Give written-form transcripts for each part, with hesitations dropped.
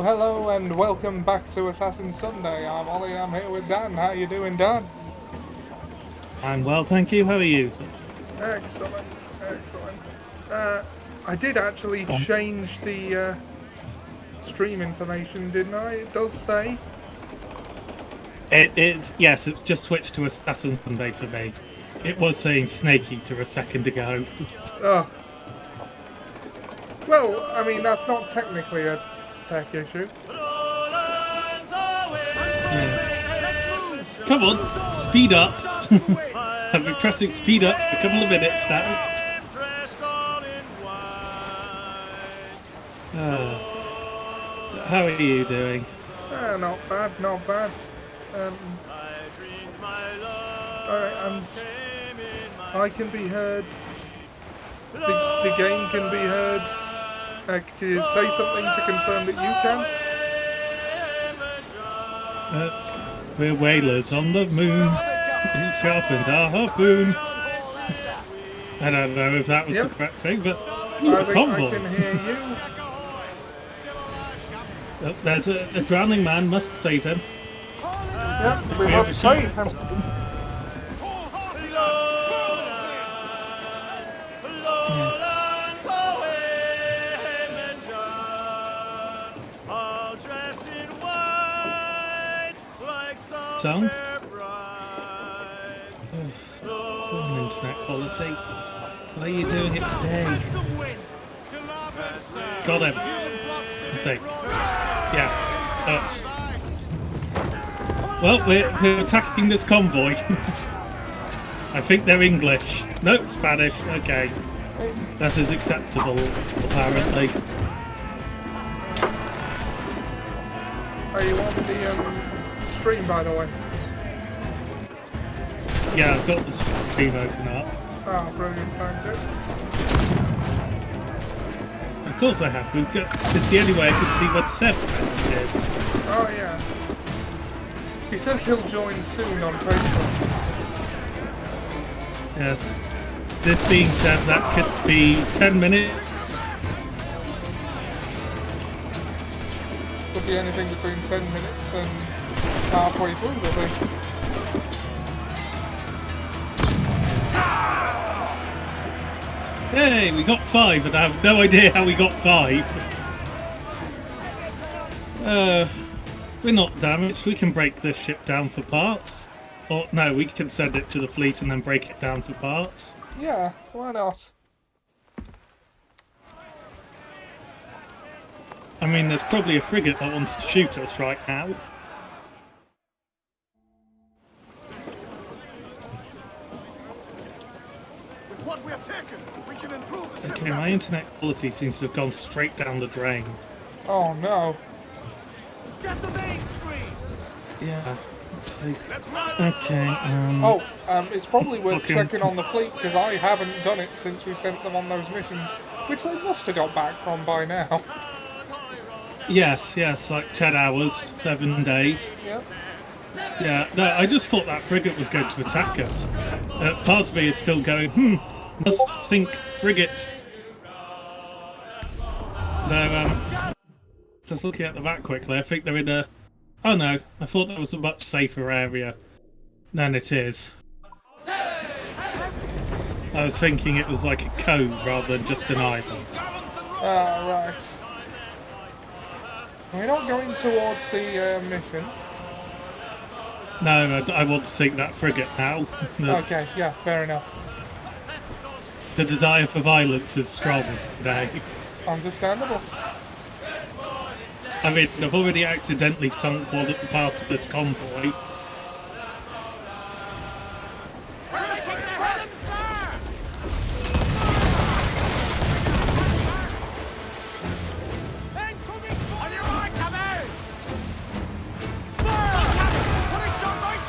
Hello and welcome back to Assassin Sunday. I'm Ollie. I'm here with Dan. How you doing, Dan? I'm well, thank you. How are you? Excellent, excellent. I did actually change the stream information, didn't I? It does say. Yes, it's just switched to Assassin Sunday for me. It was saying Snake Eater a second ago. Oh. Well, I mean, that's not technically a tech issue. Yeah. Come on, speed up. I've been pressing speed up for a couple of minutes now. How are you doing? Not bad, not bad. Alright, I can be heard. The game can be heard. Can you say something to confirm that you can? We're whalers on the moon. We sharpened our harpoon. I don't know if that was the correct thing, but I think convoy. I can hear you. There's a drowning man. Must save him. Yep, we must save him. Song? Internet quality. How are you doing it today? Got him. I think. Yeah. Oops. Well, we're attacking this convoy. I think they're English. Nope, Spanish. Okay. That is acceptable, apparently. Are you on the stream, by the way? Yeah, I've got the stream open up. Oh, brilliant, thank you. Of course I have. It's the only way I can see what Seb message is. Oh, yeah. He says he'll join soon on Facebook. Yes. This being said, that could be 10 minutes. Could be anything between 10 minutes and halfway through, I think. Hey, we got 5, and I have no idea how we got 5. We're not damaged. We can break this ship down for parts. Or, no, we can send it to the fleet and then break it down for parts. Yeah, why not? I mean, there's probably a frigate that wants to shoot us right now. With what we have taken, we can improve the ship. Okay, my internet quality seems to have gone straight down the drain. Oh, no. Get the main screen. Yeah. Let's see. Let's run. Okay, It's probably worth fucking- checking on the fleet, because I haven't done it since we sent them on those missions, which they must have got back from by now. Yes, like 10 hours, 7 days. Yep. Yeah, no, I just thought that frigate was going to attack us. Part of me is still going, must sink frigate. No, just looking at the map quickly, I think they're in a... Oh no, I thought that was a much safer area than it is. I was thinking it was like a cove rather than just an island. Ah, right. We're not going towards the mission. No, I want to sink that frigate now. Okay, yeah, fair enough. The desire for violence is strong today. Understandable. I mean, I've already accidentally sunk one part of this convoy.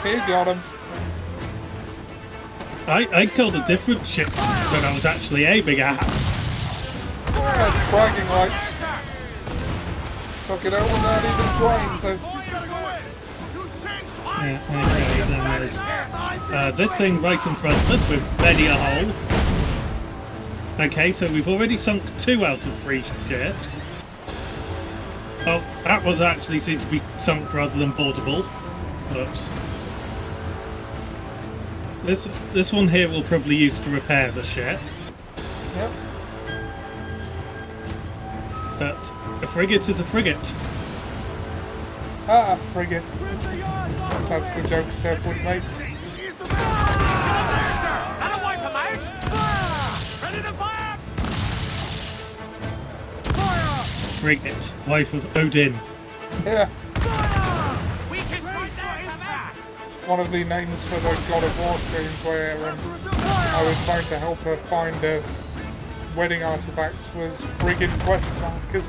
He got him. I killed a different ship than I was actually aiming at. Yeah, it's bragging like. Took it out without even trying, so. Yeah, okay, then there's this thing right in front of us with many a hole. Okay, so we've already sunk 2 out of 3 ships. Oh, that was actually seems to be sunk rather than boardable. Oops. This one here we'll probably use to repair the ship. Yep. But a frigate is a frigate. Ah, frigate. That's the joke Seb would make. He's the man! And a wiper, mate! Fire! Ready to fire! Fire! Frigate, wife of Odin. Yeah. Fire! We can strike that! One of the names for the God of War streams where I was trying to help her find wedding artifacts was friggin' question markers.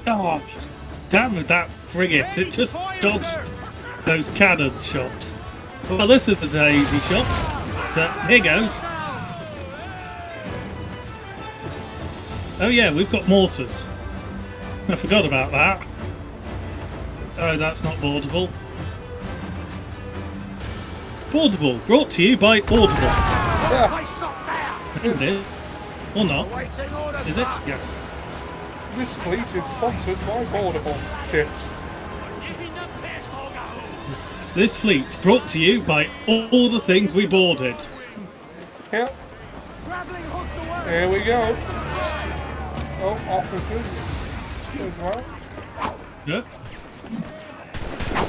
Oh, damn it, that frigate. It just dodged those cannon shots. Well, this is an easy shot. So, here goes. Oh yeah, we've got mortars. I forgot about that. Oh, that's not boardable. Boardable, brought to you by Audible. Yeah. Nice shot there! It is. Or not. Waiting orders, Is it? sir. Yes. This fleet is sponsored by boardable ships. This fleet brought to you by all the things we boarded. Yep. Grappling hooks away! Here we go. Oh, officers as well. Yep.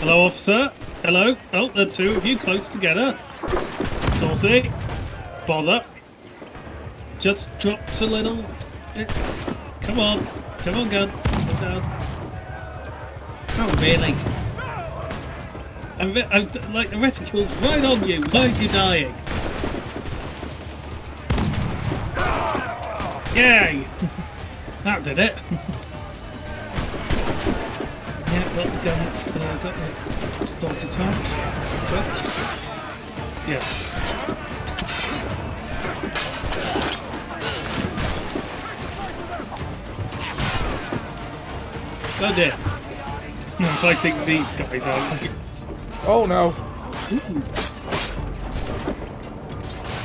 Hello, officer. Hello. Oh, the two of you close together. Saucy. Bother. Just drops a little. Come on. Come on, gun. Come down. Oh, really? I'm like the reticule's right on you. Why are you dying? Yay! That did it. Yeah, got the gun. Got the start attack. Yes. Oh dear. I'm fighting these guys out. Oh no.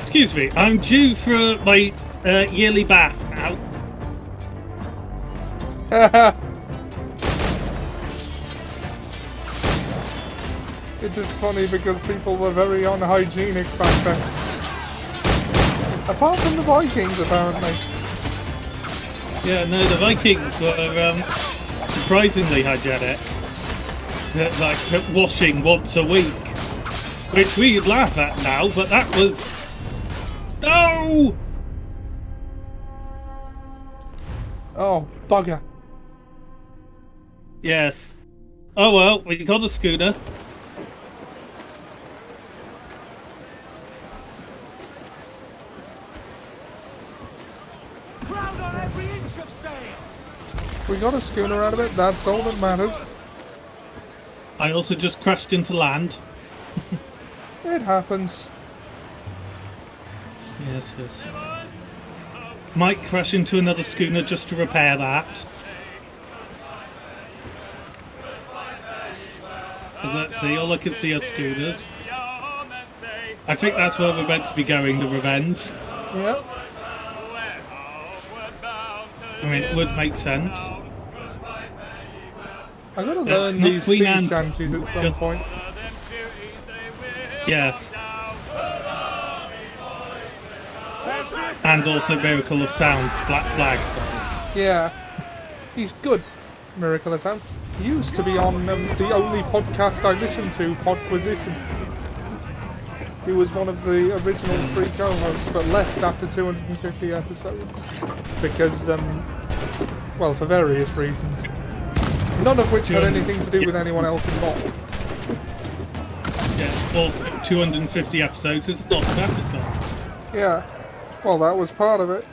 Excuse me, I'm due for my yearly bath now. It is funny because people were very unhygienic back then. Apart from the Vikings, apparently. Yeah, no, the Vikings were surprisingly hygienic. Like washing once a week, which we laugh at now, but that was no. Oh, bugger. Yes. Oh well, we got a schooner. Ground on every inch of sail! We got a schooner out of it, that's all that matters. I also just crashed into land. It happens. Yes, yes. Might crash into another schooner just to repair that. Let's see, all I can see are schooners. I think that's where we're meant to be going, the Revenge. Yep. I mean, it would make sense. I'm gonna That's learn not these Queen sea Anne. shanties at some Just- point. Yes. And also Miracle of Sound, Black Flag song. Yeah. He's good, Miracle of Sound. He used to be on the only podcast I listened to, Podquisition. He was one of the original three co-hosts, but left after 250 episodes. Because, well, for various reasons. None of which had anything to do with anyone else involved. Yeah, well, 250 episodes is lots of episodes. Yeah. Well, that was part of it.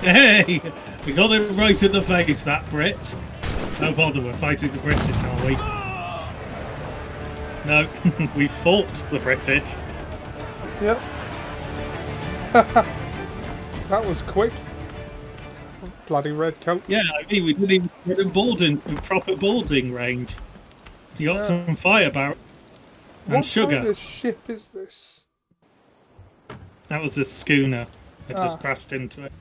Hey! We got him right in the face, that Brit. No bother, we're fighting the British, are we? No, we fought the British. Yep. That was quick. Bloody red coat. Yeah, I mean, we didn't even get in boarding, in proper boarding range. You got some fire barrel and What sugar. kind of ship is this? That was a schooner. I just Ah. crashed into it.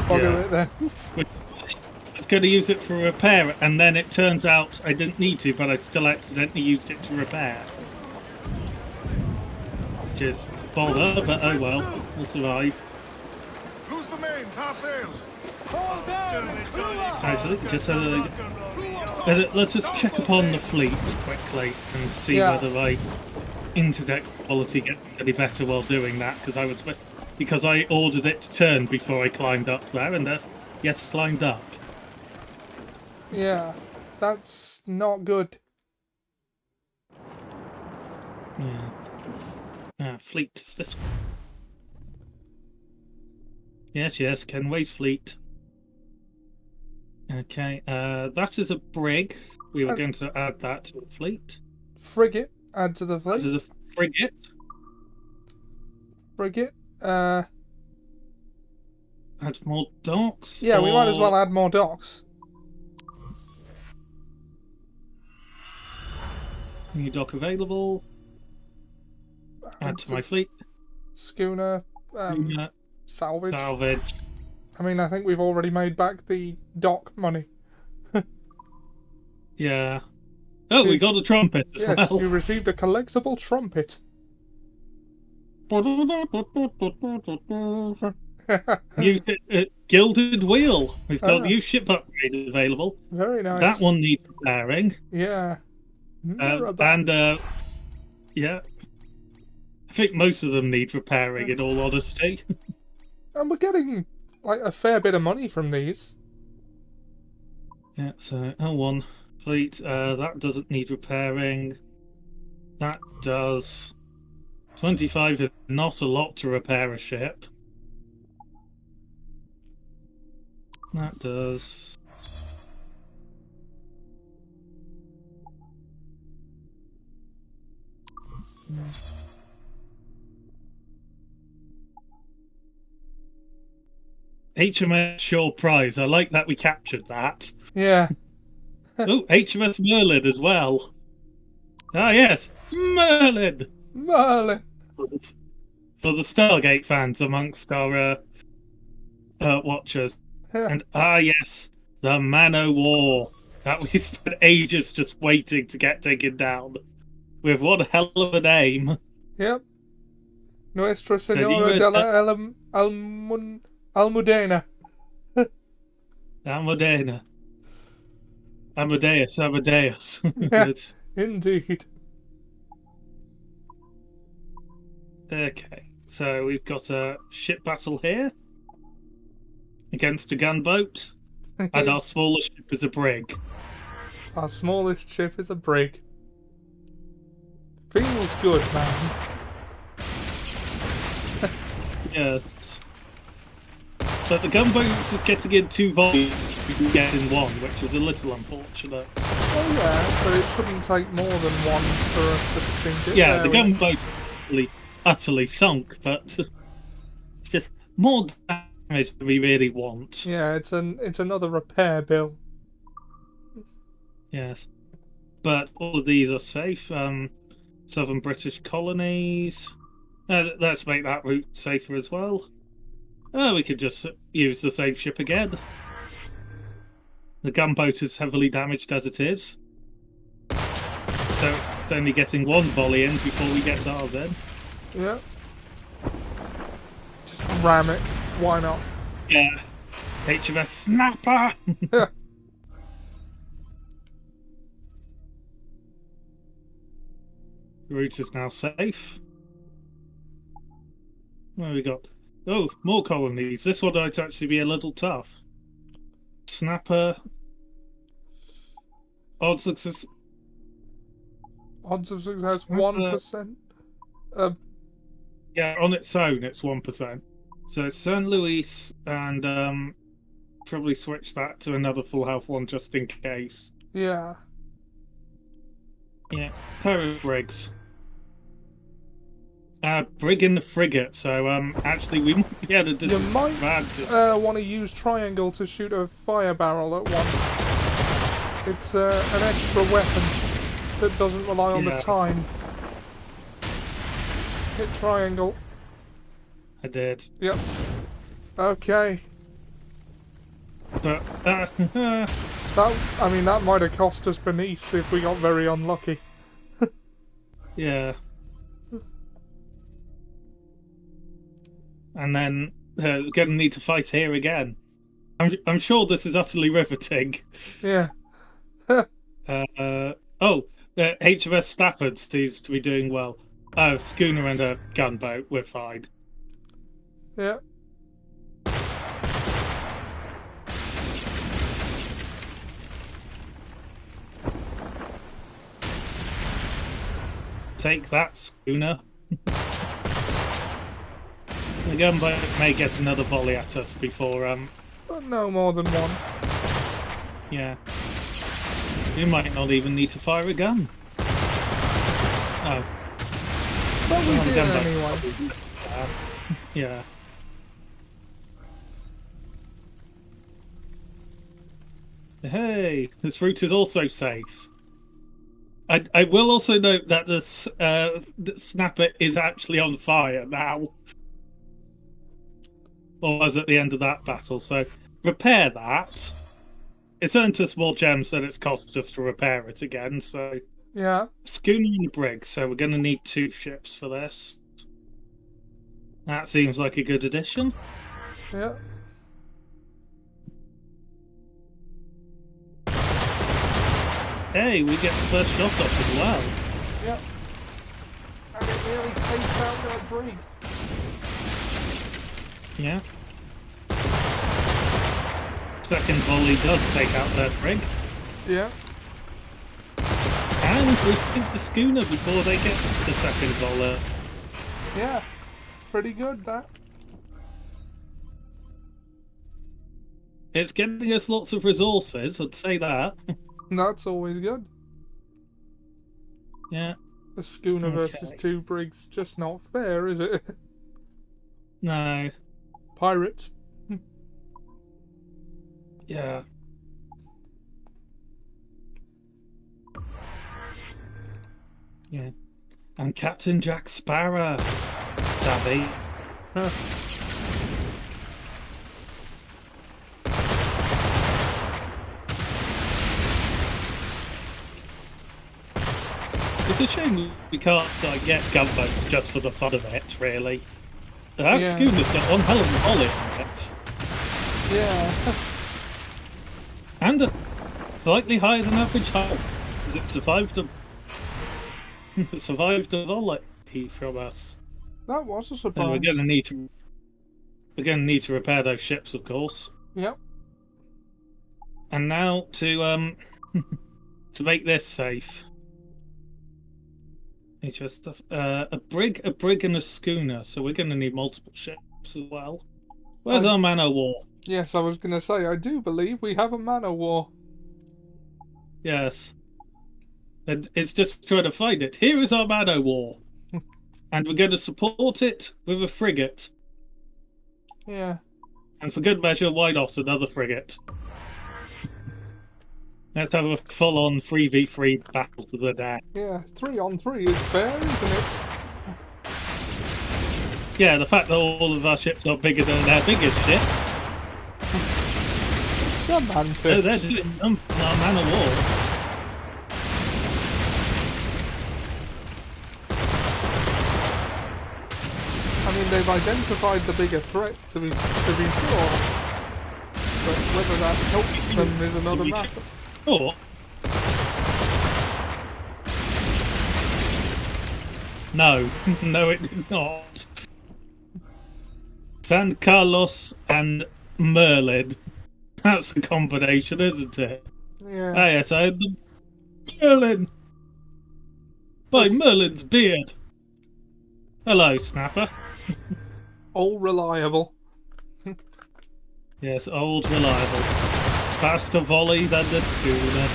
bugger it then. I was going to use it for repair, and then it turns out I didn't need to, but I still accidentally used it to repair. Which is bother, but oh well, we'll survive. Lose the main, half sails. Hold down and crew up. Actually, just let's just check upon the fleet quickly and see Yeah. whether my internet quality gets any better while doing that, because I ordered it to turn before I climbed up there, and yes, climbed up. Yeah, that's not good. Yeah. Fleet is this one. Yes, Kenway's fleet. Okay, that is a brig. We were going to add that to the fleet. Frigate, add to the fleet. This is a frigate. Frigate. Add more docks. Yeah, we might as or- well add more docks. New dock available. Add to my fleet. Schooner. Yeah, Salvage. salvage. I mean, I think we've already made back the dock money. Yeah. Oh, we got a trumpet as Yes, well. you received a collectible trumpet. New gilded wheel. We've got Ah. new ship upgrade available. Very nice. That one needs repairing. Yeah. Yeah. I think most of them need repairing, in all honesty. And we're getting like a fair bit of money from these. Yeah, so L1 fleet, that doesn't need repairing. That does. 25 is not a lot to repair a ship. That does. HMS Shore Prize. I like that we captured that. Yeah. Oh, HMS Merlin as well. Ah, yes, Merlin! Merlin. For the Stargate fans amongst our watchers. And yes, the Man-O-War that we spent ages just waiting to get taken down. With one hell of a name. Yep. Nuestra So Senora you- de la Almudena. Almudena. Amadeus. Yeah. Good. Indeed. Okay, so we've got a ship battle here. Against a gunboat. And our smallest ship is a brig. Our smallest ship is a brig. Feels good, man. Yes. But the gunboat is getting in 2 volumes you can get in 1, which is a little unfortunate. Oh yeah, but it shouldn't take more than one for us to sink it. Yeah, there the we- gunboat's utterly sunk, but it's just more damage than we really want. Yeah, it's another repair bill. Yes. But all of these are safe. Southern British colonies. Let's make that route safer as well. We could just use the same ship again. The gunboat is heavily damaged as it is. So it's only getting 1 volley in before we get ours in. Yeah. Just ram it. Why not? Yeah. HMS Snapper! Yeah. The route is now safe. What have we got? Oh, more colonies. This one might actually be a little tough. Snapper. Odds of success. Odds of success Snapper. 1%. Yeah, on its own, it's 1%. So San Luis, and probably switch that to another full health one just in case. Yeah. Yeah, pair of brigs. Brig in the frigate, so actually we might be able to You might disadvantage. want to use triangle to shoot a fire barrel at one. It's an extra weapon that doesn't rely on the Yeah. time. Hit triangle. I did. Yep. Okay. but that might have cost us Bernice if we got very unlucky. yeah. And then we're going to need to fight here again. I'm sure this is utterly riveting. Yeah. HMS Stafford seems to be doing well. Oh, schooner and a gunboat, we're fine. Yeah. Take that, schooner. The gunboat may get another volley at us before, But no more than one. yeah. You might not even need to fire a gun. Oh. But we Well, did gunboat. anyway. Yeah. Hey, this route is also safe. I will also note that the snapper is actually on fire now. Or was at the end of that battle, so repair that. It's earned us more gems than it's cost us to repair it again, so... Yeah. Schooner and brig, so we're going to need 2 ships for this. That seems like a good addition. Yeah. Hey, we get the first shot off as well. Yep. And it nearly takes out that brig. Yeah. Second volley does take out their brig. Yeah. And we sink the schooner before they get the second volley. Yeah. Pretty good, that. It's getting us lots of resources, I'd say that. That's always good. Yeah. A schooner versus 2 brigs, just not fair, is it? No. Pirates. Yeah. Yeah. And Captain Jack Sparrow. Savvy. Huh. It's a shame we can't get gunboats just for the fun of it, really. That Yeah. schooner's got one hell of a volley on it. Yeah. And a slightly higher than average hull. It survived a volley from us. That was a And surprise. we're gonna need to repair those ships, of course. Yep. And now to to make this safe. It's just a brig, and a schooner, so we're gonna need multiple ships as well. Where's our man o' war? Yes, I was going to say, I do believe we have a man-o'-war. Yes. And it's just trying to find it. Here is our man o' war. And we're going to support it with a frigate. Yeah. And for good measure, why not another frigate? Let's have a full-on 3v3 battle to the death. Yeah, 3-on-3 is fair, isn't it? Yeah, the fact that all of our ships are bigger than their biggest ship. Semantics. Oh, they're doing our man of war. I mean, they've identified the bigger threat, to be sure. But whether that helps them is another matter. Oh. No, no, it did not. San Carlos and Merlin. That's a combination, isn't it? Yeah. Ah, yes, I had the Merlin. By Yes. Merlin's beard. Hello, Snapper. All reliable. Yes, old reliable. Faster volley than the schooner.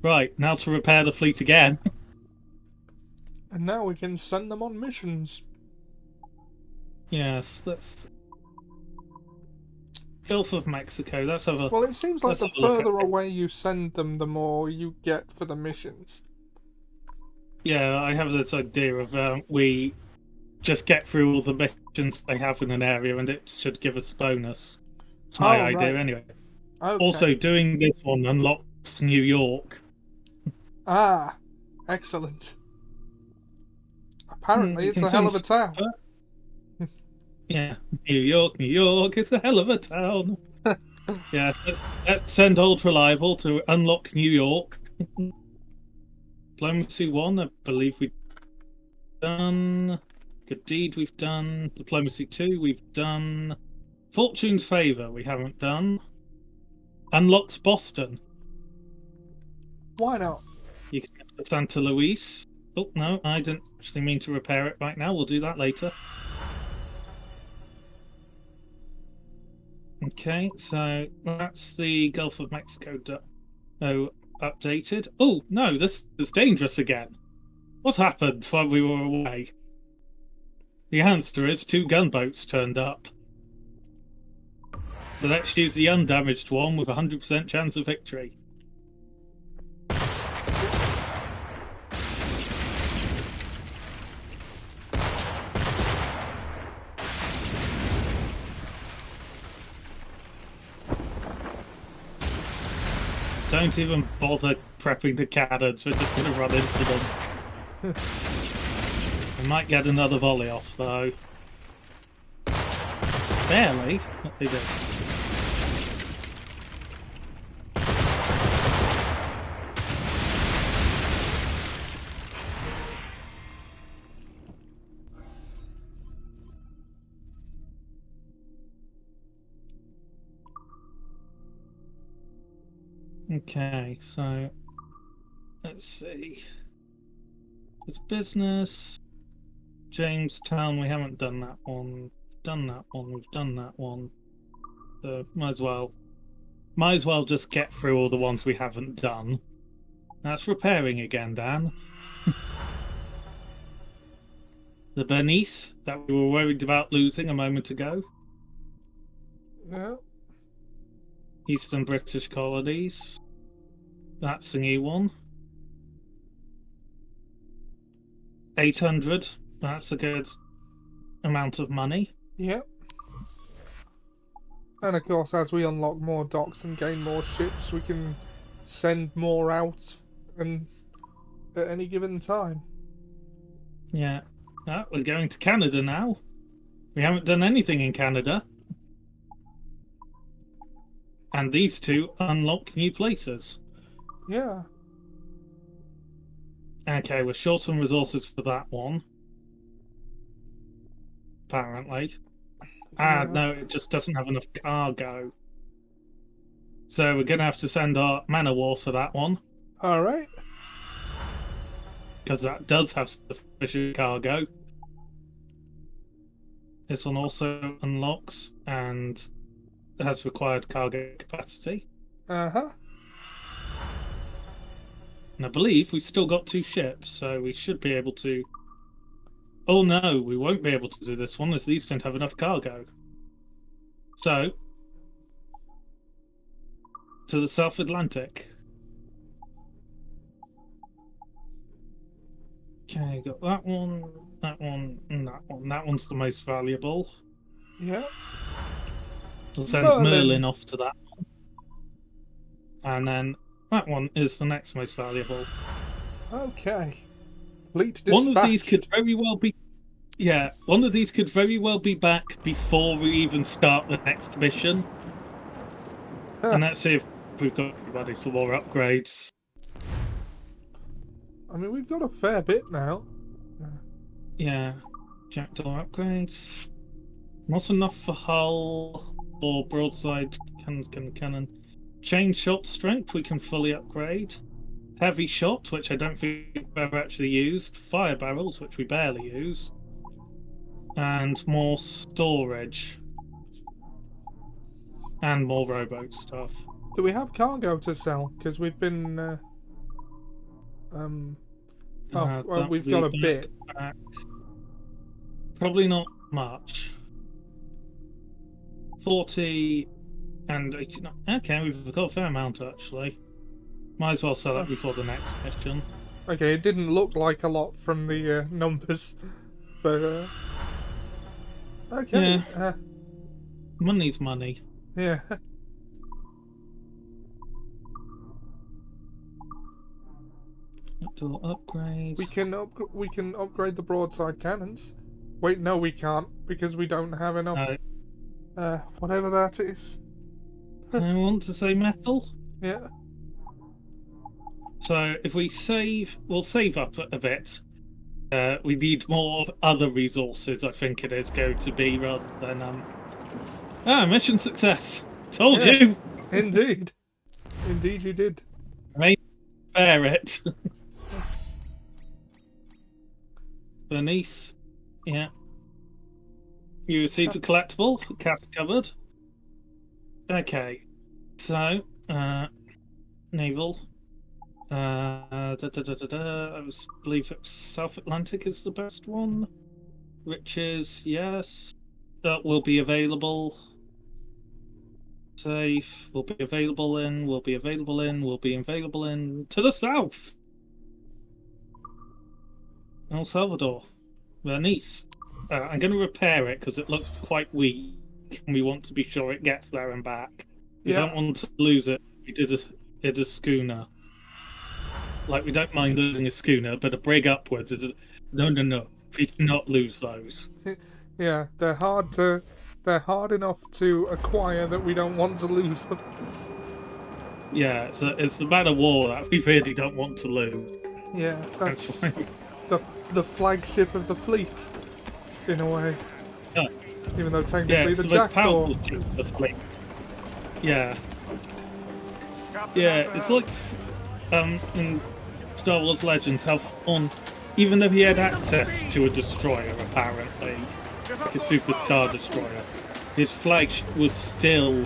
Right, now to repair the fleet again. And now we can send them on missions. Yes, that's Gulf of Mexico. Let's have a. Well, it seems like Let's the have a look at further it. away you send them, the more you get for the missions. Yeah, I have this idea of we just get through all the missions they have in an area, and it should give us a bonus. It's my idea, right. anyway. Okay. Also, doing this one unlocks New York. Ah, excellent. Apparently, You it's can a hell of a send town. Yeah, New York is a hell of a town. Yeah, let's send Old Reliable to unlock New York. Diplomacy 1, I believe we've done. Good Deed we've done. Diplomacy 2 we've done. Fortune's Favour we haven't done. Unlocks Boston. Why not? You can get to Santa Luis. Oh, no, I didn't actually mean to repair it right now. We'll do that later. Okay, so that's the Gulf of Mexico updated. Oh, no, this is dangerous again. What happened while we were away? The answer is 2 gunboats turned up. So let's use the undamaged one with a 100% chance of victory. Don't even bother prepping the cannons, we're just going to run into them. We might get another volley off, though. Barely, but they did. Okay, so let's see. There's business. Jamestown, we haven't done that one. Done that one, we've done that one. So might as well just get through all the ones we haven't done. That's repairing again, Dan. The Bernice that we were worried about losing a moment ago. Yeah. Eastern British colonies. That's a new one. 800. That's a good amount of money. Yep. And of course, as we unlock more docks and gain more ships, we can send more out and at any given time. Yeah. We're going to Canada now. We haven't done anything in Canada. And these 2 unlock new places. Yeah. Okay, we're short on resources for that one. Apparently. No, it just doesn't have enough cargo. So we're going to have to send our man of war for that one. Alright. Because that does have sufficient cargo. This one also unlocks and has required cargo capacity. Uh-huh. And I believe we've still got 2 ships, so we should be able to... Oh no, we won't be able to do this one as these don't have enough cargo. So, to the South Atlantic. Okay, got that one, and that one. That one's the most valuable. Yeah. We'll send Merlin off to that one. And then that one is the next most valuable. Okay. Fleet dispatch. One of these could very well be... Yeah, one of these could very well be back before we even start the next mission. And let's see if we've got everybody for more upgrades. I mean, we've got a fair bit now. Yeah, jackdaw upgrades. Not enough for hull or broadside cannon. Chain shot strength we can fully upgrade. Heavy shot, which I don't think we've ever actually used. Fire barrels, which we barely use. And more storage. And more rowboat stuff. Do we have cargo to sell? Because we've been... well, we've got a bit. Back. Probably not much. 40 and 89. Okay, we've got a fair amount actually. Might as well sell that before the next mission. Okay, it didn't look like a lot from the numbers, but okay. Yeah. Money's money. Yeah. Outdoor upgrade. We can upgrade the broadside cannons. Wait, no, we can't because we don't have enough. Whatever that is. I want to say metal. Yeah. So if we save, we'll save up a bit. We need more of other resources, I think it is going to be, rather than mission success. Told you. Indeed. Indeed you did. May bear it. Bernice. Yeah. You received a collectible, cap covered. Okay. So, naval. I believe South Atlantic is the best one. Riches, yes. That will be available. Safe. Will be available in. Will be available in. Will be available in. To the south! El Salvador. Bernice. I'm going to repair it because it looks quite weak. And we want to be sure it gets there and back. We don't want to lose it. We did a schooner. Like, we don't mind losing a schooner, but a brig upwards is no. We do not lose those. Yeah, they're hard enough to acquire that we don't want to lose them. Yeah, so it's the man of war that we really don't want to lose. Yeah, that's the flagship of the fleet, in a way. Yeah. Even though technically it's the the most Jackdaw powerful ship of the fleet. Yeah. Yeah, it's like in Star Wars Legends how even though he had access to a destroyer, apparently, like a Super Star Destroyer, his flagship was still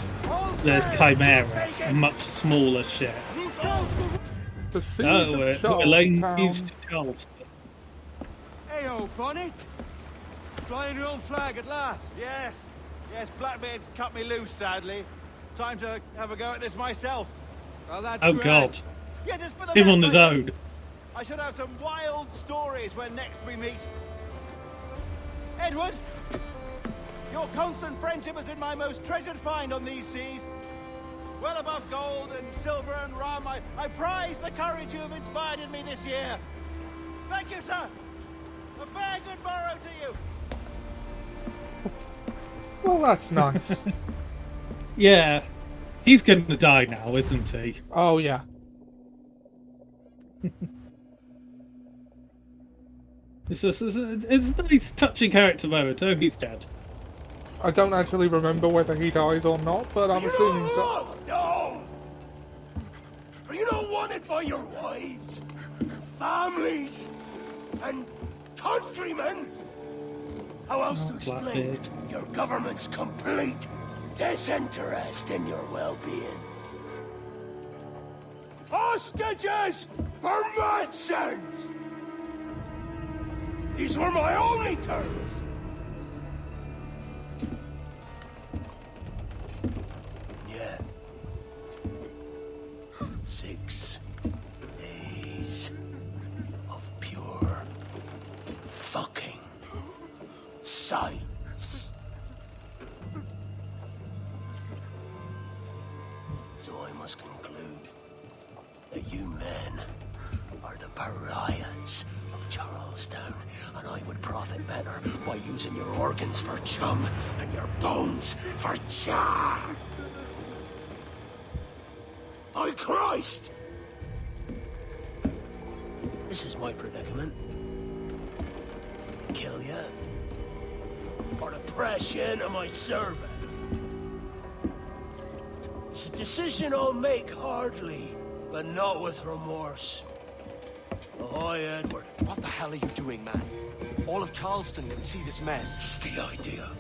the Chimera, a much smaller ship. The siege Oh, of we're laying siege Charlestown. to Charleston. Hey-o, Bonnet! Flying your own flag at last. Yes, Blackbeard cut me loose, sadly. Time to have a go at this myself. Well, that's Oh great. God, Yes, it's for the him best, on his mate. own. I should have some wild stories when next we meet. Edward, your constant friendship has been my most treasured find on these seas. Well above gold and silver and rum, I prize the courage you have inspired in me this year. Thank you, sir. A fair good morrow to you. Well, that's nice. Yeah, he's going to die now, isn't he? Oh, yeah. It's a nice, touching character moment. Oh, he's dead. I don't actually remember whether he dies or not, but I'm assuming so. No! Are you not wanted by your wives, families, and countrymen? How else to explain Blackbeard. your government's complete disinterest in your well-being? Hostages for medicines! These were my only terms. Yeah. 6 days of pure fucking science. So I must conclude that you men are the pariahs of Charlestown, and I would profit better by using your organs for chum and your bones for char. By Christ! This is my predicament. Kill ya? Or to press you into my service? It's a decision I'll make hardly, but not with remorse. Ahoy, Edward. What the hell are you doing, man? All of Charleston can see this mess. It's the idea.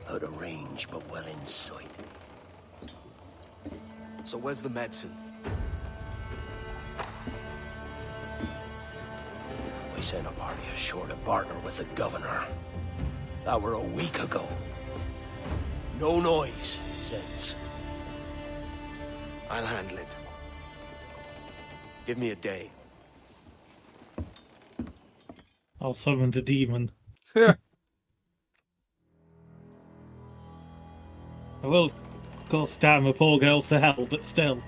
Out of range, but well in sight. So where's the medicine? We sent a party ashore to partner with the governor. That were a week ago. No noise since. I'll handle it. Give me a day. I'll summon the demon. Yeah. I will, of course, damn a poor girl to hell, but still.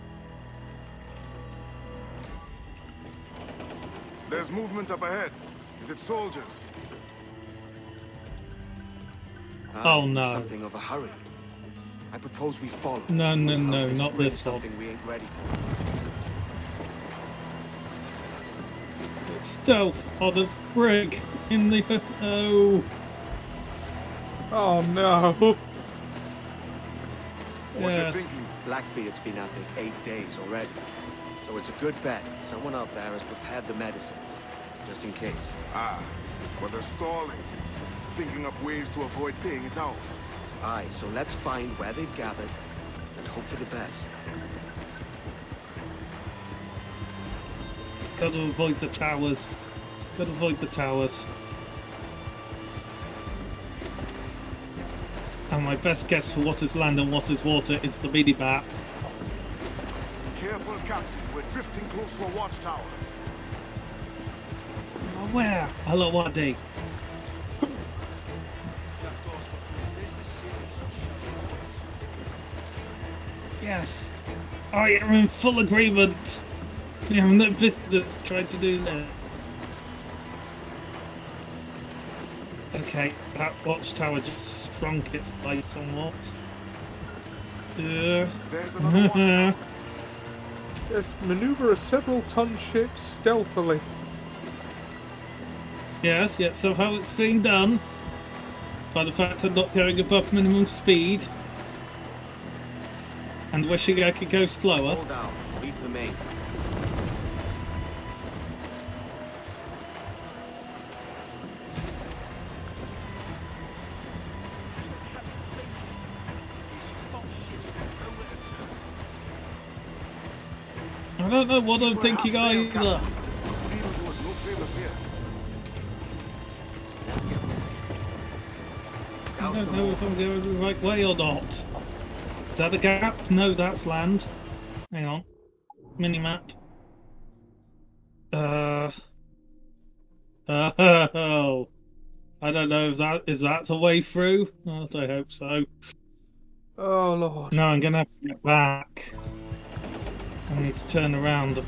There's movement up ahead. Is it soldiers? Oh, no. Something of a hurry. I propose we follow. No, no, Else no, they not spring this one. something we ain't ready for. Stealth on the brig in the... Oh. Oh no. What you Yes. thinking? Blackbeard's been at this 8 days already. So it's a good bet someone out there has prepared the medicines. Just in case. Ah, but they're stalling. Thinking up ways to avoid paying it out. Aye, so let's find where they've gathered and hope for the best. Got to avoid the towers. Got to avoid the towers. And my best guess for what is land and what is water is the mini-map. Careful, Captain. We're drifting close to a watchtower. Oh, where? Hello, Waddy. Yes. I am in full agreement. You have no business trying to do that. Okay, that watchtower just shrunk its light somewhat. There's another watchtower. Yes, maneuver a several-ton ship stealthily. Yes, yet somehow it's being done by the fact of not going above minimum speed and wishing I could go slower. Hold down. Leave the main. I don't know what I'm We're thinking half sail, either. Captain. Those people do us no favors here. I don't know if I'm going the right way or not. Is that a gap? No, that's land. Hang on. Minimap. Oh. I don't know if that is that a way through. I hope so. Oh lord. No, I'm gonna have to get back. I need to turn around. I've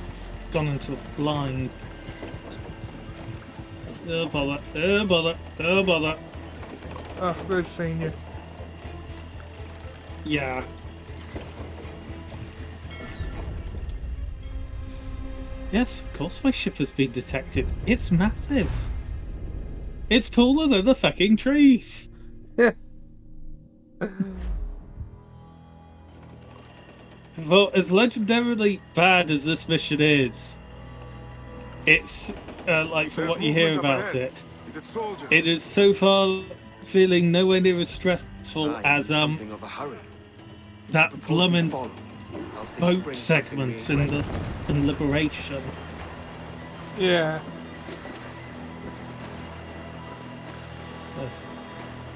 gone into a blind. Oh bother! Oh bother! Oh bother! Oh, they've seen you. Yeah. Yes, of course my ship has been detected. It's massive. It's taller than the fucking trees. Yeah. Well, as legendarily bad as this mission is, it's like from There's what you hear movement up about ahead. it, Is it soldiers? it is so far feeling nowhere near as stressful Aye, as something of a hurry. that Propose we bloomin' follow. Else they boat spring segment something we in ain't the in Liberation. Yeah.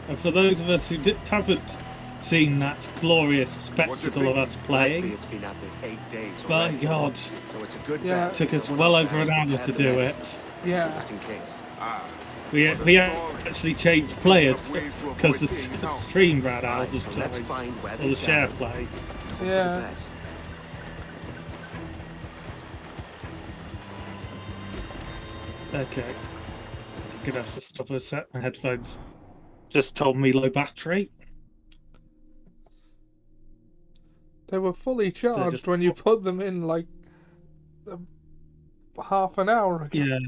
And for those of us who haven't seen that glorious spectacle of us playing, Blackbeard's been at this 8 days by already. God, So it's a good Yeah. bet took us someone well out over there an has hour to prepared the do medicines. it. Yeah. Just in case. Ah, We actually changed players because the stream ran out Aye, of so let's time, find where or they the share gathered. play. Hope for the Yeah. best. Okay. I'm gonna have to stop a sec. My headphones just told me low battery. They were fully charged just- when you put them in like half an hour ago. Yeah.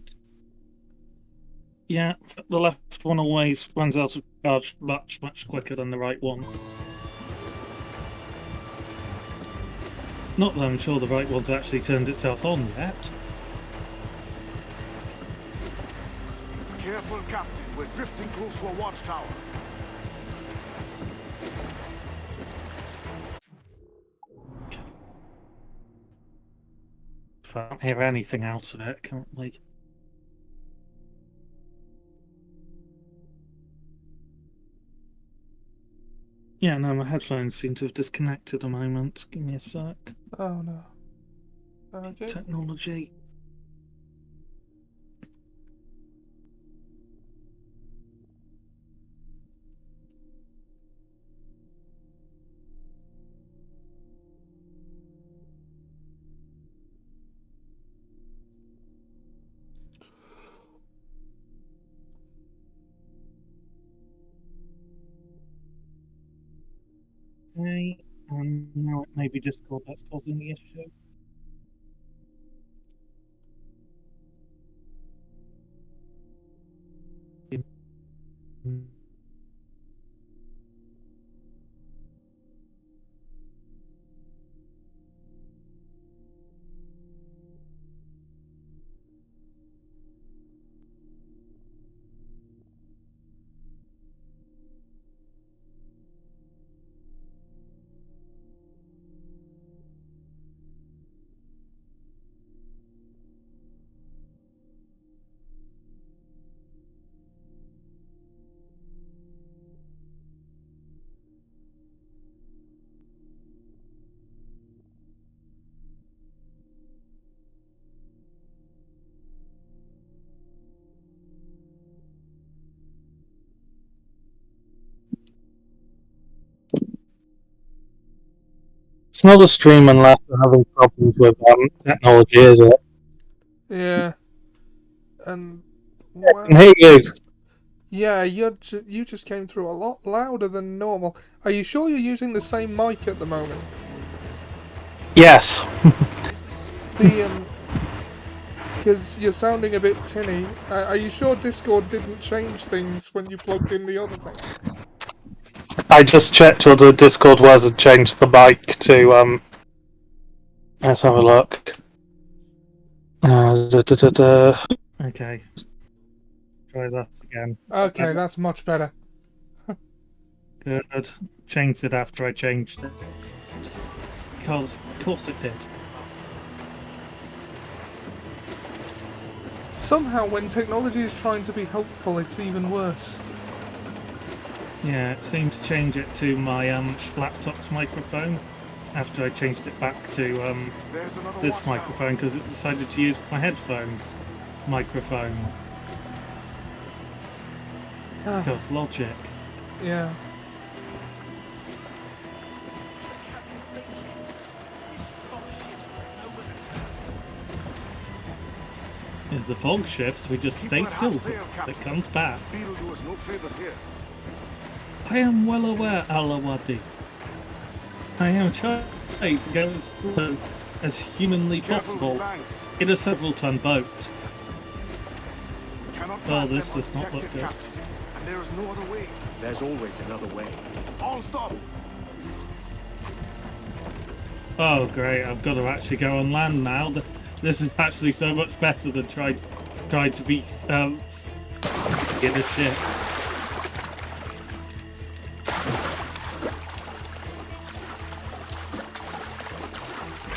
Yeah, the left one always runs out of charge much, much quicker than the right one. Not that I'm sure the right one's actually turned itself on yet. careful, Captain. We're drifting close to a watchtower. Can't hear anything out of it currently. Yeah, no, my headphones seem to have disconnected a moment. Give me a sec. Oh no. Okay. Technology. Now it may be Discord that's causing the issue. It's not a stream unless we're having problems with technology, is it? Yeah. And I can hear you. yeah, you just came through a lot louder than normal. Are you sure you're using the same mic at the moment? Yes. Because you're sounding a bit tinny. Are you sure Discord didn't change things when you plugged in the other thing? I just checked whether Discord was and changed the mic to let's have a look. Okay. Try that again. Okay, that's much better. Good. Changed it after I changed it. Because of course it did. Somehow, when technology is trying to be helpful, it's even worse. Yeah, it seemed to change it to my laptop's microphone after I changed it back to There's another this watchtower. microphone because it decided to use my headphones microphone. Because logic. Yeah. If the fog shifts, we just stay still till it comes back. Beetle do us no favors here. I am well aware, Alawadi. I am trying to go as slow as humanly Careful with possible banks. in a several-ton boat. We cannot Oh, pass this them does not look undetected, good. Captain. And there is no other way. There's always another way. All stop. Oh great, I've got to actually go on land now. This is actually so much better than trying to be in a ship.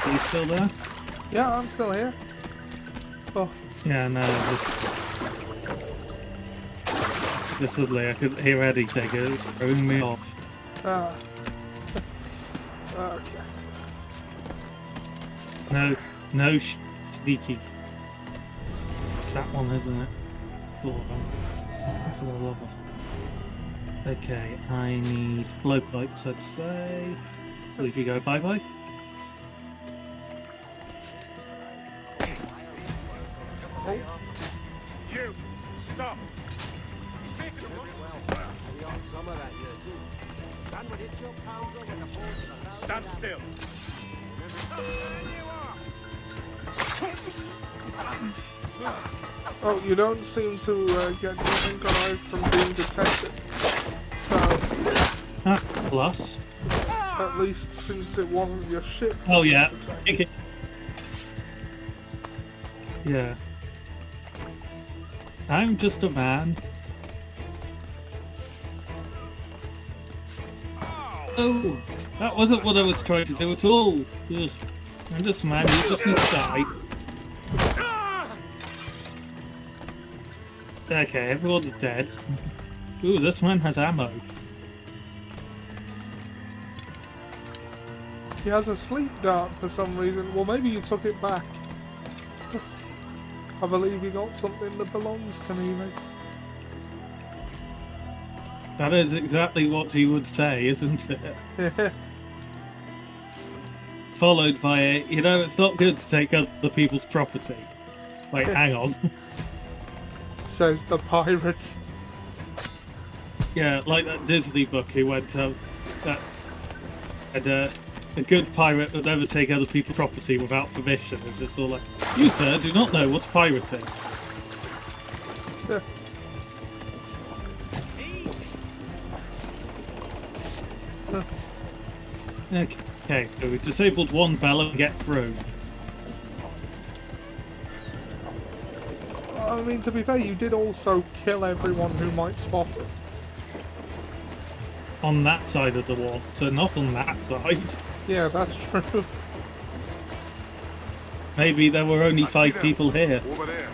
Are you still there? Yeah, I'm still here. Oh, Yeah, no, this suddenly I couldn't hear anything, it was throwing me off. ah. Okay. No, sneaky. It's that one, isn't it? For the love of... Okay, I need blowpipes, I'd say. So if you go bye-bye. You stop. Stand still. Oh, you don't seem to get anything arrived from being detected. So, Plus. at least since it wasn't your ship. Oh yeah. detected. Yeah. I'm just a man. Oh, that wasn't what I was trying to do at all. Ugh. I'm just a man, you just need to die. Okay, everyone's dead. Ooh, this man has ammo. He has a sleep dart for some reason. Well, maybe you took it back. I believe you got something that belongs to me, mate. That is exactly what he would say, isn't it? Followed by a, you know, it's not good to take other people's property. Wait, hang on. Says the pirates. Yeah, like that Disney book he went that a good pirate would never take other people's property without permission. It's just all like, you, sir, do not know what a pirate is. Yeah. Okay, so we've disabled one bell and get through. I mean, to be fair, you did also kill everyone who might spot us. On that side of the wall, so not on that side. Yeah, that's true. Maybe there were only I see 5 them. people here. Over there.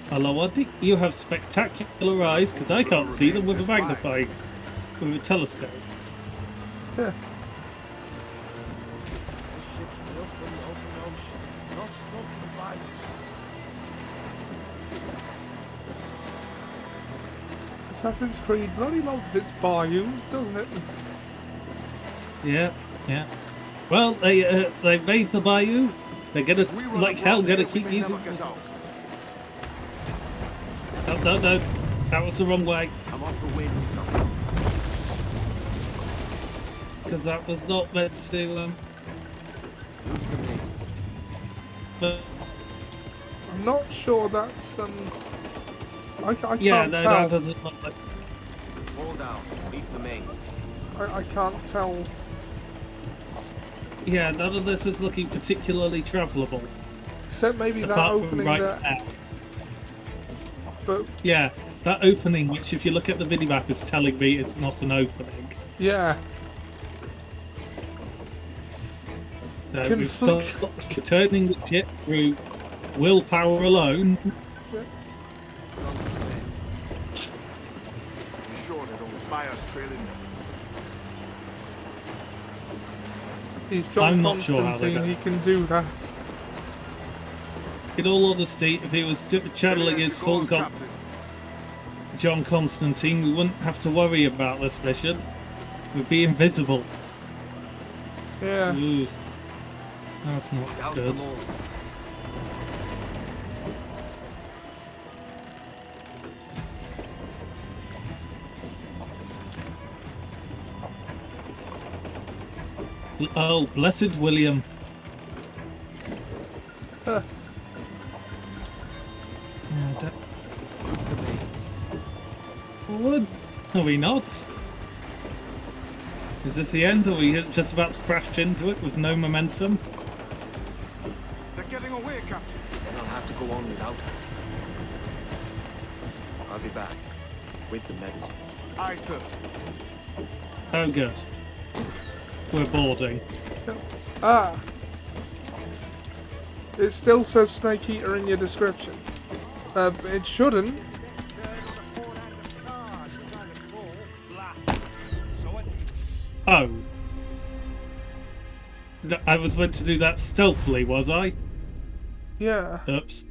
Alawadi, you have spectacular eyes, because I can't see them with a magnifying, with a telescope. Yeah. The ship's built for the open ocean, not stuck in bayous. Assassin's Creed bloody loves its bayous, doesn't it? Yeah, yeah. Well, they made the bayou. They're gonna, If we run like up hell, around gonna here, we keep may using. never get out. No, that was the wrong way. I'm off the wind, son. Because that was not meant to. Use the mains. But I'm not sure that's I can't yeah, no, tell. that doesn't look like. Hold down. Leave the mains. I can't tell. Yeah, none of this is looking particularly travelable. Except maybe that Apart from opening right there. now. But Yeah, that opening, which if you look at the minimap, is telling me it's not an opening. yeah. So we've Conflict. stopped turning the ship through willpower alone. Be sure they don't spy us trailing them. He's John I'm not sure how they Constantine, do he it. can do that. In all honesty, if he was channeling Steady as his you full goes, Captain. John Constantine, we wouldn't have to worry about this mission. We'd be invisible. Yeah. Ooh. That's not Douse good. them all. Oh, blessed William. Huh. Use the mains. What? Are we not? Is this the end? Are we just about to crash into it with no momentum? They're getting away, Captain. Then I'll have to go on without her. I'll be back. With the medicines. Aye, sir. Oh, good. We're boarding. Ah. It still says Snake Eater in your description. It shouldn't. Oh. I was meant to do that stealthily, was I? Yeah. Oops.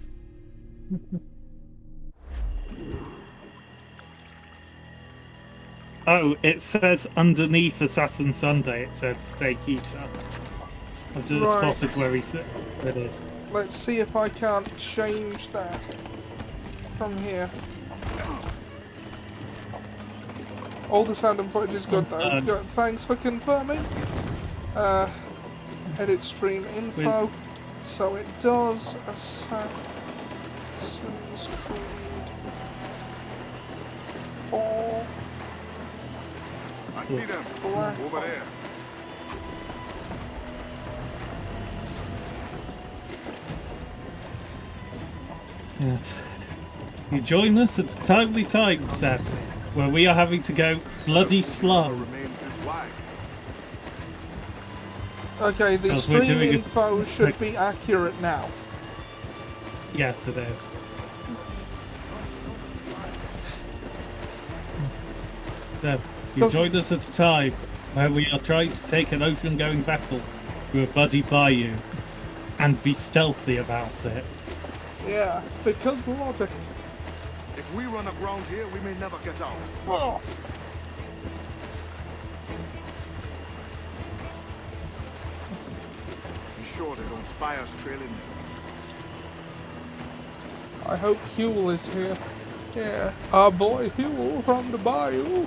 Oh, it says underneath Assassin Sunday, it says Snake Eater. I've just Right. spotted where he said it is. Let's see if I can't change that from here. All the sound and footage is good though. Good. Thanks for confirming. Edit stream info. So it does Assassin's Creed 4. I see them. Black. Over there. Yes. You join us at a timely time, Seth, where we are having to go bloody slow. Remains this wide. Okay, the Because we're stream doing it- info should be accurate now. Yes, it is. So, you Does- joined us at a time where we are trying to take an ocean-going vessel to a bloody bayou and be stealthy about it. Yeah, because logic. If we run aground here, we may never get out. Oh. Be sure they don't spy us trailing them. I hope Huel is here. Yeah, our boy Huel from the bayou.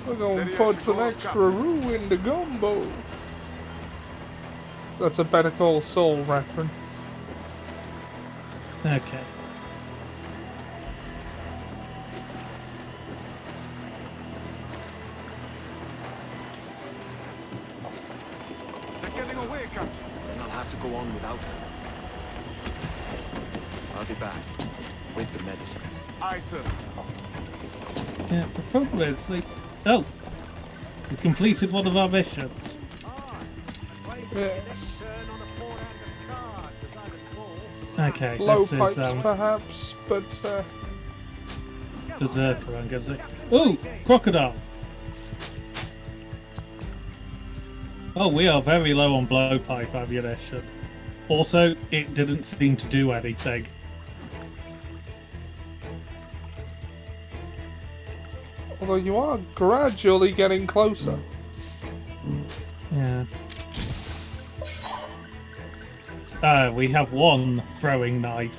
We're gonna Steady as put she some goes, extra Captain. roux in the gumbo. That's a Better Call Saul reference. Okay. They're getting away, Captain. Then I'll have to go on without her. I'll be back with the medicines. Aye, sir. Yeah, the problem is, oh, we completed one of our missions. Yes. Okay, Low this pipes, is perhaps, but Berserker, I'm going to say. Ooh, crocodile. Oh, we are very low on blowpipe ammunition. Also, it didn't seem to do anything. although you are gradually getting closer. Yeah. We have one throwing knife.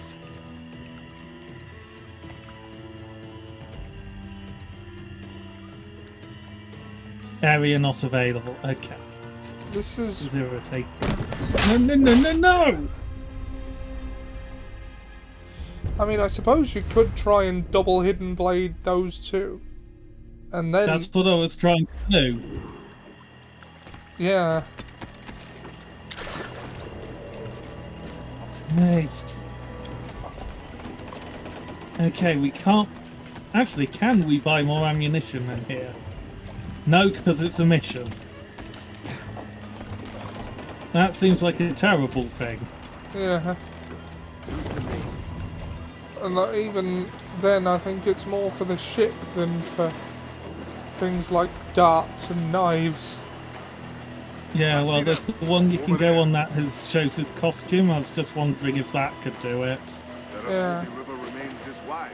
Area not available. Okay. This is Zero take. No! I mean, I suppose you could try and double hidden blade those two. And then... That's what I was trying to do. Yeah. Hey. Okay, we can't... Actually, can we buy more ammunition in here? No, because it's a mission. That seems like a terrible thing. Yeah. And even then, I think it's more for the ship than for things like darts and knives. Yeah, well, there's the one you can go on that shows his costume. I was just wondering if that could do it. Let us Yeah. hope the river remains this wide.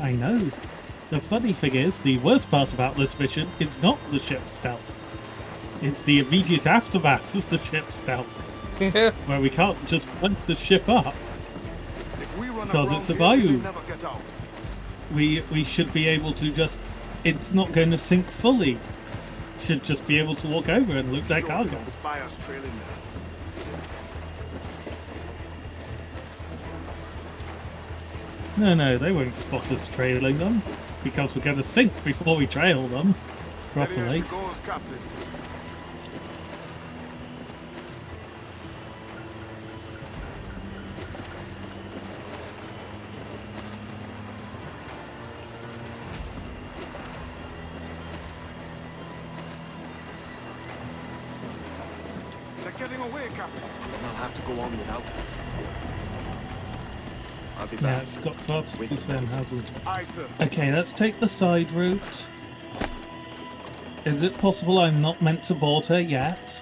I know. The funny thing is, the worst part about this mission is not the ship stealth. It's the immediate aftermath of the ship stealth, Yeah. where we can't just point the ship up. If we run Because aground it's a here, bayou. we'll never get out. We should be able to just... It's not going to sink fully. Should just be able to walk over and loot their Sure, cargo. they'll spy us trailing there. No, they won't spot us trailing them, because we're going to sink before we trail them Steady as properly. she goes, Captain. They're getting away, Captain. Then I'll have to go on without her. I'll be Yeah, back. it's got far to be then, hasn't it? Aye, sir. Okay, let's take the side route. Is it possible I'm not meant to board her yet?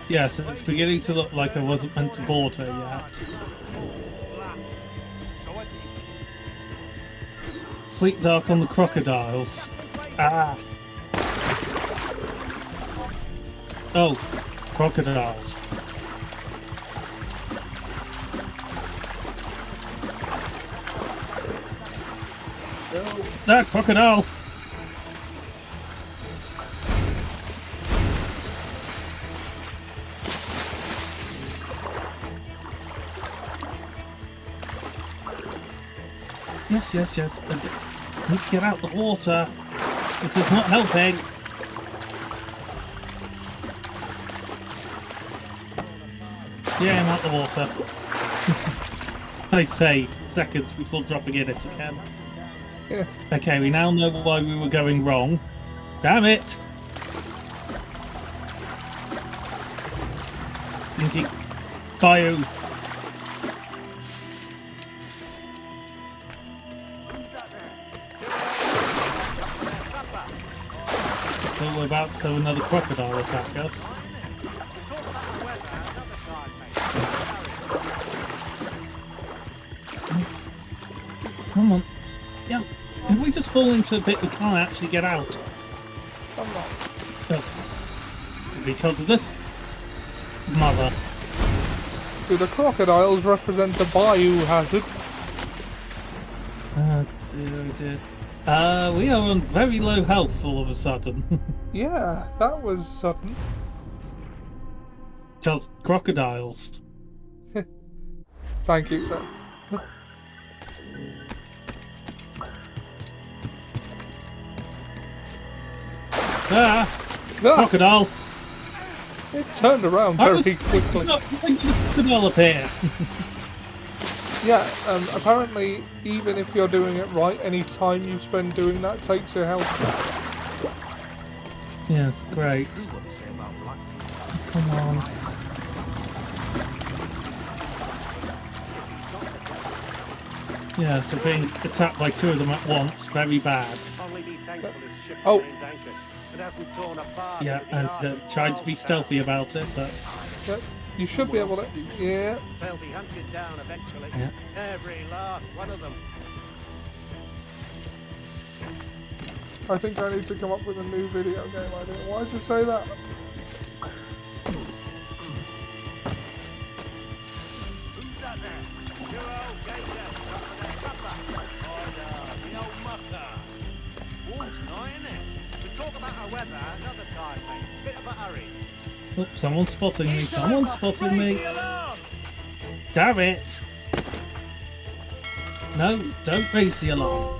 Yes, it's beginning to look like I wasn't meant to board her yet. Sleep dark on the crocodiles. Ah! Oh, crocodiles. That crocodile! Yes. Need to get out the water. This is not helping. Yeah, I'm out the water. I say seconds before dropping in it again. Yeah. Okay, we now know why we were going wrong. Damn it! Thinking Bayou. So we're about to have another crocodile attack us. Come on. Yeah, if we just fall into a bit we can't actually get out. I'm not. Oh. Because of this mother. Do the crocodiles represent the Bayou-Hazard? Dear. We are on very low health all of a sudden. Yeah, that was sudden. Just crocodiles. Thank you, sir. Ah! Ah, Crocodile! it turned around very quickly. Crocodile appear. Yeah, apparently, even if you're doing it right, any time you spend doing that takes your health back. Yes, great. Come on. Yeah, so being attacked by two of them at once, very bad. Oh. Yeah, and trying to be stealthy about it, but... Yeah, you should be able to... Yeah. They'll be hunted down eventually. Yeah. Every last one of them. I think I need to come up with a new video game idea. Why did you say that? Who's that there? Your old gator. Up for their supper. The old mucker. Warm's night, isn't it? We'll talk about our weather another time, mate. Bit of a hurry. Oh, someone's spotting me. Someone's spotting me. Damn it! No, don't raise the alarm.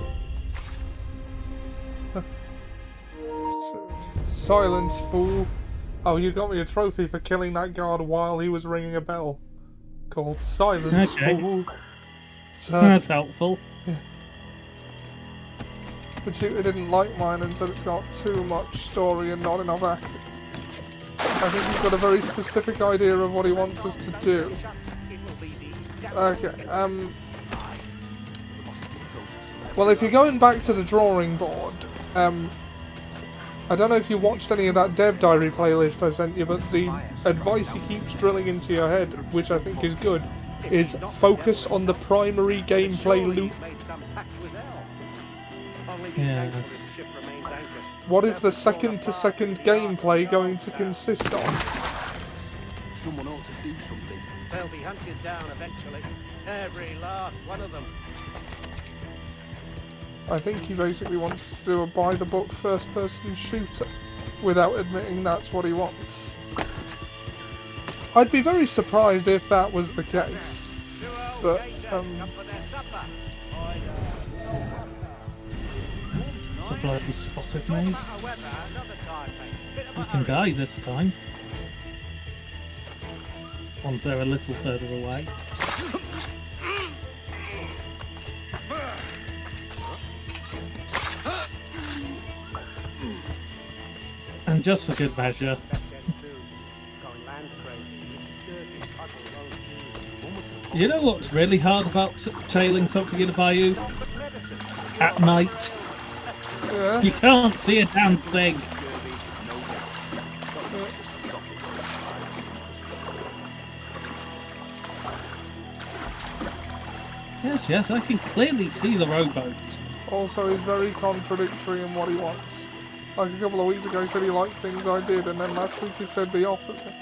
Silence, fool. Oh, you got me a trophy for killing that guard while he was ringing a bell. Called Silence, Okay. fool. So, That's helpful. the tutor didn't like mine and said it's got too much story and not enough action. I think he's got a very specific idea of what he wants us to do. Okay, well, if you're going back to the drawing board, I don't know if you watched any of that Dev Diary playlist I sent you, but the advice he keeps drilling into your head, which I think is good, is focus on the primary gameplay loop. Yeah. What is the second-to-second gameplay going to consist on? Someone ought to do something. They'll be hunted down eventually. Every last one of them. I think he basically wants to do a by-the-book first-person shooter, without admitting that's what he wants. I'd be very surprised if that was the case, but, It's a bloody spotted me. You can die this time. Once they're a little further away. And just for good measure, you know what's really hard about trailing something in a bayou? At night. yeah. You can't see a damn thing. Yes, I can clearly see the rowboat. Also, he's very contradictory in what he wants. Like a couple of weeks ago he said he liked things I did, and then last week he said the opposite.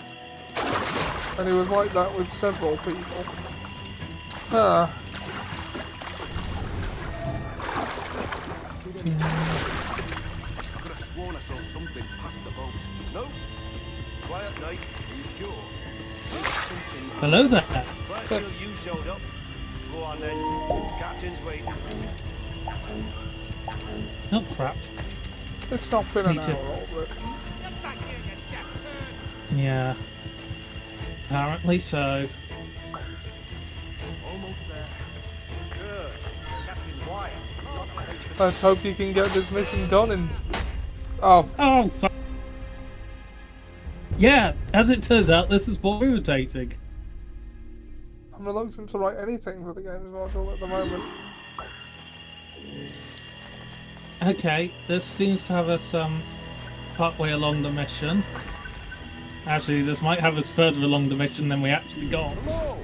And he was like that with several people. Ah. Could have sworn I saw something past the boat. No. Quiet night. Are you sure? Hello there. Right till you showed up. Go on then. Captain's waiting. Oh crap. It's not been an Me too. hour already. Yeah. Apparently so. Almost there. Good. Captain Wyatt. Let's hope you can get this mission done in... Oh, Oh, fuck. Yeah, as it turns out, this is more irritating. I'm reluctant to write anything for the games module at the moment. Okay, this seems to have us partway along the mission. Actually, this might have us further along the mission than we actually got. Whoa!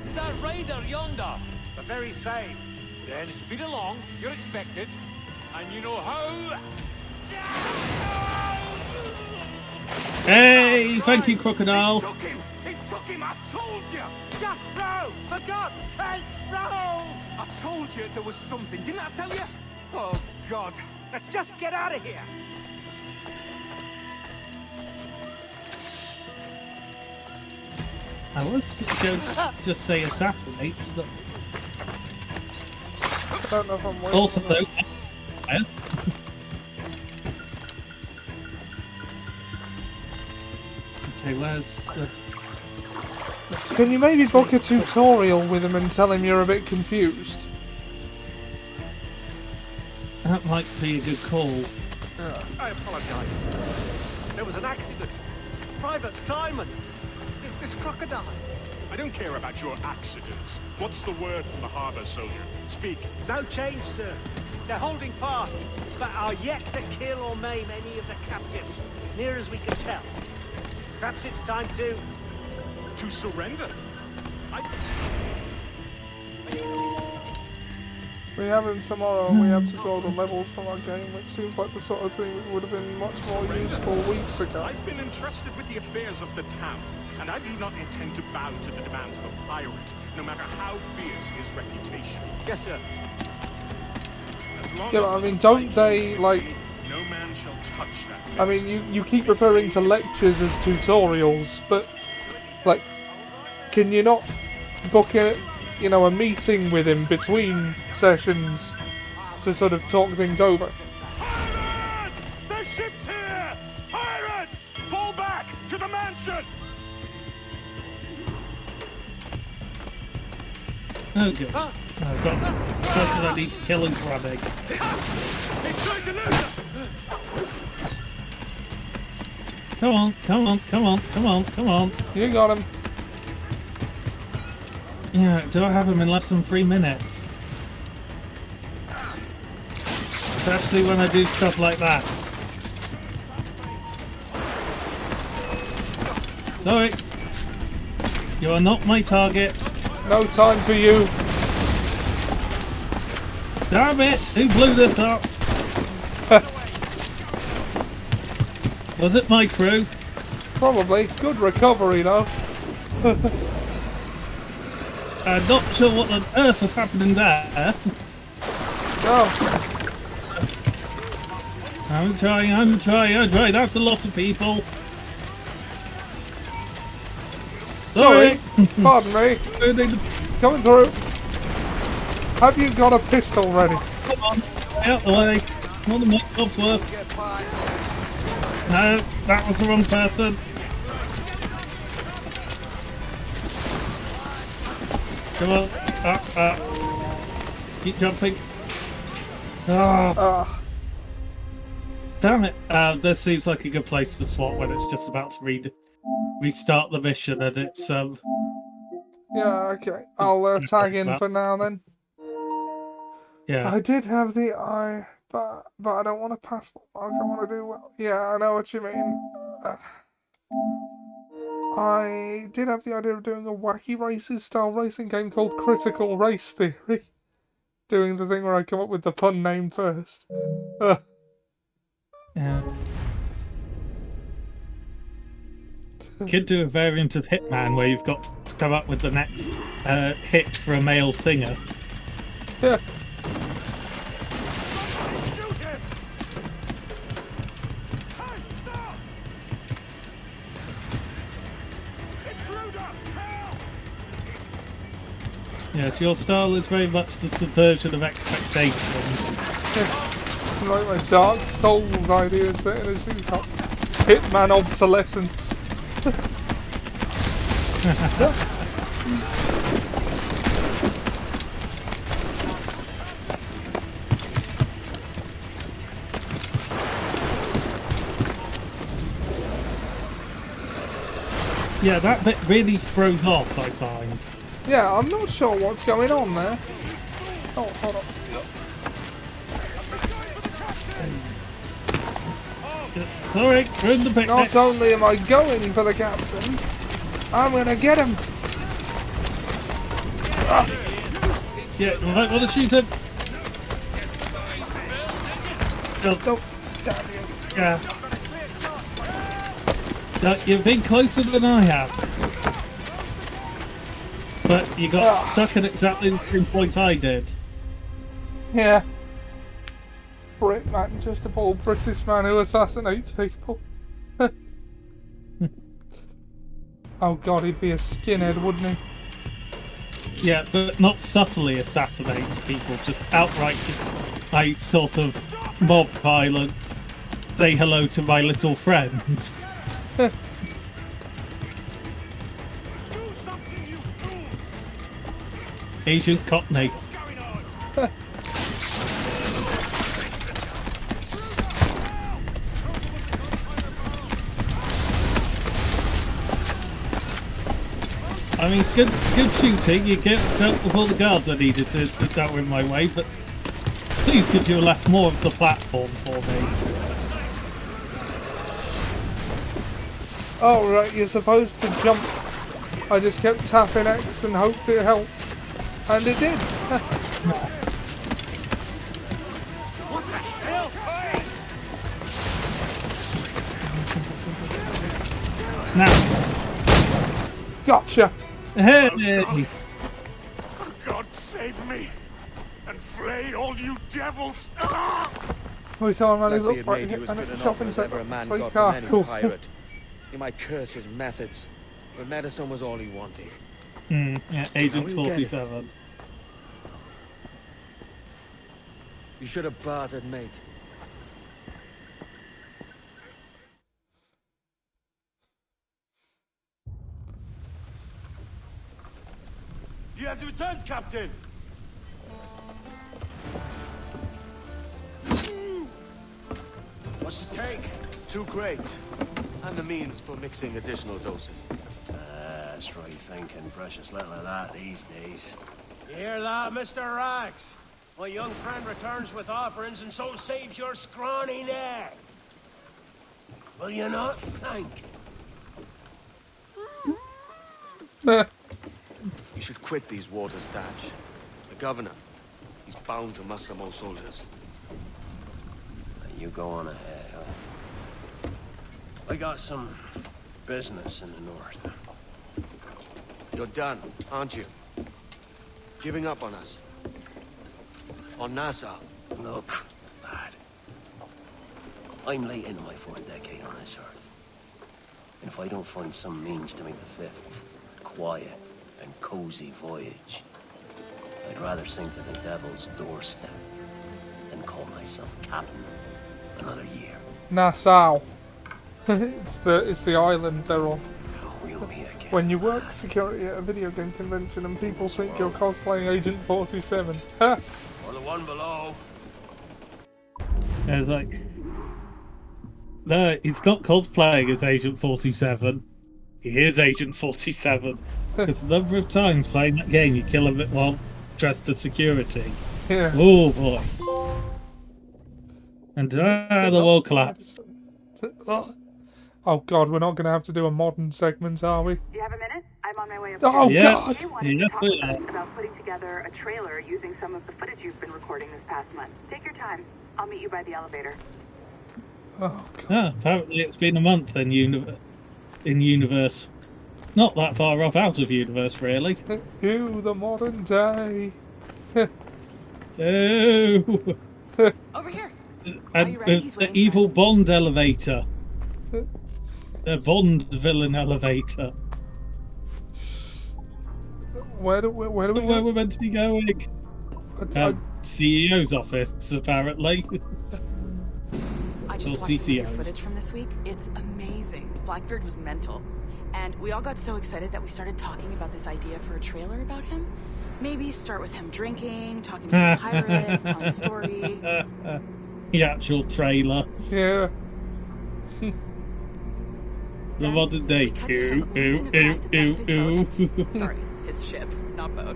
Is that raider yonder? The very same. Then speed along. You're expected. And you know how? Hey, thank you, Crocodile. Took him! They took him! I told you! Just row! For God's sake, row! I told you there was something, didn't I tell you? Oh, God. Let's just get out of here. I was going to just say assassinate. So. I don't know if I'm waiting. Also, though. Okay, where's the... Can you maybe book a tutorial with him and tell him you're a bit confused? That might be a good call. I apologize. There was an accident. Private Simon. This crocodile. I don't care about your accidents. What's the word from the harbor, soldier? Speak. No change, sir. They're holding fast, but are yet to kill or maim any of the captives, near as we can tell. Perhaps it's time to... To surrender? We have him tomorrow and we have to draw the levels from our game, which seems like the sort of thing that would have been much more useful weeks ago. I've been entrusted with the affairs of the town, and I do not intend to bow to the demands of a pirate, no matter how fierce his reputation. Yes, sir. As long Yeah, as but I the mean, supply don't they, chain is like... free, no man shall touch that. I mean, you keep referring to lectures as tutorials, but, like, can you not book a meeting with him between sessions to sort of talk things over? Pirates! The ship's here! Pirates! Fall back to the mansion! Oh, good. Oh, I've got the person I need to kill and grabbing. He's trying to lose us! Come on, come on, come on, come on, come on. You got him. Yeah, do I have him in less than 3 minutes? Especially when I do stuff like that. Sorry. You are not my target. No time for you. Damn it! Who blew this up? Was it my crew? Probably. Good recovery, though. I'm not sure what on earth is happening there. No. I'm trying. That's a lot of people. Sorry. Pardon me. Come Coming through. Have you got a pistol ready? on, out the way. More than my job's worth. No, that was the wrong person. Come on. Keep jumping. Oh, damn it. This seems like a good place to swap when it's just about to restart the mission and it's Yeah, okay. I'll tag in for now then. yeah. I did have the eye, but I don't want to pass. I don't want to do well. Yeah, I know what you mean. I did have the idea of doing a wacky races style racing game called Critical Race Theory. Doing the thing where I come up with the pun name first. Yeah. Could do a variant of Hitman where you've got to come up with the next hit for a male singer. Yeah. Yes, your style is very much the subversion of expectations. Like my Dark Souls idea set in a shoe shop. Hitman obsolescence. Yeah, that bit really throws off, I find. Yeah, I'm not sure what's going on there. Oh, hold on. Sorry, ruined the picnic. Not only am I going for the captain, I'm gonna get him. Yeah, you might want to shoot him. Oh, damn you. Yeah. No, you've been closer than I have. But you got stuck at exactly the same point I did. Yeah. Brit man, just a bald British man who assassinates people. Oh god, he'd be a skinhead, wouldn't he? Yeah, but not subtly assassinates people, just outright, like, sort of mob violence. Say hello to my little friend. Agent Cockney. I mean, good shooting. You dealt with all the guards I needed to that were in my way, but please could you have left more of the platform for me? Oh right, you're supposed to jump. I just kept tapping X and hoped it helped. And it did. Now, Gotcha. hey! God save me! And flay all you devils! Ah! We saw a man who Luckily looked it like made you him as and good at the an shopping offer as ever centre. a man Sweet got car. from any Cool. pirate. He might curse his methods, but medicine was all he wanted. Yeah, Agent Now we get it. 47. You should have bartered, mate. He has returned, Captain! What's the take? 2 crates. And the means for mixing additional doses. That's right thinking. Precious little of that these days. You hear that, Mr. Rags? My young friend returns with offerings and so saves your scrawny neck. Will you not thank? You should quit these waters, Thatch. The governor, he's bound to muster more soldiers. You go on ahead, huh? I got some business in the north. You're done, aren't you? Giving up on us? On Nassau? Look, lad. I'm late into my 4th decade on this earth. And if I don't find some means to make the 5th a quiet and cozy voyage, I'd rather sink to the devil's doorstep than call myself captain another year. Nassau. it's the island they're on. Reel me again. When you work security at a video game convention and people think you're cosplaying Agent 47. Ha! Or the one below. It's like, no, he's not cosplaying as Agent 47. He is Agent 47. Because the number of times playing that game you kill him while dressed as security. Yeah. Oh boy. And the world collapsed. Oh god, we're not going to have to do a modern segment, are we? Do you have a minute? I'm on my way up. Oh Yeah. god! I wanted to talk with us about putting together a trailer using some of the footage you've been recording this past month. Take your time. I'll meet you by the elevator. Oh god. Ah, apparently it's been a month in universe. Not that far off out of universe, really. You, the modern day. Oh. Over here. And you ready? He's the waiting for evil us. Bond elevator. The Bond villain elevator. Where do we Where go? we're meant to be going. CEO's office, apparently. I just Or watched some of your CCOs. footage from this week. It's amazing. Blackbeard was mental. And we all got so excited that we started talking about this idea for a trailer about him. Maybe start with him drinking, talking to some pirates, telling a story. The actual trailer. Yeah. The modern day. We cut to him moving across the deck of his boat. Sorry, his ship, not boat.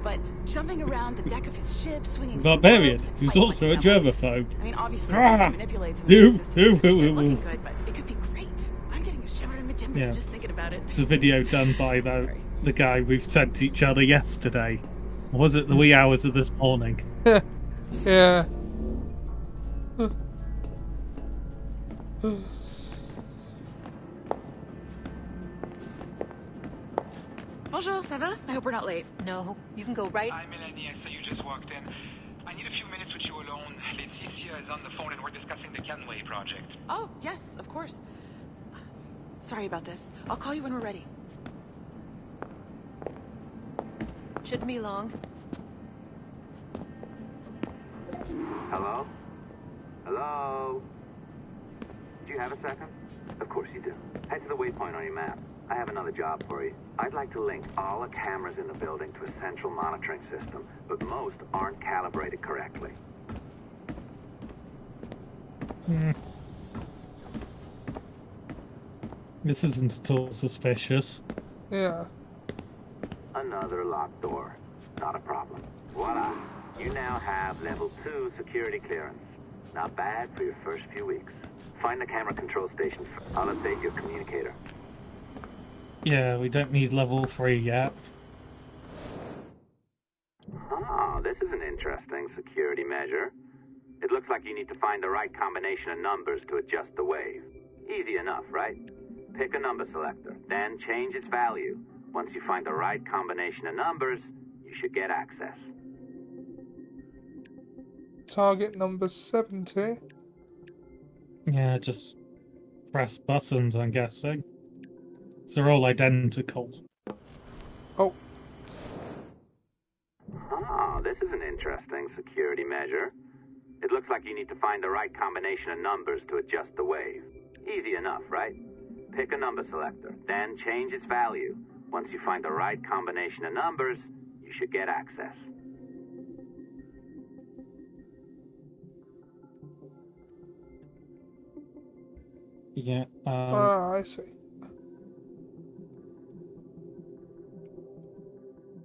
But jumping around the deck of his ship, swinging Barbarian, from ropes and who's fighting also a like devil. germaphobe. I mean, obviously, Ah! he manipulates him Ew, in the system. ew, It's ew, not ew, looking ew. good, but it could be great. I'm getting a shiver in my timbers Yeah. just thinking about it. It's a video done by the guy we've sent each other yesterday. Or was it the wee hours of this morning? Yeah. Bonjour, ça va? I hope we're not late. No, you can go right. Hi, Melanie. I saw you just walked in. I need a few minutes with you alone. Laetitia is on the phone and we're discussing the Kenway project. Oh, yes, of course. Sorry about this. I'll call you when we're ready. Shouldn't be long. Hello? Hello? Do you have a second? Of course you do. Head to the waypoint on your map. I have another job for you. I'd like to link all the cameras in the building to a central monitoring system, but most aren't calibrated correctly. This isn't at all suspicious. Yeah. Another locked door. Not a problem. Voila. You now have level 2 security clearance. Not bad for your first few weeks. Find the camera control station. I'll update your communicator. Yeah, we don't need level 3 yet. Ah, this is an interesting security measure. It looks like you need to find the right combination of numbers to adjust the wave. Easy enough, right? Pick a number selector, then change its value. Once you find the right combination of numbers, you should get access. Target number 70. Yeah, just press buttons, I'm guessing. So they're all identical. Oh. Ah, this is an interesting security measure. It looks like you need to find the right combination of numbers to adjust the wave. Easy enough, right? Pick a number selector, then change its value. Once you find the right combination of numbers, you should get access. Yeah, I see.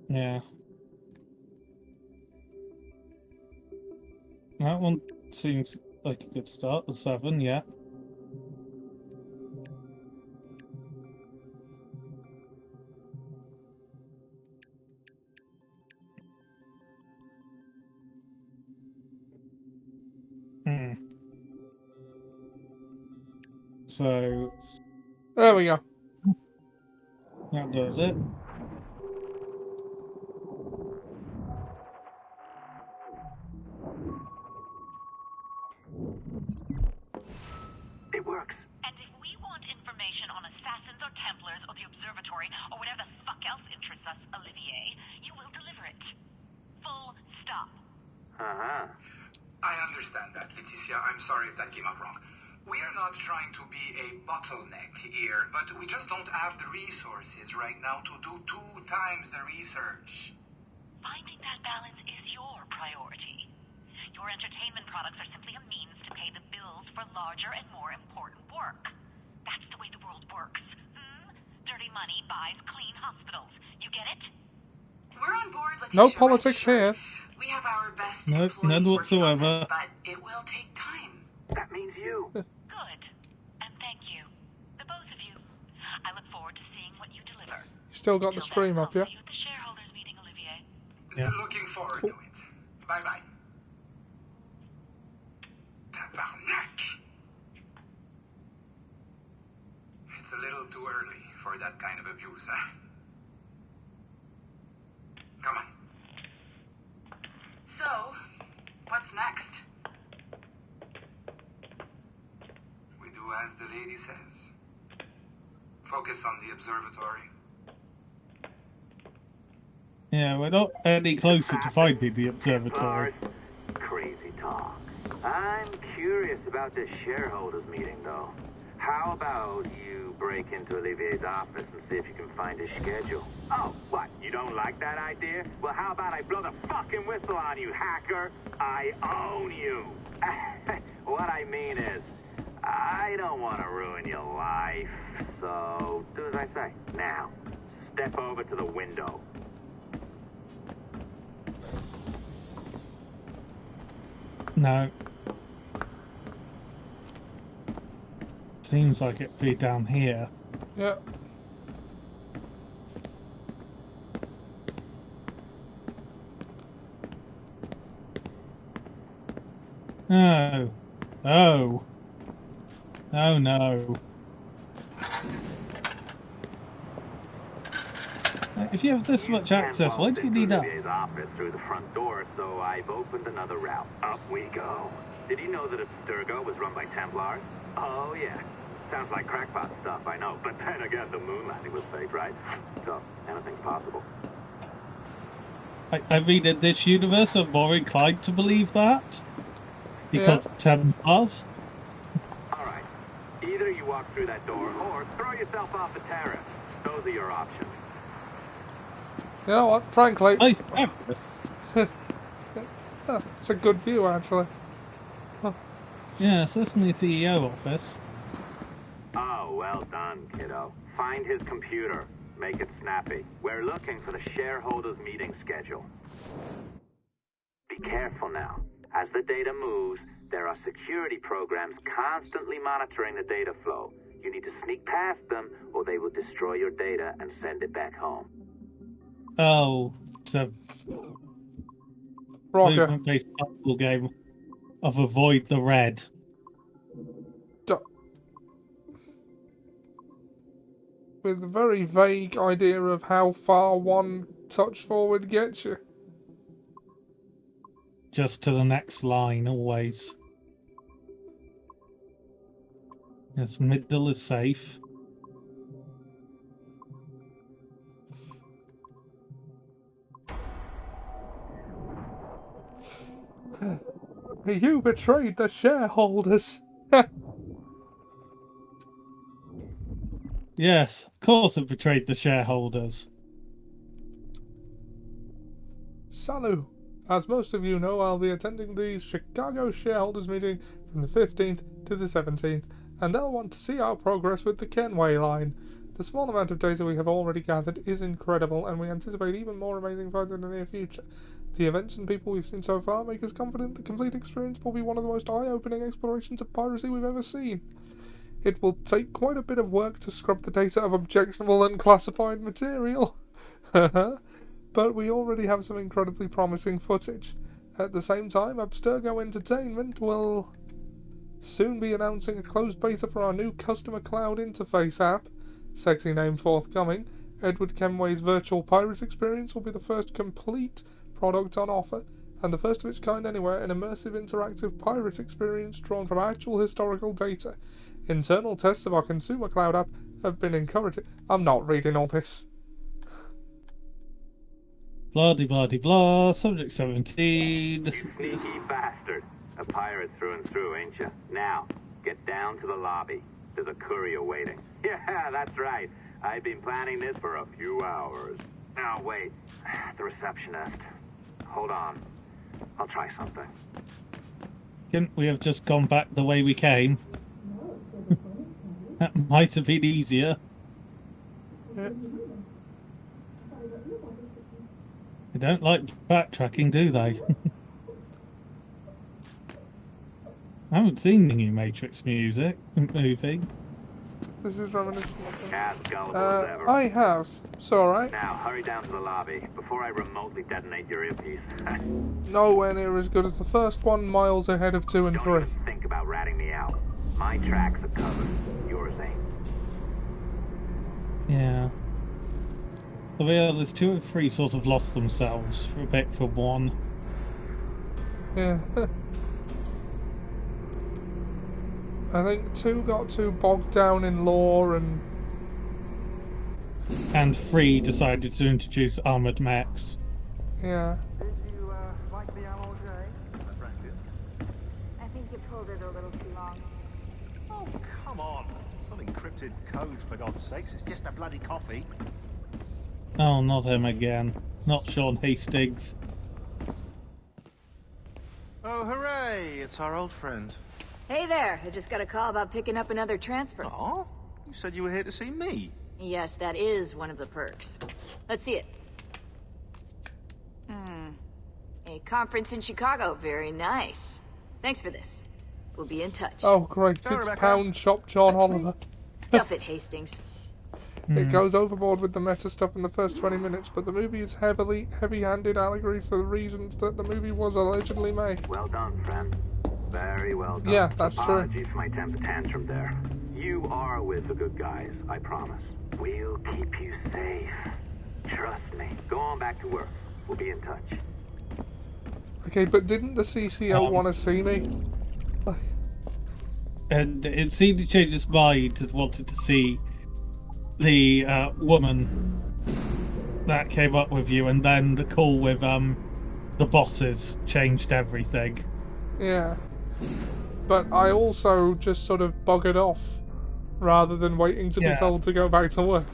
Yeah. That one seems like a good start. The 7, yeah. So there we go. That does it. It works. And if we want information on assassins or Templars or the observatory or whatever the fuck else interests us, Olivier, you will deliver it. Full stop. Uh-huh. I understand that, Laetitia. I'm sorry if that came out wrong. We are not trying to be a bottleneck here, but we just don't have the resources right now to do 2 times the research. Finding that balance is your priority. Your entertainment products are simply a means to pay the bills for larger and more important work. That's the way the world works. Dirty money buys clean hospitals. You get it? We're on board, Laetitia. No politics here. We have our best Nope, employee none working on whatsoever. this, but it will take time. That means you. Good. And thank you. The both of you. I look forward to seeing what you deliver. You still got the stream up, yeah? See you at the shareholders meeting, Olivier. Yeah. Looking forward to it. Bye-bye. Tabarnak! It's a little too early for that kind of abuse, huh? Come on. So, what's next? We do as the lady says. Focus on the observatory. Yeah, we're not any closer to finding the observatory. Crazy talk. I'm curious about this shareholders meeting, though. How about you break into Olivier's office and see if you can find his schedule? Oh, what? You don't like that idea? Well, how about I blow the fucking whistle on you, hacker? I own you. What I mean is, I don't want to ruin your life. So, do as I say. Now, step over to the window. No. Seems like it'd be down here. Yeah. Oh. Oh. Oh no. If you have this much access, why do you need us? Olivier's office through the front door, so I've opened another route. Up we go. Did you know that Abstergo was run by Templars? Oh yeah. Sounds like crackpot stuff, I know. But then again, the moon landing was fake, right? So, anything's possible. I mean, in this universe, I'm more inclined to believe that. Because Templars. Alright. Either you walk through that door, or throw yourself off the terrace. Those are your options. You know what? Frankly, nice. It's a good view, actually. Huh. Yeah, so that's in the CEO office. Oh, well done, kiddo. Find his computer. Make it snappy. We're looking for the shareholders meeting schedule. Be careful now. As the data moves, there are security programs constantly monitoring the data flow. You need to sneak past them, or they will destroy your data and send it back home. Oh, it's a movement-based puzzle game of Avoid the Red. With a very vague idea of how far one touch forward gets you. Just to the next line, always. Yes, middle is safe. You betrayed the shareholders. Yes, of course I betrayed the shareholders. Salut. As most of you know, I'll be attending the Chicago shareholders meeting from the 15th to the 17th, and they'll want to see our progress with the Kenway line. The small amount of data we have already gathered is incredible, and we anticipate even more amazing finds in the near future. The events and people we've seen so far make us confident the complete experience will be one of the most eye-opening explorations of piracy we've ever seen. It will take quite a bit of work to scrub the data of objectionable and classified material. But we already have some incredibly promising footage. At the same time, Abstergo Entertainment will soon be announcing a closed beta for our new customer cloud interface app. Sexy name forthcoming. Edward Kenway's virtual pirate experience will be the first complete product on offer, and the first of its kind anywhere, an immersive interactive pirate experience drawn from actual historical data. Internal tests of our consumer cloud app have been encouraging. I'm not reading all this. Blah de blah de blah. Subject 17. You sneaky bastard. A pirate through and through, ain't you? Now, get down to the lobby. There's a courier waiting. Yeah, that's right. I've been planning this for a few hours. Now, wait. The receptionist. Hold on. I'll try something. Couldn't we have just gone back the way we came? That might have been easier. They don't like backtracking, do they? I haven't seen the new Matrix movie. This is reminiscent. As gullible as ever. I have. It's alright. Now, hurry down to the lobby before I remotely detonate your earpiece. Nowhere near as good as the first one, miles ahead of 2 and 3. Don't even think about ratting me out. My tracks are covered. Yours ain't. Yeah. The others 2 and 3 sort of lost themselves for a bit for 1. Yeah. I think 2 got too bogged down in lore and 3 decided to introduce armored mechs. Yeah. Did you like the ammo, Jay? I think you pulled it a little too long. Oh, come on. It's not encrypted code, for God's sakes. It's just a bloody coffee. Oh, not him again. Not Sean Hastings. Oh, hooray! It's our old friend. Hey there, I just got a call about picking up another transfer. Oh? You said you were here to see me. Yes, that is one of the perks. Let's see it. A conference in Chicago. Very nice. Thanks for this. We'll be in touch. Oh, great. It's Pound Shop John Oliver. Stuff it, Hastings. It goes overboard with the meta stuff in the first 20 minutes, but the movie is heavy-handed allegory for the reasons that the movie was allegedly made. Well done, friend. Very well done. Yeah, that's true. Apologies for my temper tantrum there. You are with the good guys, I promise. We'll keep you safe. Trust me. Go on back to work. We'll be in touch. Okay, but didn't the CCO want to see me? And it seemed to change its mind and wanted to see the woman that came up with you, and then the call with the bosses changed everything. Yeah. But I also just sort of buggered off rather than waiting to be told to go back to work.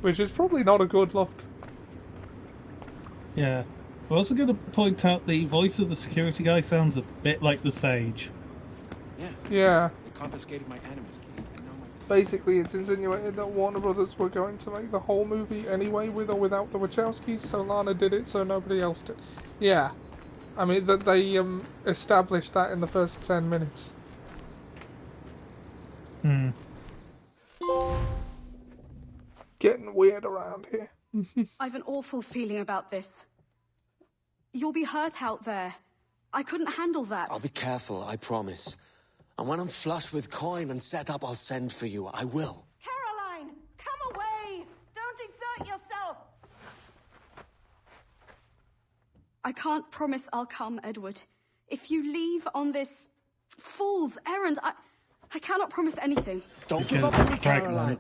Which is probably not a good look. Yeah. We're also going to point out the voice of the security guy sounds a bit like the Sage. Yeah. They confiscated my Animus key, and now my... Basically, it's insinuated that Warner Brothers were going to make the whole movie anyway, with or without the Wachowskis, so Lana did it, so nobody else did. Yeah. I mean, that they established that in the first 10 minutes. Getting weird around here. I've an awful feeling about this. You'll be hurt out there. I couldn't handle that. I'll be careful, I promise. And when I'm flush with coin and set up, I'll send for you. I will. Caroline, come away! Don't exert yourself! I can't promise I'll come, Edward. If you leave on this fool's errand, I cannot promise anything. Don't give up on me, Caroline.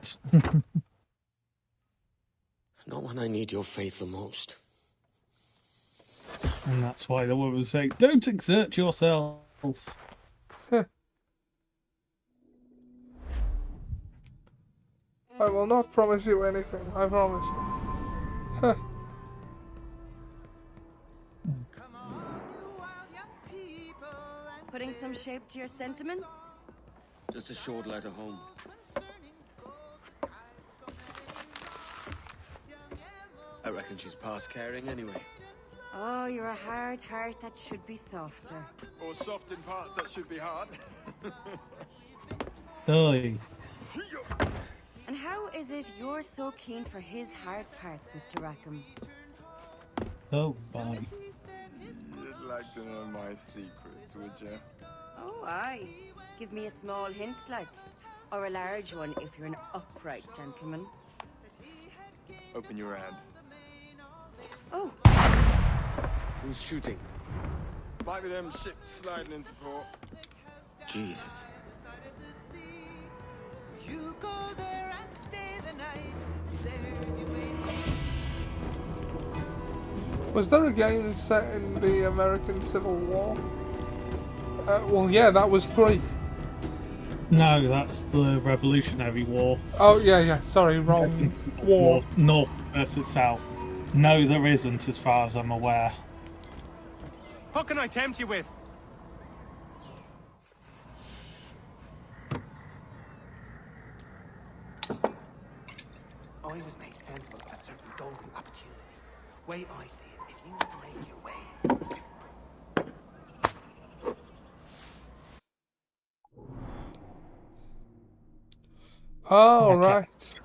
Not when I need your faith the most. And that's why the woman was saying, don't exert yourself. I will not promise you anything, I promise you. Putting some shape to your sentiments? Just a short letter home. I reckon she's past caring anyway. Oh, you're a hard heart that should be softer. Or soft in parts that should be hard. Oy. And how is it you're so keen for his hard parts, Mr. Rackham? Oh, bye. You'd like to know my secrets, would you? Oh, aye. Give me a small hint, like. Or a large one, if you're an upright gentleman. Open your hand. Oh. Who's shooting? Might be them ships sliding into port. Jesus. You go there and stay the night. There you wait. Was there a game set in the American Civil War? Well, yeah, that was 3. No, that's the Revolutionary War. Oh, yeah, sorry, wrong war. North versus South. No, there isn't, as far as I'm aware. What can I tempt you with? Always made sense about a certain golden opportunity. Way I see it, if you make your way. Oh, Okay. right.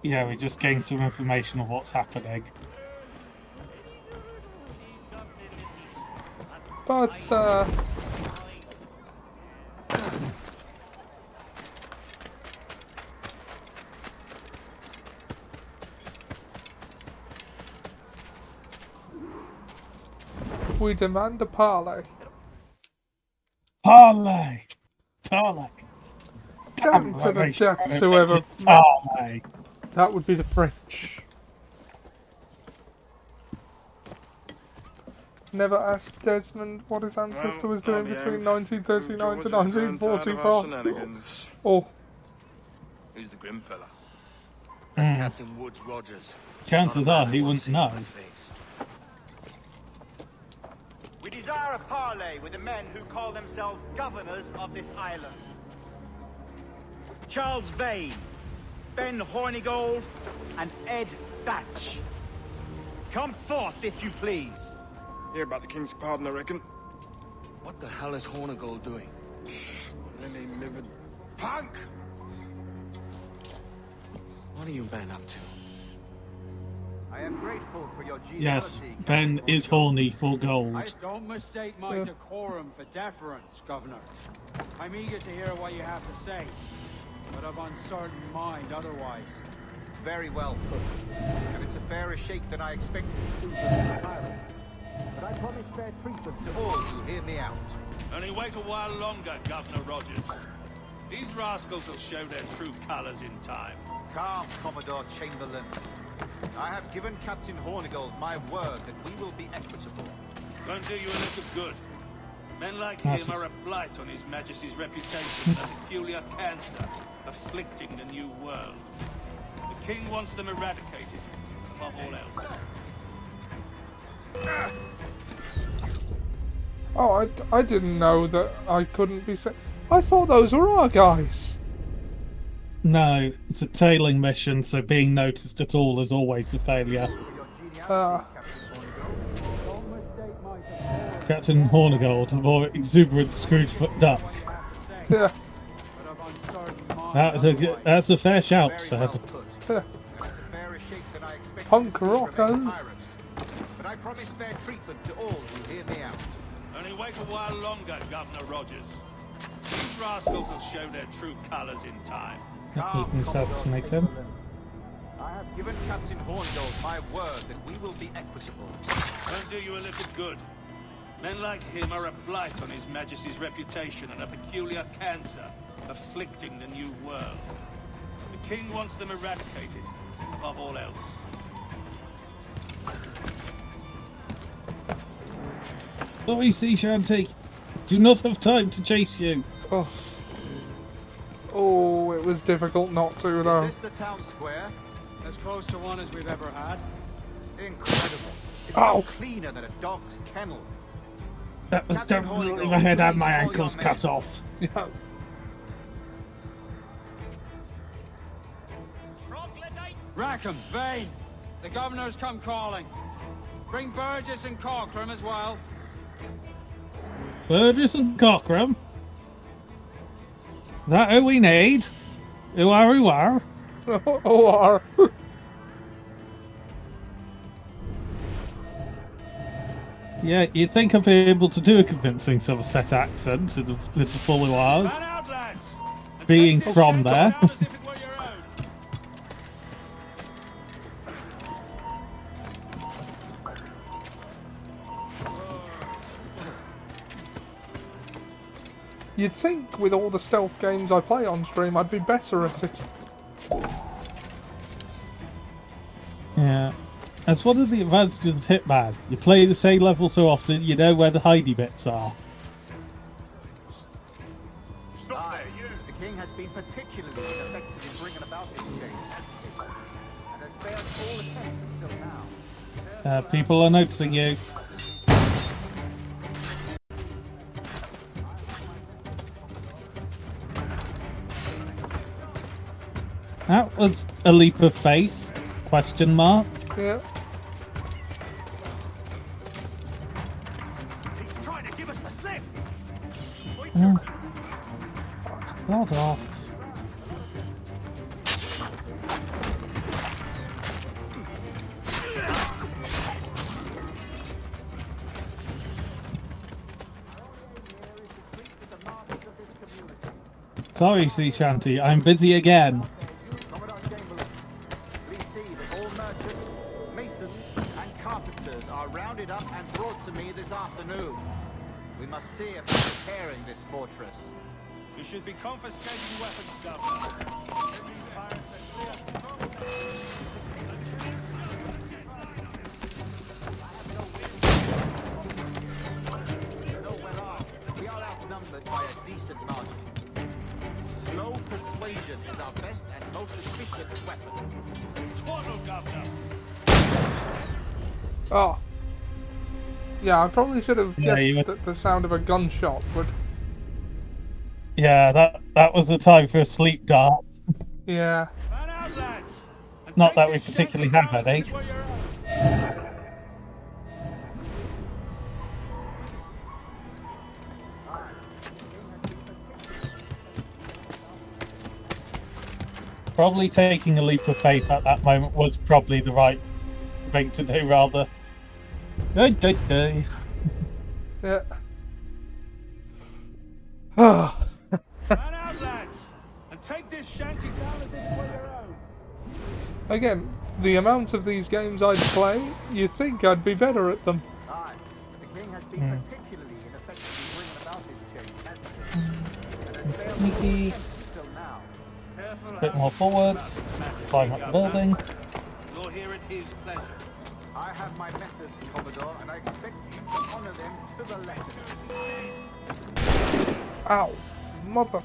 Yeah, we just gained some information of what's happening. But, we demand a parley. Parley! Parley! Down to the depths, whoever. Parley! That would be the French. Never asked Desmond what his ancestor was doing between 1939 to 1944. Oh. Who's the grim fella? That's Captain Woods Rogers. Chances are he wouldn't know. We desire a parley with the men who call themselves governors of this island. Charles Vane, Ben Hornigold, and Ed Thatch. Come forth, if you please. Hear about the King's pardon, I reckon. What the hell is Hornigold doing? Any livid punk! What are you men up to? I am grateful for your Yes, generosity. Ben is horny for gold. Don't mistake my decorum for deference, Governor. I'm eager to hear what you have to say, but of uncertain mind otherwise. Very well put. And it's a fairer shake than I expected to do from the pirate. But I promise fair treatment to all who hear me out. Only wait a while longer, Governor Rogers. These rascals will show their true colors in time. Calm, Commodore Chamberlain. I have given Captain Hornigold my word that we will be equitable. Won't do you a little good. Men like him are a blight on His Majesty's reputation, a peculiar cancer afflicting the new world. The King wants them eradicated, above all else. Oh, I didn't know that I couldn't be set. I thought those were our guys. No, it's a tailing mission, so being noticed at all is always a failure. Captain Hornigold, a more exuberant Scrooge Duck. Yeah. That's a fair shout, sir. Punk rockers. But I promise fair treatment to all who hear me out. Only wait a while longer, Governor Rogers. These rascals will show their true colors in time. Eating subs makes him. I have given Captain Hornigold my word that we will be equitable. Won't do you a little good. Men like him are a blight on His Majesty's reputation and a peculiar cancer afflicting the new world. The King wants them eradicated, above all else. Sorry, Sea Shanty. Do not have time to chase you. Oh, it was difficult not to, though. Is this the town square? As close to one as we've ever had. Incredible. It's no cleaner than a dog's kennel. That was definitely my head and my ankles cut off. Yeah. Rackham, Vane! The Governor's come calling. Bring Burgess and Cockram as well. Burgess and Cockram? That who we need? Who are? Who are? Yeah, you'd think I'd be able to do a convincing Somerset accent in the little full who ours. Being from there. You'd think with all the stealth games I play on stream, I'd be better at it. Yeah. That's one of the advantages of Hitman. You play the same level so often, you know where the hidey bits are. Aye, the King has been particularly effective in bringing about this change, and has failed all attempts until now. People are noticing you. That was a leap of faith? Question mark. Yeah. He's trying to give us the slip. God off. Sorry, Sea Shanty, I'm busy again. Rounded up and brought to me this afternoon. We must see about repairing this fortress. You should be confiscating weapons, Governor. We are outnumbered by a decent margin. Slow persuasion is our best and most efficient weapon. Twaddle, Governor. Oh. Yeah, I probably should have guessed the sound of a gunshot, but... Yeah, that was the time for a sleep dart. Yeah. Not that we particularly have any. Probably taking a leap of faith at that moment was probably the right thing to do, rather. Yeah. Oh. Man out, lads, and take this shanty down as if it were your own. Again, the amount of these games I'd play, you'd think I'd be better at them. Aye, the king has been particularly ineffective in bringing about his change, hasn't he? Sneaky. Bit more forwards. Climb up the building. You'll hear it his pleasure. I have my methods, Commodore, and I expect you to honor them to the letter. Ow. Mother...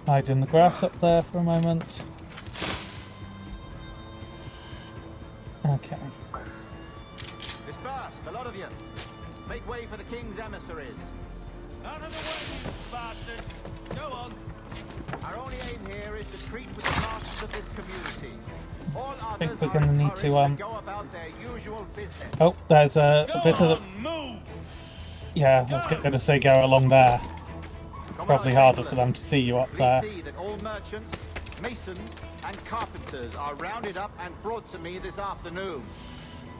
Hide in the grass up there for a moment. Okay. Disperse, a lot of you. Make way for the king's emissaries. Out of the way, you bastards! Go on. Our only aim here is to treat with the masters of this community. All I think others we're are going to need to encouraged to go about their usual business. Oh, there's a bit of Move! Yeah, I was going to say go along there. Probably harder for them to see you up there. Please see that all merchants, masons, and carpenters are rounded up and brought to me this afternoon.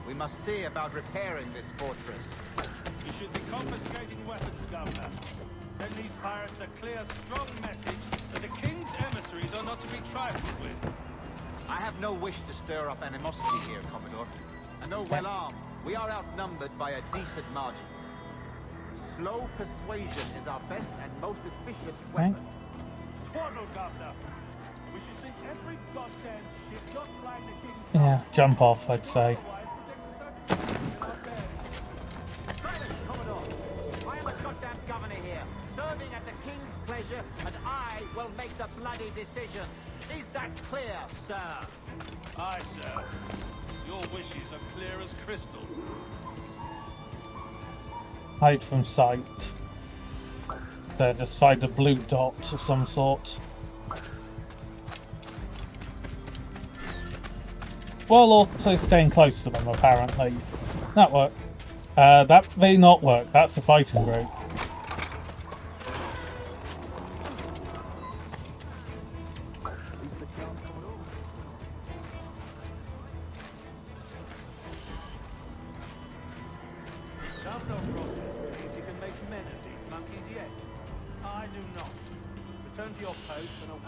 We must see about repairing this fortress. You should be confiscating weapons, Governor. Send these pirates a clear, strong message that the king's emissaries are not to be trifled with. I have no wish to stir up animosity here, Commodore. And though well armed, we are outnumbered by a decent margin. Slow persuasion is our best and most efficient weapon. Twaddle, Governor. We should think every goddamn ship not flying the king's... Yeah, jump off, I'd say. Silence, Commodore. I am a goddamn governor here, serving at the king's pleasure, and I will make the bloody decision. Is that clear, sir? Aye, sir. Your wishes are clear as crystal. Hide from sight. So just find a blue dot of some sort. While also staying close to them, apparently. That worked. That may not work. That's the fighting group.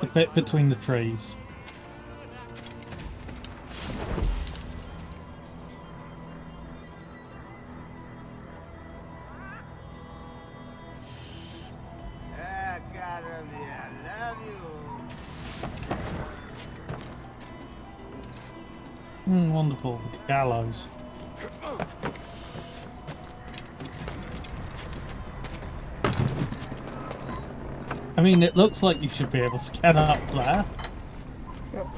A bit between the trees. Wonderful. Gallows. I mean, it looks like you should be able to get up there.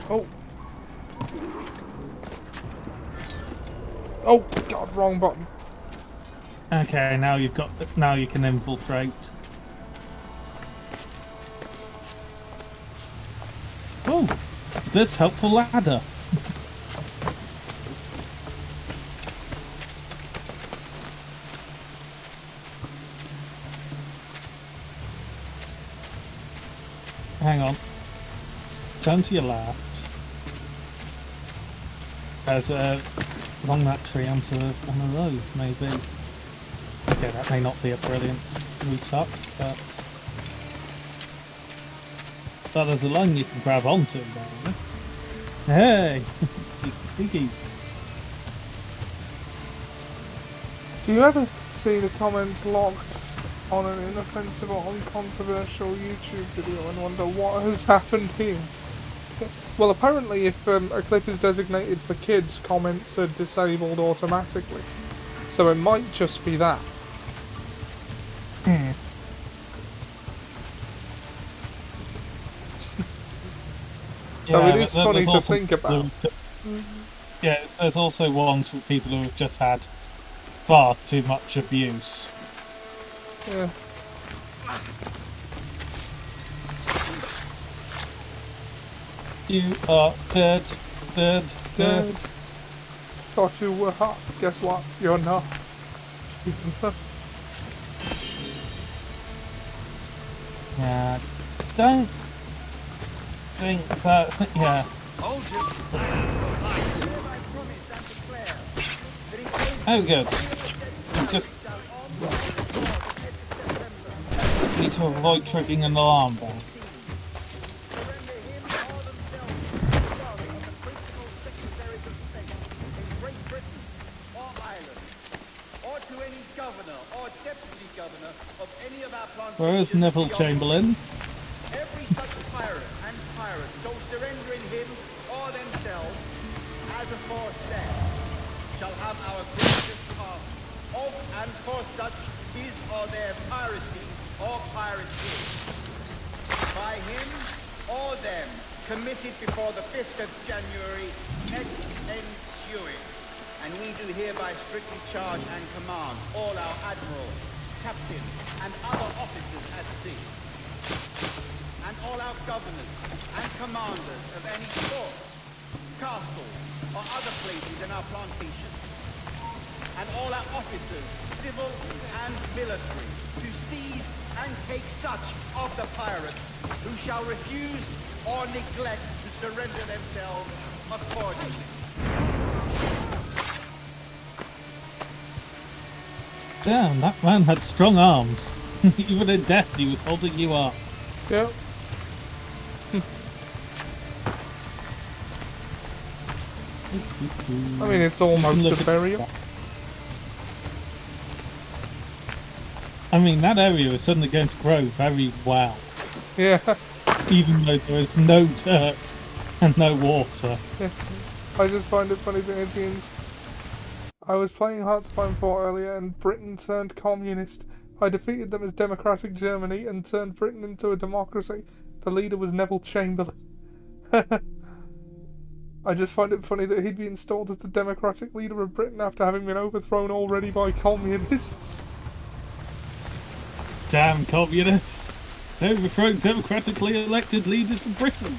Oh. Oh, God, wrong button. Okay, now you've got. Now you can infiltrate. Oh, this helpful ladder. Hang on. Turn to your left. There's along that tree onto the road, maybe. Okay, that may not be a brilliant route up, but there's a line you can grab onto. Hey, sneaky, sneaky. Do you ever see the comments locked on an inoffensive or uncontroversial YouTube video and wonder what has happened here? Well, apparently if a clip is designated for kids, comments are disabled automatically. So it might just be that. So it is funny to think about. Yeah, there's also ones for people who have just had far too much abuse. Yeah. You are dead. Dead. Dead. Thought you were hot. Guess what? You're not. Yeah. Don't think that. Yeah. Oh, good. You just need to avoid triggering an alarm bell. Where is Neville Chamberlain? Every such pirate and pirate shall surrender in him or themselves as aforesaid shall have our gracious part of and for such his or their piracy or piracy by him or them committed before the 5th of January next ensuing. And we do hereby strictly charge and command all our admirals, captains, and other officers at sea, and all our governors and commanders of any fort, castle, or other places in our plantation, and all our officers, civil and military, to seize and take such of the pirates who shall refuse or neglect to surrender themselves accordingly. Damn, that man had strong arms. Even in death, he was holding you up. Yep. I mean, it's almost a burial. I mean, that area is suddenly going to grow very well. Yeah. Even though there is no dirt and no water. Yeah. I just find it funny that Indians. I was playing Hearts of Iron 4 earlier and Britain turned communist. I defeated them as democratic Germany and turned Britain into a democracy. The leader was Neville Chamberlain. I just find it funny that he'd be installed as the democratic leader of Britain after having been overthrown already by communists. Damn communists! Overthrowing democratically elected leaders of Britain.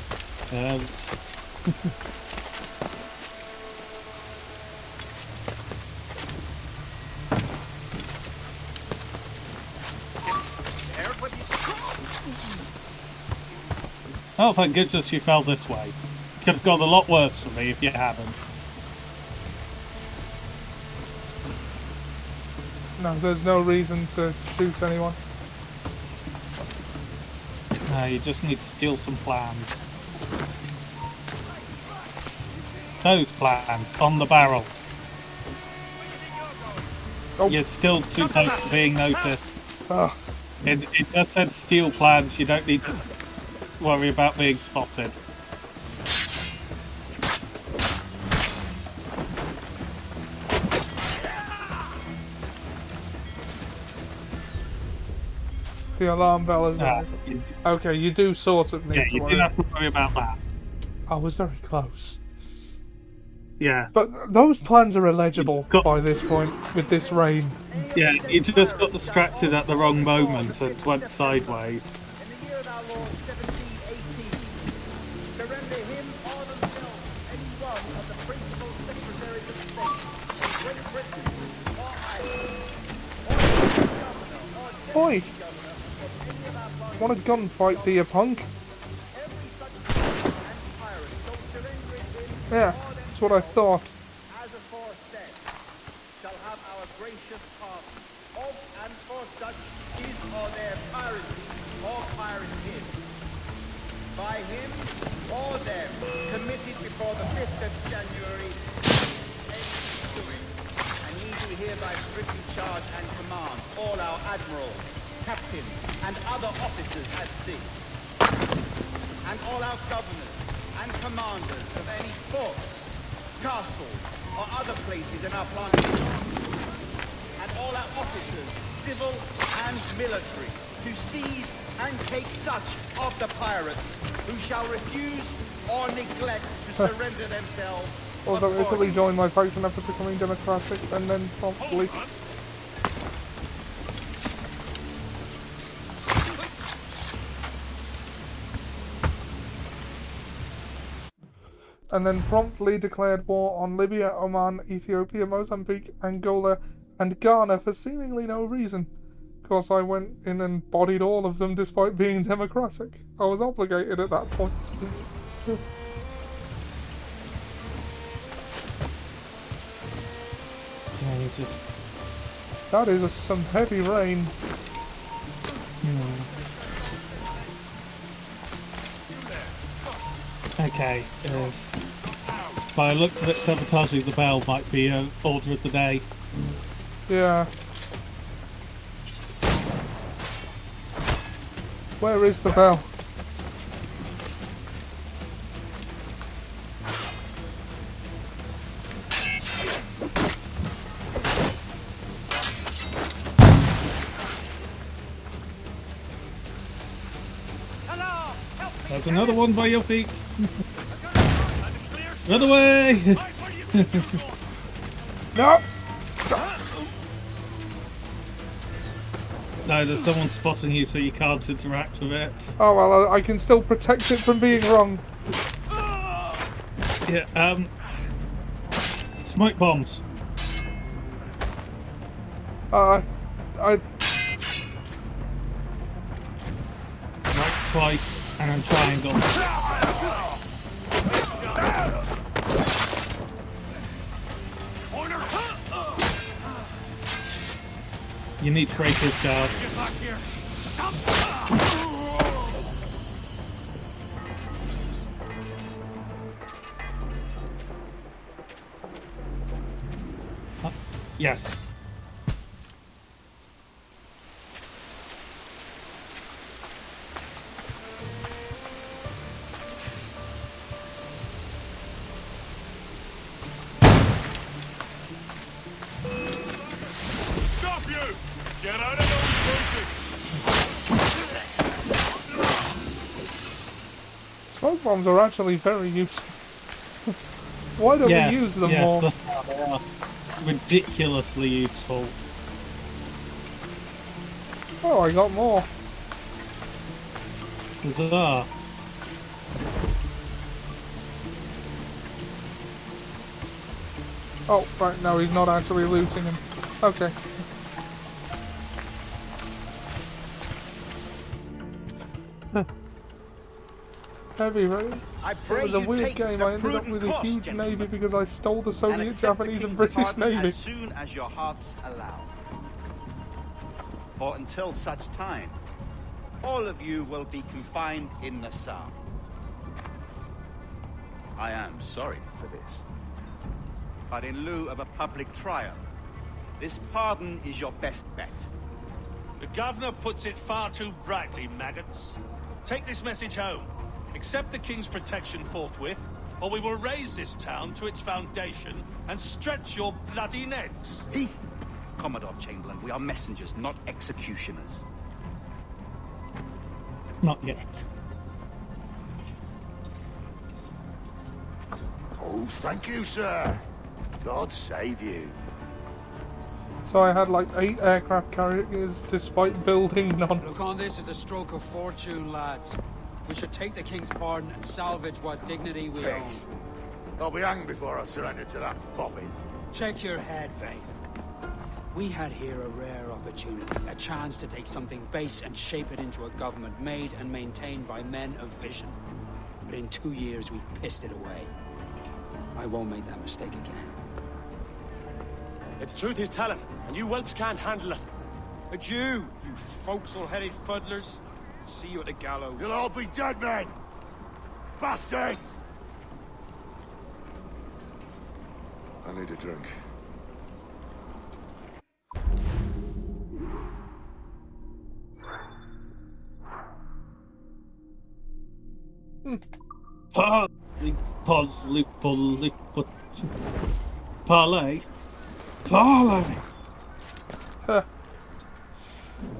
Oh, thank goodness you fell this way. Could have gone a lot worse for me if you hadn't. No, there's no reason to shoot anyone. No, you just need to steal some plans. Those plans, on the barrel. Oh. You're still too close to being noticed. Oh. It just said steal plans, you don't need to worry about being spotted. The alarm bell is right. Okay, you do sort of need to worry. Yeah, you didn't have to worry about that. I was very close. Yeah. But those plans are illegible by this point, with this rain. Yeah, you just got distracted at the wrong moment and went sideways. Boy! Want a gunfight, do you, punk? Yeah, that's what I thought. As aforesaid, shall have our gracious pardon of and for such his or their piracy or piracy by him or them committed before the 5th of January ensuing. And we do hereby strictly charge and command all our admirals, captains, and other officers at sea, and all our governors and commanders of any forts, castles, or other places in our plantation, and all our officers, civil and military, to seize and take such of the pirates who shall refuse or neglect to surrender themselves. Also, recently joined my faction after becoming democratic, and then promptly. and then promptly declared war on Libya, Oman, Ethiopia, Mozambique, Angola, and Ghana for seemingly no reason. Of course, I went in and bodied all of them despite being democratic. I was obligated at that point. Yeah, That is some heavy rain. Okay. By the looks of it, sabotaging the bell might be an order of the day. Yeah. Where is the bell? There's another one by your feet. Run away! No! No, there's someone spotting you so you can't interact with it. Oh well, I can still protect it from being wrong. Yeah, smoke bombs. I... Smoke twice, and then triangle. You need to break his guard. Yes. Stop you! Get out of those Smoke bombs are actually very useful. Why don't we use them more? They are ridiculously useful. Oh, I got more. Huzzah. Oh, right, no, he's not actually looting him. Okay. Heavy rain. It was a weird game. I ended up with a huge navy because I stole the Soviet, Japanese, and British navy. As soon as your hearts allow. For until such time, all of you will be confined in Nassau. I am sorry for this. But in lieu of a public trial, this pardon is your best bet. The governor puts it far too brightly, maggots. Take this message home. Accept the king's protection forthwith, or we will raise this town to its foundation and stretch your bloody necks. Peace! Commodore Chamberlain, we are messengers, not executioners. Not yet. Oh, thank you, sir. God save you. So I had like 8 aircraft carriers despite building none. Look on this as a stroke of fortune, lads. We should take the king's pardon and salvage what dignity we own. I'll be hanged before I surrender to that bobbin. Check your head, Vane. We had here a rare opportunity, a chance to take something base and shape it into a government made and maintained by men of vision. But in 2 years, we pissed it away. I won't make that mistake again. It's truth he's telling, and you whelps can't handle it. Adieu, you forecastle-headed fuddlers. See you at the gallows. You'll all be dead men! Bastards! I need a drink. Parlay. Parlay.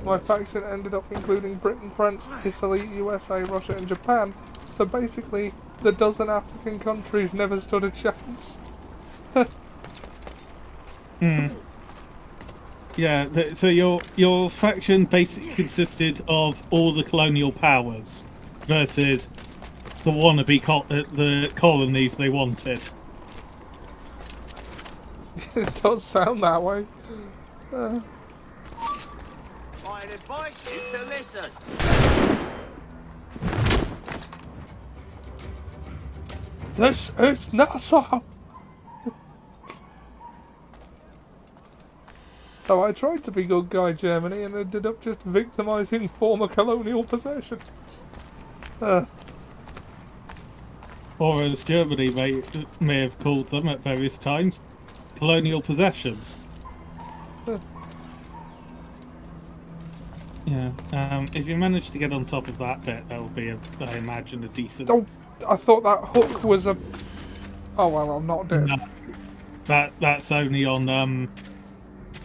My faction ended up including Britain, France, Italy, USA, Russia, and Japan. So basically, the dozen African countries never stood a chance. Yeah, so your faction basically consisted of all the colonial powers versus the wannabe the colonies they wanted. It does sound that way. I advise you to listen. This is NASA! So I tried to be good guy Germany and ended up just victimizing former colonial possessions. Or as Germany may have called them at various times, colonial possessions. Yeah, if you manage to get on top of that bit, that'll be, I imagine, a decent... Oh, I thought that hook was a... Oh well, I'm not dead. No, that's only on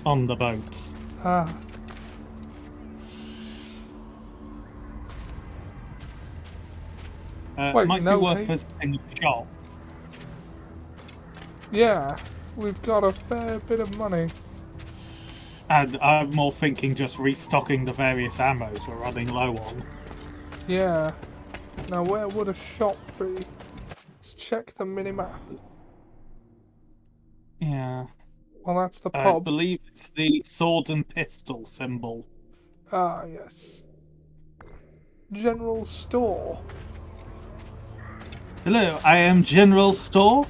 the boats. Ah. Wait, might no, be worth hey. visiting the shop. Yeah, we've got a fair bit of money. And I'm more thinking just restocking the various ammos we're running low on. Yeah. Now where would a shop be? Let's check the minimap. Yeah. Well, that's the I pub. believe it's the sword and pistol symbol. Ah, yes. General store. Hello, I am General Store.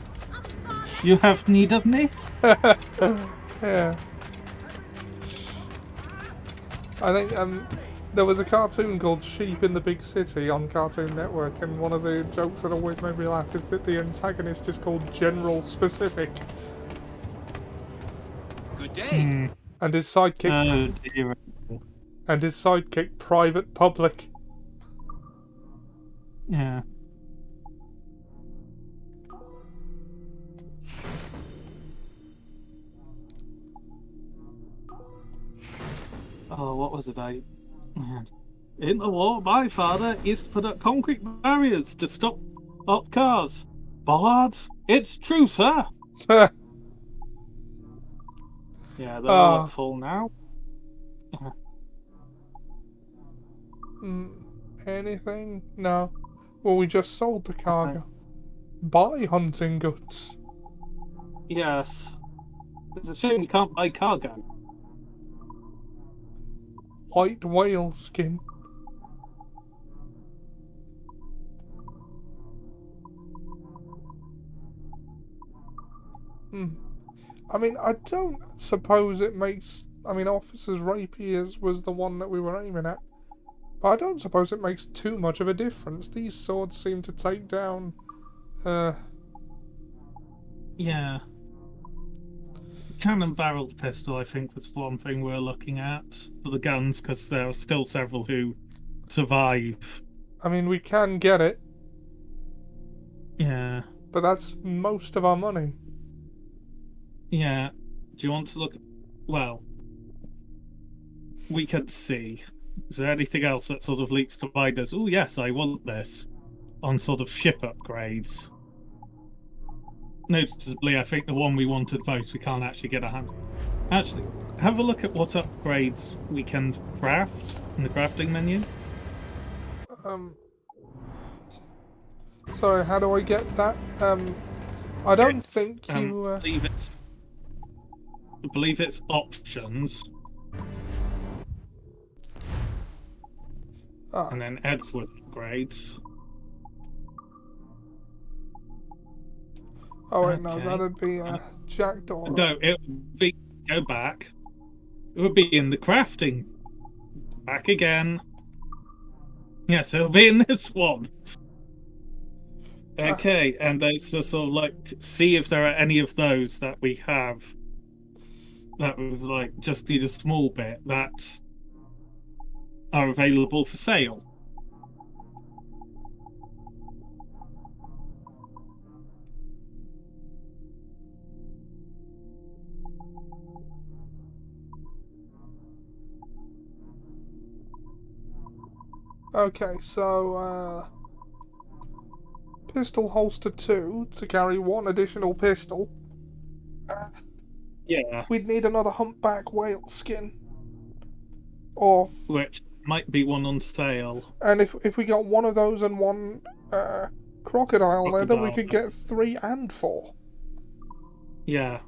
You have need of me? Yeah. I think there was a cartoon called Sheep in the Big City on Cartoon Network, and one of the jokes that always made me laugh is that the antagonist is called General Specific. Good day. And his sidekick... Oh dear. And his sidekick, Private Public. Yeah. Oh, what was it? In the war, my father used to put up concrete barriers to stop up cars. Bollards? It's true, sir. Yeah, they're all up full now. Anything? No. Well, we just sold the cargo. Buy hunting goods. Yes. It's a shame you can't buy cargo. White whale skin. I mean, I don't suppose it makes... I mean, Officer's Rapiers was the one that we were aiming at. But I don't suppose it makes too much of a difference. These swords seem to take down... Yeah. Cannon barreled pistol, I think, was one thing we're looking at for the guns, because there are still several who survive. I mean, we can get it. Yeah. But that's most of our money. Yeah. Do you want to look... Well, we can see. Is there anything else that sort of leaks to mind us? Oh, yes, I want this. On sort of ship upgrades. Noticeably, I think the one we wanted most, we can't actually get a hand. Actually, have a look at what upgrades we can craft in the crafting menu. Sorry, how do I get that? I don't think you... I believe it's options. And then Edward upgrades. Oh wait, no, that'd be Jackdaw. No, it would be... Go back. It would be in the crafting. Back again. Yes, it'll be in this one. Okay, and there's just sort of like... See if there are any of those that we have that would like just need a small bit that are available for sale. Okay, so, pistol holster 2 to carry 1 additional pistol. Yeah. We'd need another humpback whale skin. Which might be one on sale. And if we got one of those and one Crocodile leather, we could get 3 and 4. Yeah.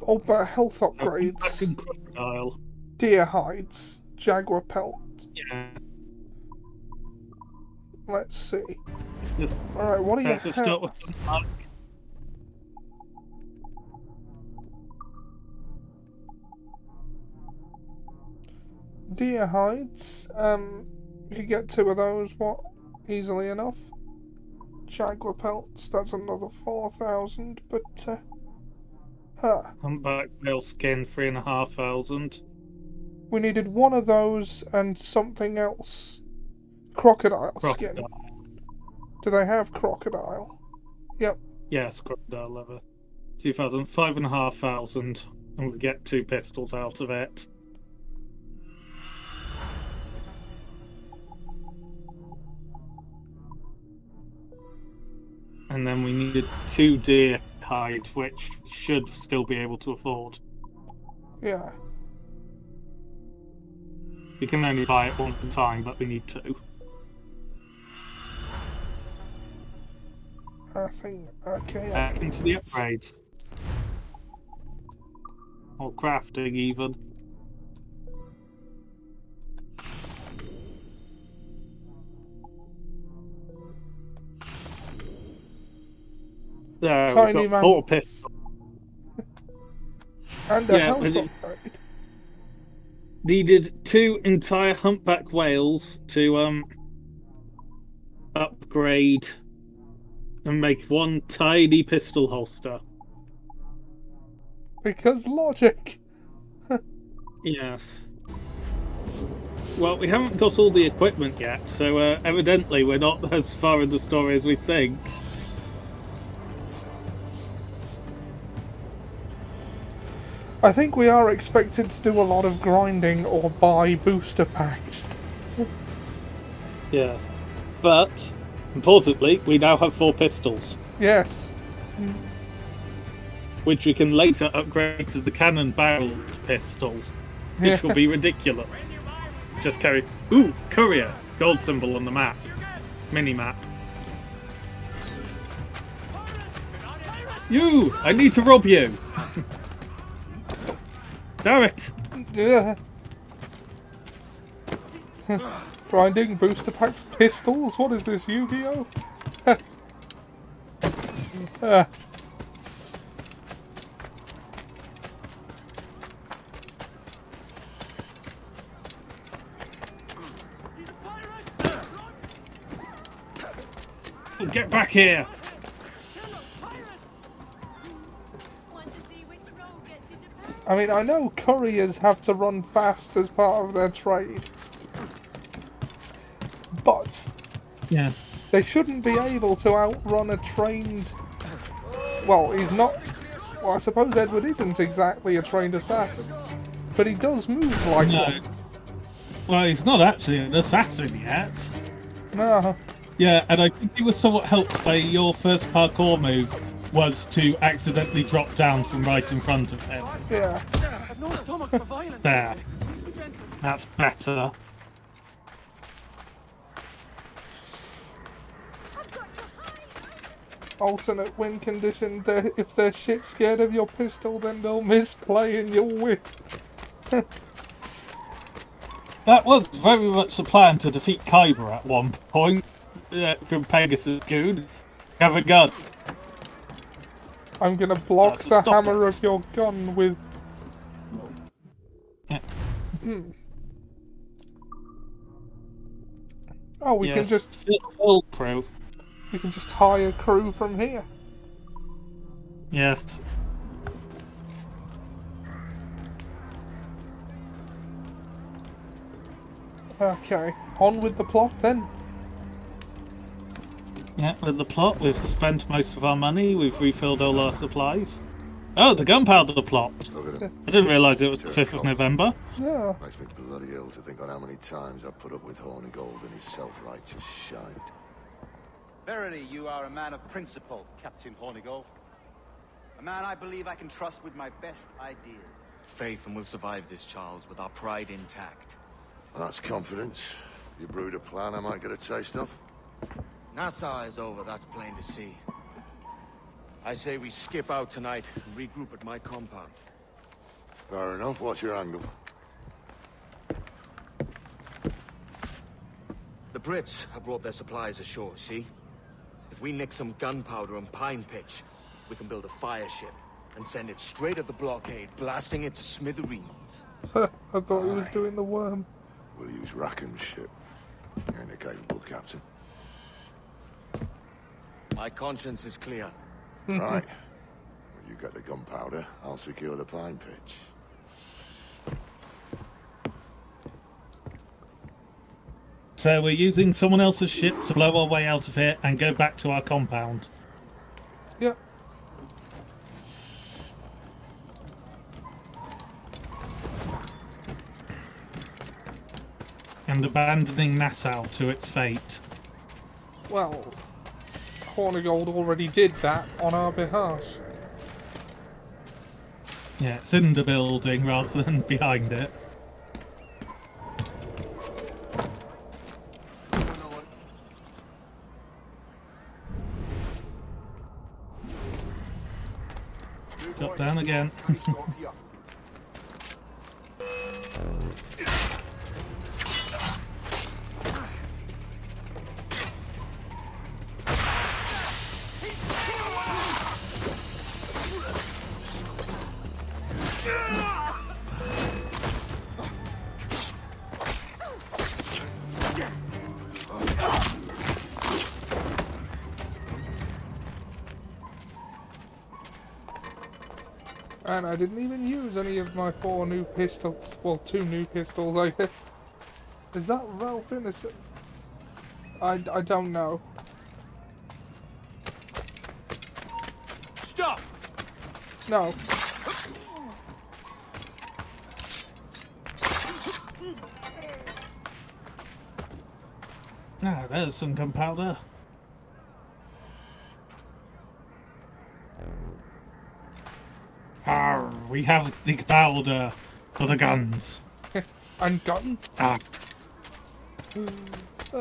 Oh, but health Back upgrades. in crocodile. Deer hides. Jaguar pelt. Yeah. Let's see. Alright, what do you Let's have? just start with the Deer hides. You could get 2 of those, easily enough. Jaguar pelts, that's another 4,000, but, Humpback whale skin, 3,500. We needed 1 of those and something else. Crocodile skin. Do they have crocodile? Yep. Yes, crocodile leather. 2,000, 5,500, and we'll get 2 pistols out of it. And then we needed 2 deer hides, which should still be able to afford. Yeah. We can only buy it one at a time, but we need 2. I think, okay. Back into the upgrades. Or crafting, even. There, Tiny we've got 4 man. pistols. And a health upgrade. Needed 2 entire humpback whales to upgrade and make 1 tiny pistol holster. Because logic. Yes. Well, we haven't got all the equipment yet, so evidently we're not as far in the story as we think. I think we are expected to do a lot of grinding or buy booster packs. Yes. But, importantly, we now have 4 pistols. Yes. Which we can later upgrade to the cannon barrel pistol. Which will be ridiculous. Just carry... Ooh! Courier! Gold symbol on the map. Mini-map. You! I need to rob you! Damn it! Yeah. Grinding, booster packs, pistols? What is this, Yu-Gi-Oh? Get back here! I mean, I know couriers have to run fast as part of their trade. But... Yes. They shouldn't be able to outrun a trained... Well, he's not... Well, I suppose Edward isn't exactly a trained assassin. But he does move like one. Well, he's not actually an assassin yet. No. Yeah, and I think he was somewhat helped by your first parkour move was to accidentally drop down from right in front of him. Yeah. There. That's better. Alternate win condition, if they're shit scared of your pistol, then they'll misplay and you'll win. That was very much the plan to defeat Kyber at one point. From Pegasus Goon. Have a gun. I'm gonna block the hammer of your gun with... Yeah. Oh, we can just... Full crew. We can just hire crew from here. Yes. Okay, on with the plot then. Yeah, with the plot, we've spent most of our money, we've refilled all our supplies. Oh, the gunpowder plot! I didn't realise it was the 5th of November. Yeah. Makes me bloody ill to think on how many times I've put up with Hornigold and his self-righteous shite. Verily, you are a man of principle, Captain Hornigold. A man I believe I can trust with my best ideas. Faith, and we'll survive this, Charles, with our pride intact. Well, that's confidence. You brewed a plan I might get a taste of? Nassau is over, that's plain to see. I say we skip out tonight and regroup at my compound. Fair enough. What's your angle? The Brits have brought their supplies ashore, see? If we nick some gunpowder and pine pitch, we can build a fire ship and send it straight at the blockade, blasting it to smithereens. I thought he was doing the worm. We'll use Rackham's ship. You ain't a capable captain. My conscience is clear. Right. When you get the gunpowder, I'll secure the pine pitch. So we're using someone else's ship to blow our way out of here and go back to our compound. Yep. And abandoning Nassau to its fate. Well, Hornigold already did that on our behalf. Yeah, it's in the building rather than behind it. Drop down again. And I didn't even use any of my 4 new pistols. Well, 2 new pistols, I guess. Is that Ralph Innocent? I don't know. Stop! No. Ah, there's some gunpowder. We have the powder for the guns. And guns? Ah.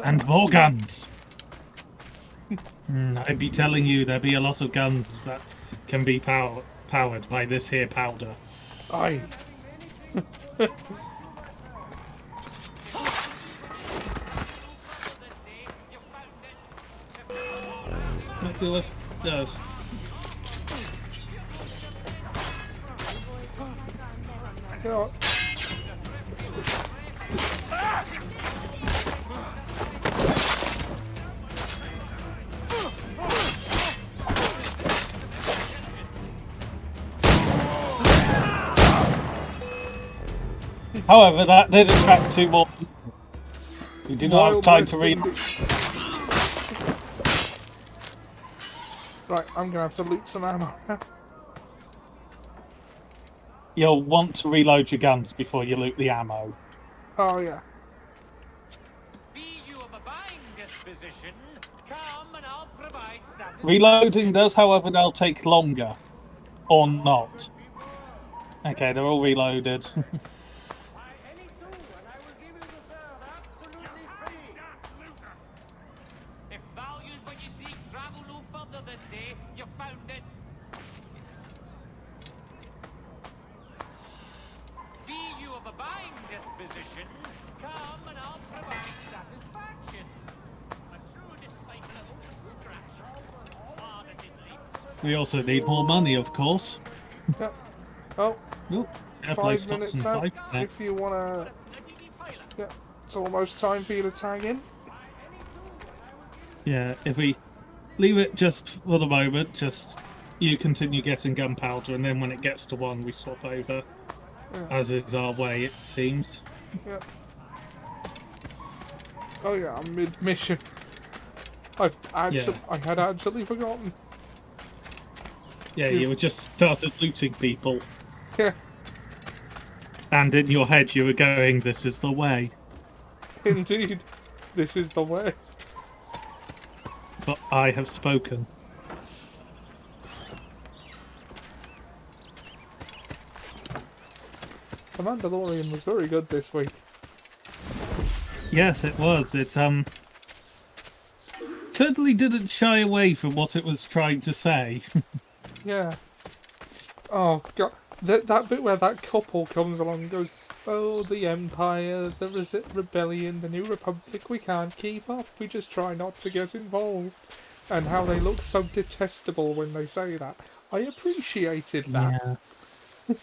And more guns. I'd be telling you there'd be a lot of guns that can be powered by this here powder. Aye. Might be left. Yes. You know what? However, that did attract 2 more. We did not have time to read. Right, I'm gonna have to loot some ammo. You'll want to reload your guns before you loot the ammo. Oh yeah. Reloading does, however, now take longer. Or not. Okay, they're all reloaded. If values what you seek travel no further this day, you found it. Be you of a buying disposition, come and I'll provide satisfaction. A true disciple of old scratch. Ardently. We also need more money, of course. Yep. Oh. Ooh, 5 minutes out. If you wanna. Yeah. It's almost time for you to tag in. Yeah, if we leave it just for the moment, just you continue getting gunpowder, and then when it gets to 1, we swap over. Yeah. As is our way, it seems. Yeah. Oh yeah, I'm mid-mission. I had actually forgotten. Yeah, you were just started looting people. Yeah. And in your head you were going, this is the way. Indeed. This is the way. But I have spoken. The Mandalorian was very good this week. Yes, it was. It's certainly didn't shy away from what it was trying to say. Yeah. Oh god, that bit where that couple comes along and goes, "Oh, the Empire, the rebellion, the New Republic, we can't keep up. We just try not to get involved." And how they look so detestable when they say that. I appreciated that. Yeah.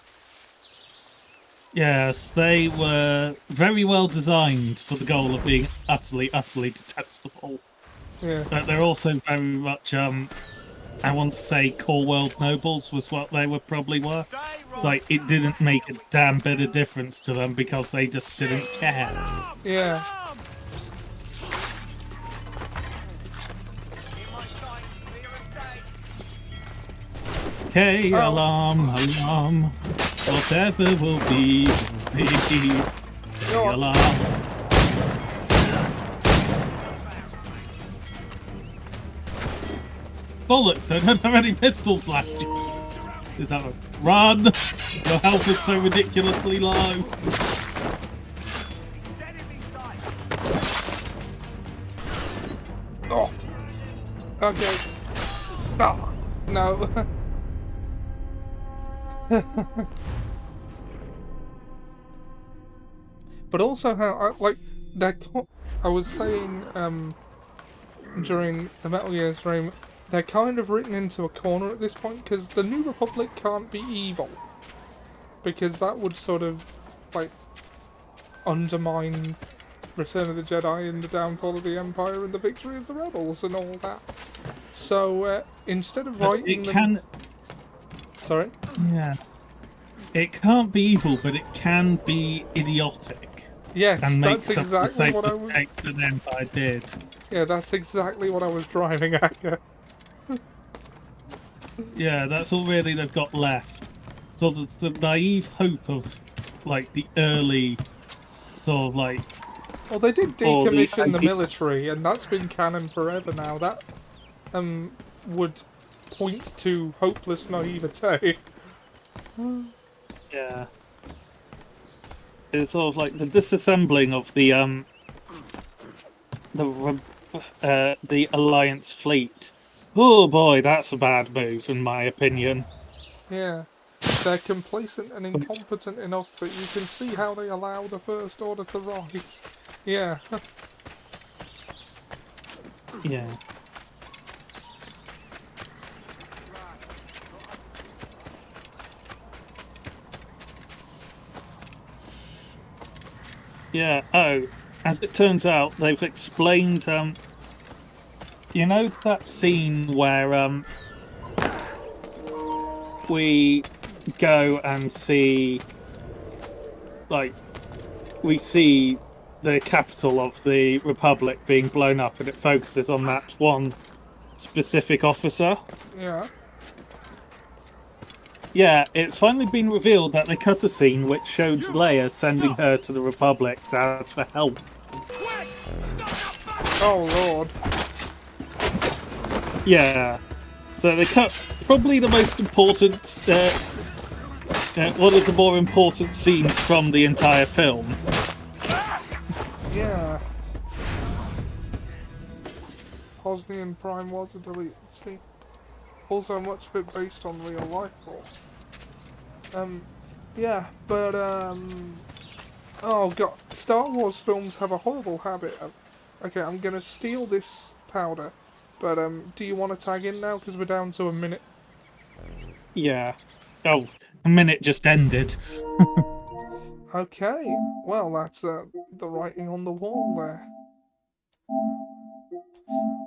Yes, they were very well designed for the goal of being utterly, utterly detestable. Yeah. But they're also very much, I want to say core world nobles was what they probably were. It's like, it didn't make a damn bit of difference to them because they just didn't care. Yeah. Okay, alarm, whatever will be, alarm. Bollocks, I don't have any pistols left. Is that a run? Your health is so ridiculously low. Oh. Okay. Oh. No. But also how, I was saying during the Metal Gear stream, they're kind of written into a corner at this point, because the New Republic can't be evil. Because that would sort of, like, undermine Return of the Jedi and the downfall of the Empire and the victory of the Rebels and all that. So, instead of writing them... Sorry? Yeah. It can't be evil, but it can be idiotic. Yes, and make that's exactly what I was... the Empire did. Yeah, that's exactly what I was driving at. Yeah, that's all really they've got left. Sort of the naive hope of, like, the early, sort of, like... Well, they did decommission the military, and that's been canon forever now. That, would point to hopeless naivete. Yeah. It's sort of like the disassembling of the Alliance fleet. Oh boy, that's a bad move, in my opinion. Yeah. They're complacent and incompetent enough that you can see how they allow the First Order to rise. Yeah. Yeah. Yeah, oh, as it turns out, they've explained, you know that scene where, we go and see, like, we see the capital of the Republic being blown up, and it focuses on that one specific officer? Yeah. Yeah, it's finally been revealed that they cut a scene which showed Leia sending her to the Republic to ask for help. Oh lord. Yeah. So they cut probably the most important, one of the more important scenes from the entire film. Yeah. Bosnian Prime was a deleted scene. Also much of it based on real life lore. Yeah, but, oh god, Star Wars films have a horrible habit of... Okay, I'm gonna steal this powder, but, do you want to tag in now? Because we're down to a minute. Yeah. Oh, a minute just ended. Okay, well, that's, the writing on the wall there.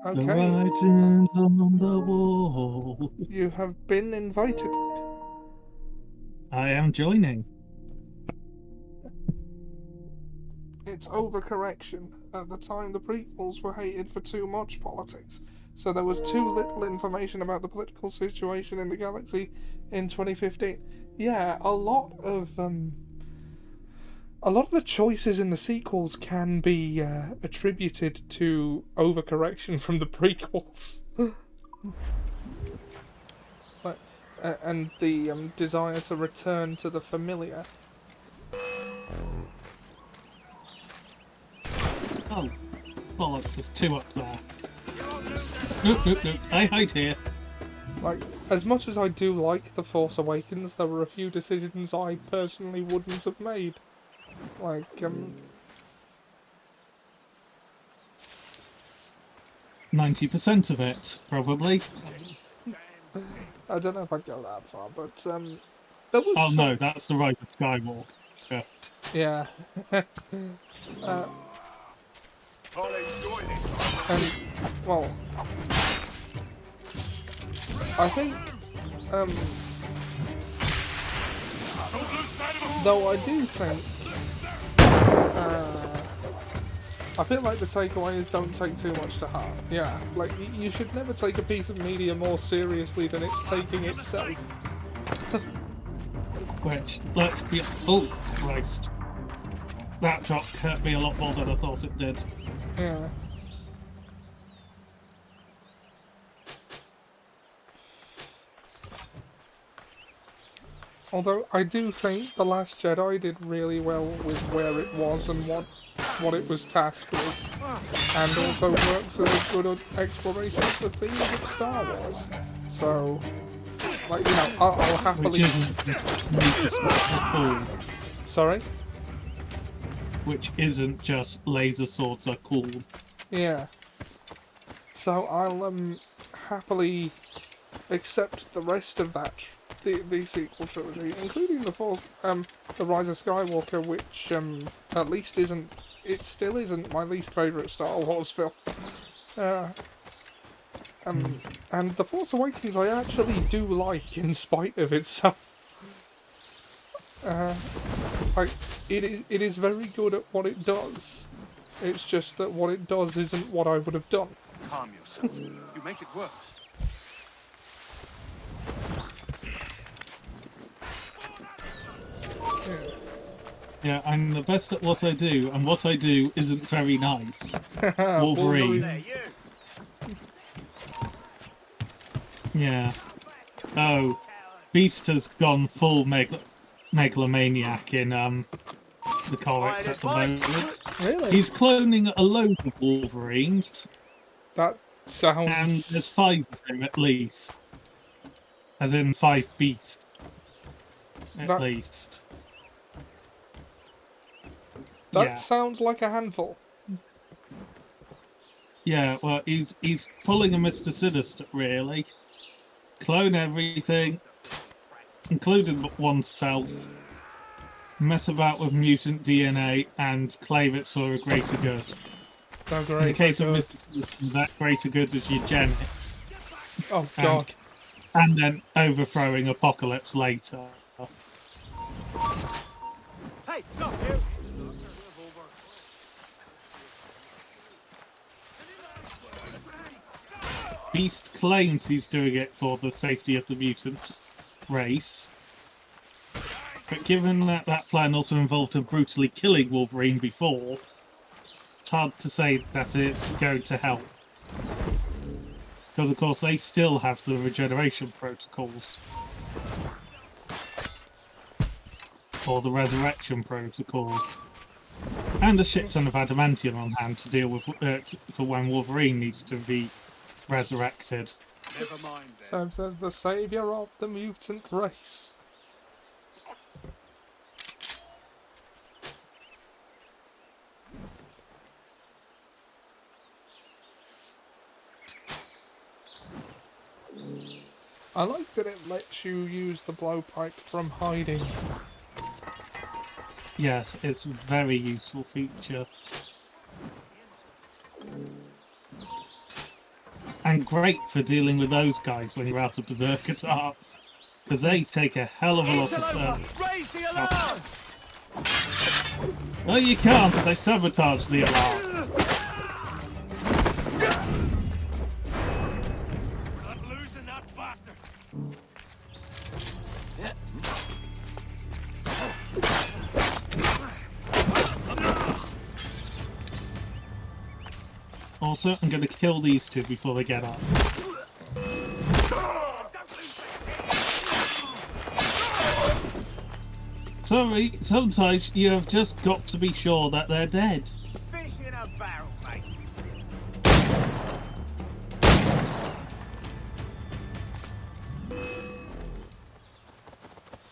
Okay. The writing's on the wall. You have been invited. I am joining. It's overcorrection. At the time, the prequels were hated for too much politics, so there was too little information about the political situation in the galaxy in 2015. Yeah, a lot of the choices in the sequels can be attributed to overcorrection from the prequels. But, and the desire to return to the familiar. Oh, bollocks, there's two up there. You're on new Nope. I hide here. Like, as much as I do like The Force Awakens, there were a few decisions I personally wouldn't have made. Like, 90% of it, probably. I don't know if I'd go that far, but, there was Oh some... no, that's the Rise of Skywalker. Yeah. And, well... I think, though I do think, I feel like the takeaway is don't take too much to heart. Yeah, like, you should never take a piece of media more seriously than it's taking itself. Which, let's be... Oh, Christ. That drop hurt me a lot more than I thought it did. Yeah. Although, I do think The Last Jedi did really well with where it was and what it was tasked with. And also works as a good exploration of the themes of Star Wars. So, like, you know, I'll happily... Which isn't just laser swords are cool. Sorry? Which isn't just laser swords are cool. Yeah. So I'll, happily accept the rest of that... The sequel trilogy, including the Rise of Skywalker, which at least isn't, it still isn't my least favourite Star Wars film. And The Force Awakens I actually do like in spite of itself. Like, it is very good at what it does. It's just that what it does isn't what I would have done. Calm yourself. You make it worse. Yeah, I'm the best at what I do, and what I do isn't very nice. Wolverine. Yeah. Oh, Beast has gone full megalomaniac in the comics at the moment. Really? He's cloning a load of Wolverines. That sounds... And there's 5 of them at least. As in 5 beasts. At least. That sounds like a handful. Yeah, well, he's pulling a Mr. Sinister, really. Clone everything, including oneself, mess about with mutant DNA, and claim it's for a greater good. In the case of Mr. Sinister, that greater good is eugenics. Oh, God. And then overthrowing Apocalypse later. Hey, stop you! Beast claims he's doing it for the safety of the mutant race. But given that that plan also involved him brutally killing Wolverine before, it's hard to say that it's going to help. Because of course they still have the regeneration protocols. Or the resurrection protocol. And a shit ton of adamantium on hand to deal with for when Wolverine needs to be resurrected. Never mind then. Sam says the saviour of the mutant race. I like that it lets you use the blowpipe from hiding. Yes, it's a very useful feature. And great for dealing with those guys when you're out of Berserker tarts. Because they take a hell of a lot of Raise the alarm! No, you can't, they sabotage the alarm. Not losing that bastard. Also, I'm going to kill these two before they get up. Sorry, sometimes you have just got to be sure that they're dead. Fish in a barrel, mate.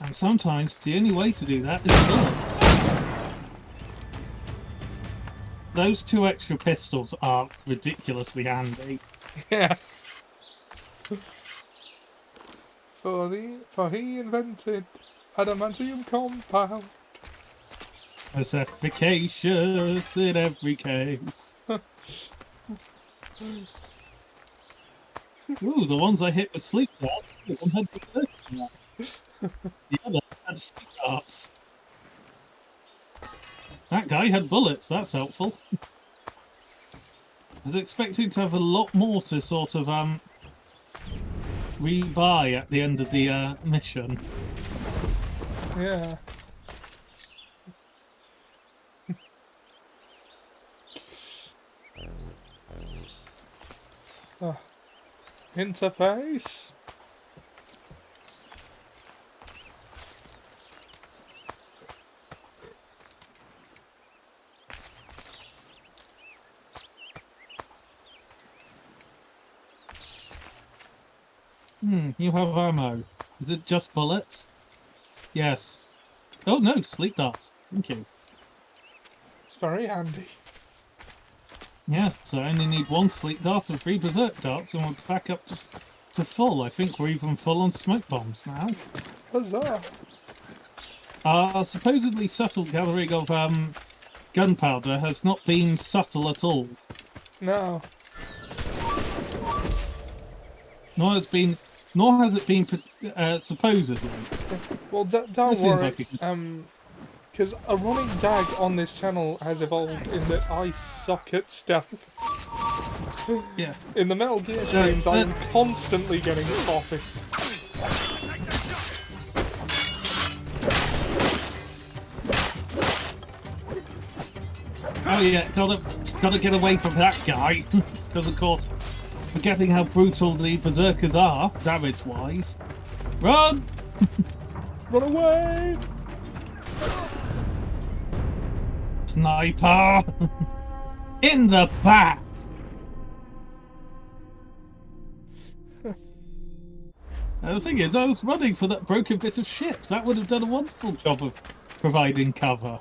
And sometimes the only way to do that is bullets. Those 2 extra pistols are ridiculously handy. Yeah. For he invented adamantium compound. As efficacious in every case. Ooh, the ones I hit with sleep darts. One had the other had sleep darts. That guy had bullets, that's helpful. I was expecting to have a lot more to sort of rebuy at the end of the mission. Yeah. Interface. You have ammo. Is it just bullets? Yes. Oh no, sleep darts. Thank you. It's very handy. Yeah, so I only need 1 sleep dart and 3 berserk darts and we're back up to full. I think we're even full on smoke bombs now. Huzzah! Supposedly subtle gathering of gunpowder has not been subtle at all. No. Nor has it been supposedly. Well, don't worry. Because a running gag on this channel has evolved in that I suck at stealth. Yeah. In the Metal Gear streams, I am constantly getting spotted. Oh yeah, gotta get away from that guy. Because of course, forgetting how brutal the berserkers are, damage-wise. Run! Run away! Sniper! In the back! The thing is, I was running for that broken bit of ship. That would have done a wonderful job of providing cover.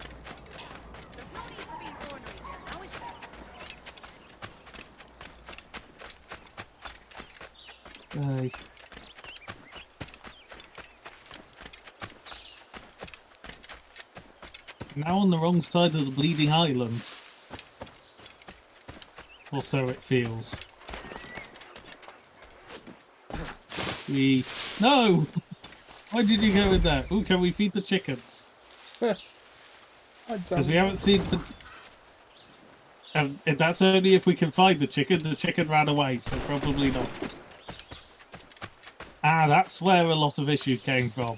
Now on the wrong side of the bleeding island. Or so it feels. No! Why did you go with that? Ooh, can we feed the chickens? Because we haven't seen the... that's only if we can find the chicken. The chicken ran away, so probably not. That's where a lot of issue came from.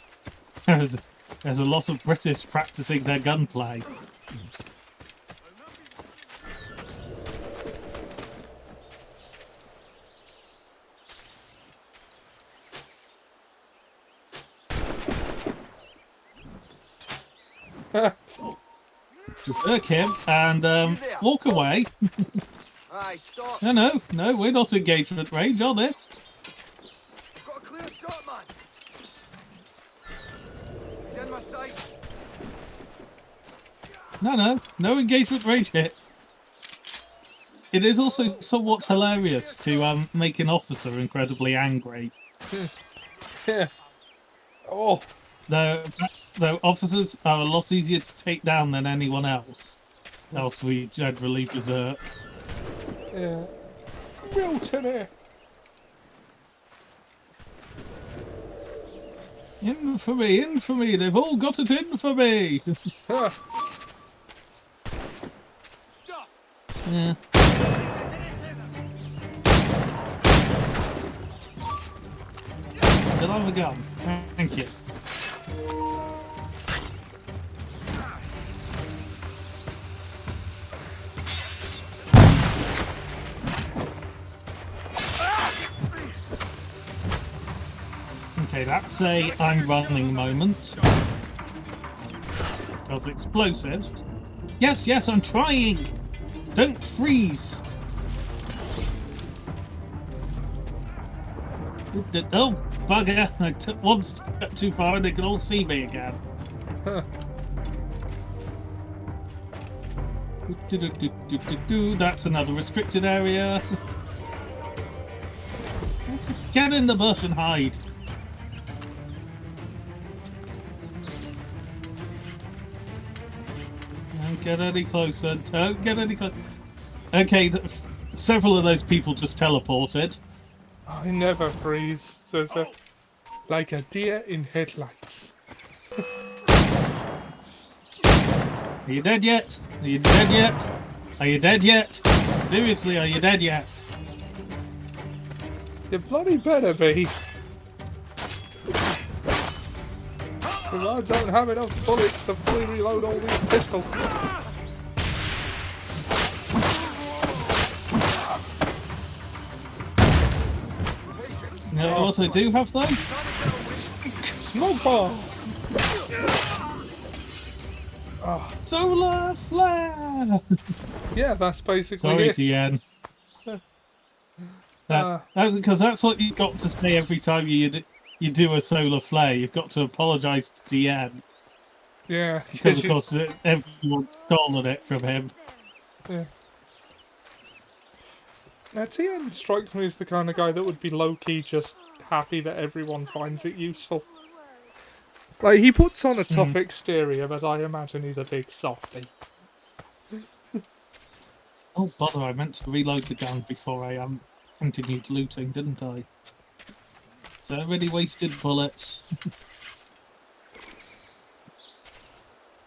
There's a lot of British practicing their gunplay. Berserk him and walk away. No, we're not engagement range, honest. Got a clear shot, man. He's in my sight. No engagement range hit. It is also somewhat hilarious to make an officer incredibly angry. Oh. Though officers are a lot easier to take down than anyone else. Else we generally berserk. Yeah. Mutiny! Infamy! They've all got it in for me! Yeah. Still have a gun. Thank you. Okay, that's a I'm running moment. Because explosives. Yes, I'm trying! Don't freeze! Oh, bugger. I took one step too far and they can all see me again. Huh. That's another restricted area. Get in the bush and hide. Don't get any closer. Don't get any closer. Okay, several of those people just teleported. I never freeze. So, like a deer in headlights. Are you dead yet? Are you dead yet? Are you dead yet? Seriously, are you dead yet? You bloody better be. Because I don't have enough bullets to fully reload all these pistols. You know what I do have though? Smoke bomb! Oh. Solar flare! Yeah, that's basically Sorry, it. Tien. Because that's what you've got to say every time you do a solar flare. You've got to apologise to Tien. Yeah. Because of course everyone's stolen it from him. Yeah. Now Tien strikes me as the kind of guy that would be low-key just happy that everyone finds it useful. Like, he puts on a tough exterior, but I imagine he's a big softie. Oh, bother, I meant to reload the gun before I continued looting, didn't I? So I already wasted bullets.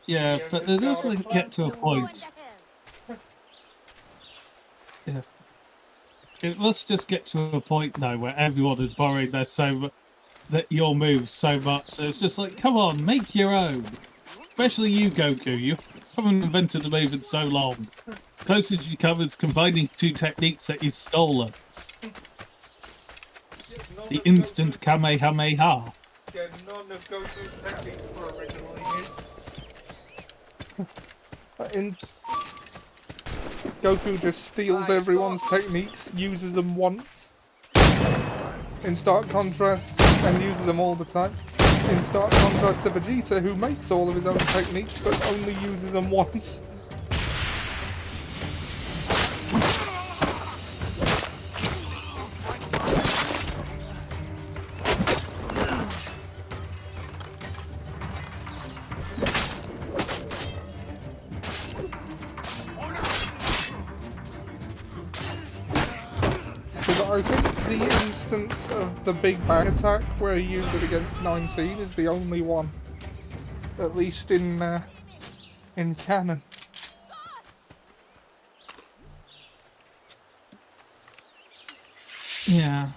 Yeah, but there's also get to a point. Yeah. It must just get to a point now where everyone is borrowing your moves so much. So it's just like, come on, make your own. Especially you, Goku. You haven't invented a move in so long. Closest you come is combining two techniques that you've stolen. The instant Kamehameha. Yeah, none of Goku's techniques were originally his. Goku just steals everyone's techniques, uses them once, in stark contrast, and uses them all the time. In stark contrast to Vegeta, who makes all of his own techniques, but only uses them once. I think the instance of the Big Bang attack where he used it against 19 is the only one, at least in canon. Yeah,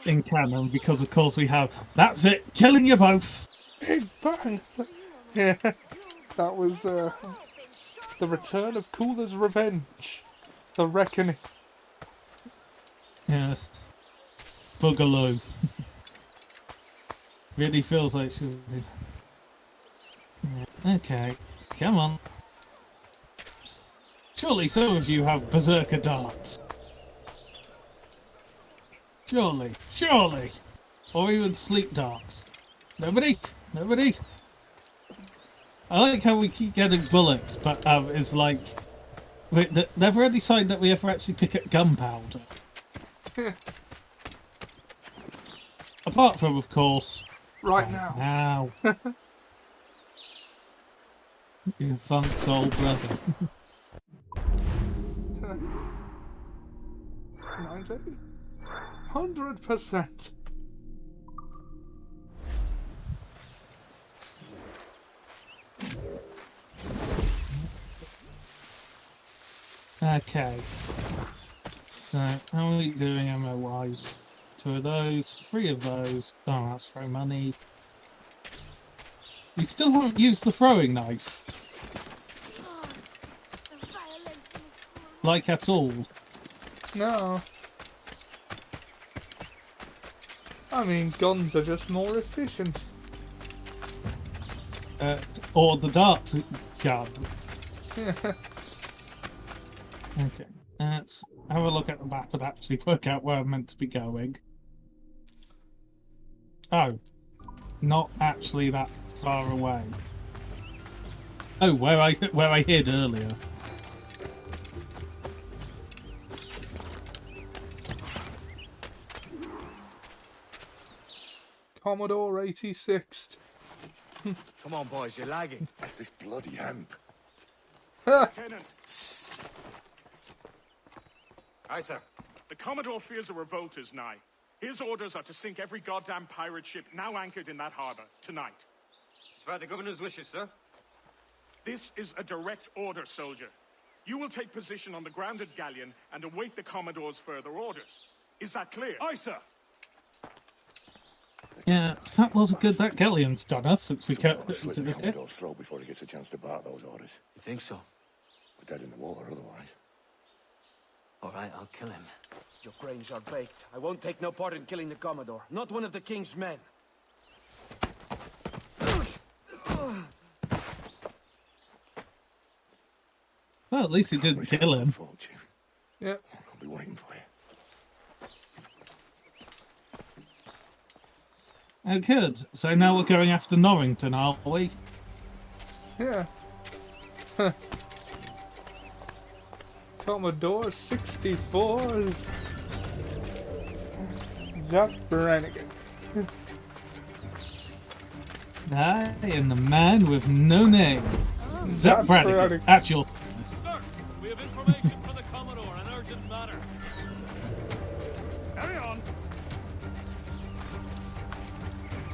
in canon, because of course we have, that's it, killing you both. Big Bang! Yeah, that was the return of Cooler's revenge. The reckoning. Yes. Boogaloo. Really feels like she would be. Yeah. Okay, come on. Surely some of you have berserker darts. Surely. Or even sleep darts. Nobody? I like how we keep getting bullets, but it's like... never any sign that we ever actually pick up gunpowder. Apart from, of course... Right now. You funk's old brother. 90? 100%. Okay. So, how are we doing ammo-wise? 2 of those, 3 of those. Oh, that's throw money. We still haven't used the throwing knife. Like at all. No. I mean, guns are just more efficient. Or the dart gun. Yeah. Okay, let's have a look at the map and actually work out where I'm meant to be going. Oh, not actually that far away. Oh, where I hid earlier. Commodore 86th. Come on, boys, you're lagging. That's this bloody hemp. Lieutenant. Aye, sir. The Commodore fears a revolt is nigh. His orders are to sink every goddamn pirate ship now anchored in that harbor, tonight. It's by the governor's wishes, sir. This is a direct order, soldier. You will take position on the grounded galleon and await the Commodore's further orders. Is that clear? Aye, sir. Yeah, that was good. That galleon's done us since we kept Slit to the the hit. Commodore's throat before he gets a chance to bark those orders. You think so? We're dead in the water otherwise. All right, I'll kill him. Your brains are baked. I won't take no part in killing the Commodore. Not one of the king's men. Well, at least he didn't kill him. Yeah. I'll be waiting for you. Oh, good. So now we're going after Norrington, are we? Yeah. Commodore 64's Zap Brannigan. Aye, and the man with no name. Zap Brannigan. Actual. Sir, we have information for the Commodore, an urgent matter. Carry on.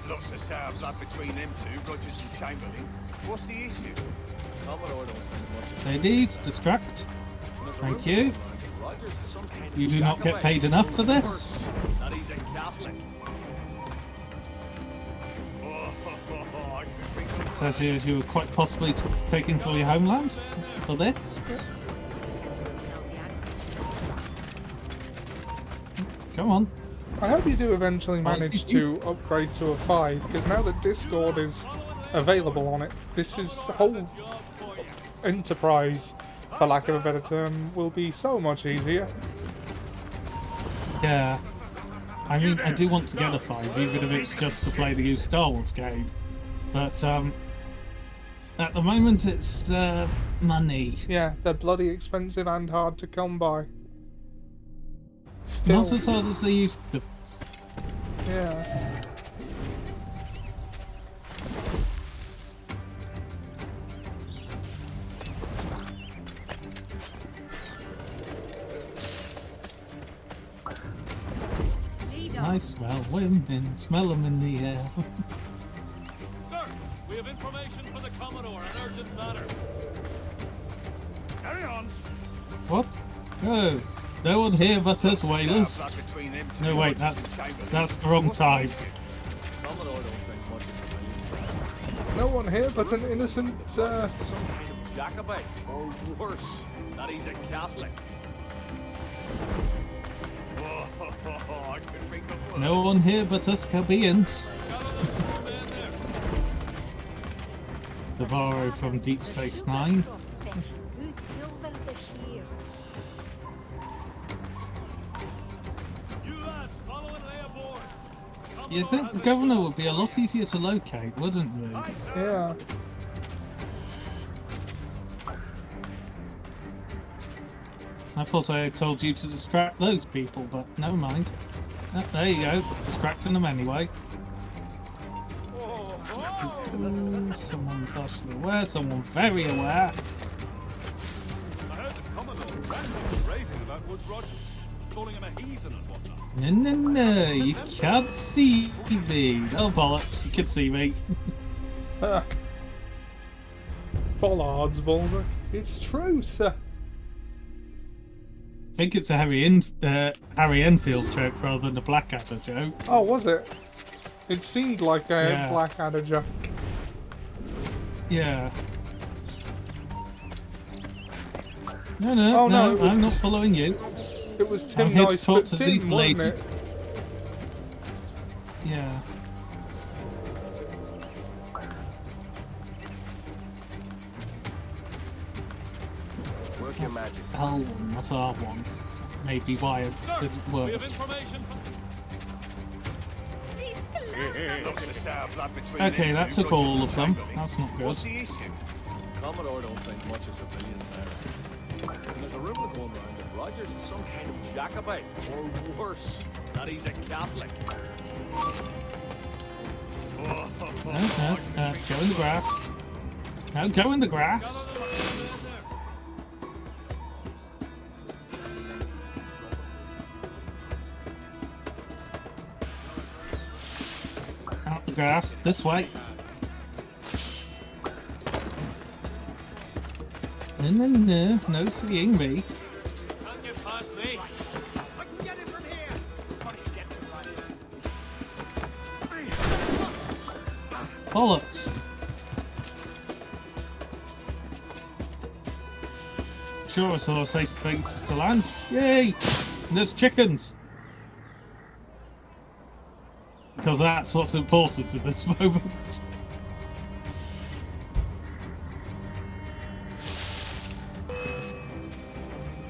Lots of sour blood between them two, Rogers and Chamberlain. What's the issue? Commodore don't think much. Ladies, distract. Thank you. You do not get paid enough for this. That he's a Catholic. Says you were quite possibly taken for your homeland for this. Come on. I hope you do eventually manage to upgrade to a 5, because now that Discord is available on it, this is whole enterprise, for lack of a better term, will be so much easier. Yeah. I mean, I do want to get a 5, even if it's just to play the new Star Wars game. But, at the moment it's, money. Yeah, they're bloody expensive and hard to come by. Still. Not as hard as they used to. Yeah. I smell women, smell them in the air. Sir, we have information for the Commodore, an urgent matter. Carry on. What? Oh, no one here but us whalers. No, wait, that's the wrong time. Commodore don't think much of No one here but an innocent, some kind of Jacobite, or worse, that he's a Catholic. I couldn't think of words. No one here but us Cabians. Navarro from Deep Space Nine. You'd think the governor would be a lot easier to locate, wouldn't you? Yeah. I thought I had told you to distract those people, but never mind. There you go, distracting them anyway. Ooh, someone partially aware, someone very aware. I heard the Commodore ranting raving about Woods Rogers, calling him a heathen and whatnot. No, you can't see me. Oh, bollocks, you can see me. Bollards, Volver. It's true, sir. I think it's a Harry Enfield joke rather than a Blackadder joke. Oh, was it? It seemed like a Yeah. Blackadder joke. Yeah. No, Oh, no, it was I'm not following you. It was I'm Tim here to Nice, talk but to Tim, the wasn't lady. it? Yeah. Work your magic. L1, not R1. Maybe why it didn't We work. have information for... Please Okay, that took all of them. That's not good. What's the issue? Commodore don't think much of civilians there. And there's a rumour going around that Rogers is some kind of Jacobite, or worse, that he's a Catholic. Go in the grass. No, go in the grass. Out the grass, this way. No seeing me. Can't get past me. I can get it from here. Bollocks. Sure, I saw a safe place to land. Yay! And there's chickens. Because that's what's important at this moment.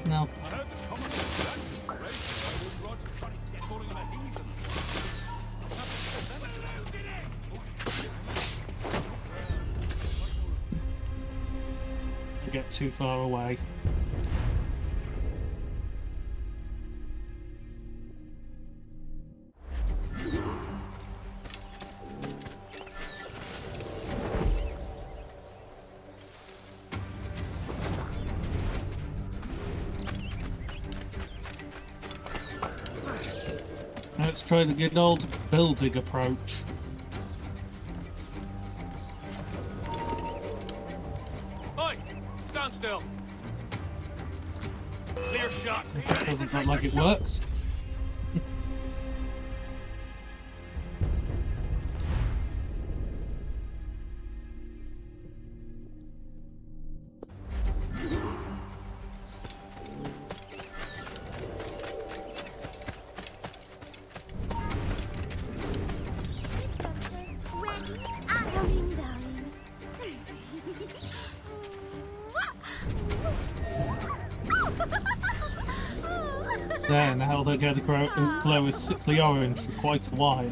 No. I get too far away. Let's try the good old building approach. Oi! Stand still. Clear shot. That doesn't look like it works. There, now they're going to glow a sickly orange for quite a while.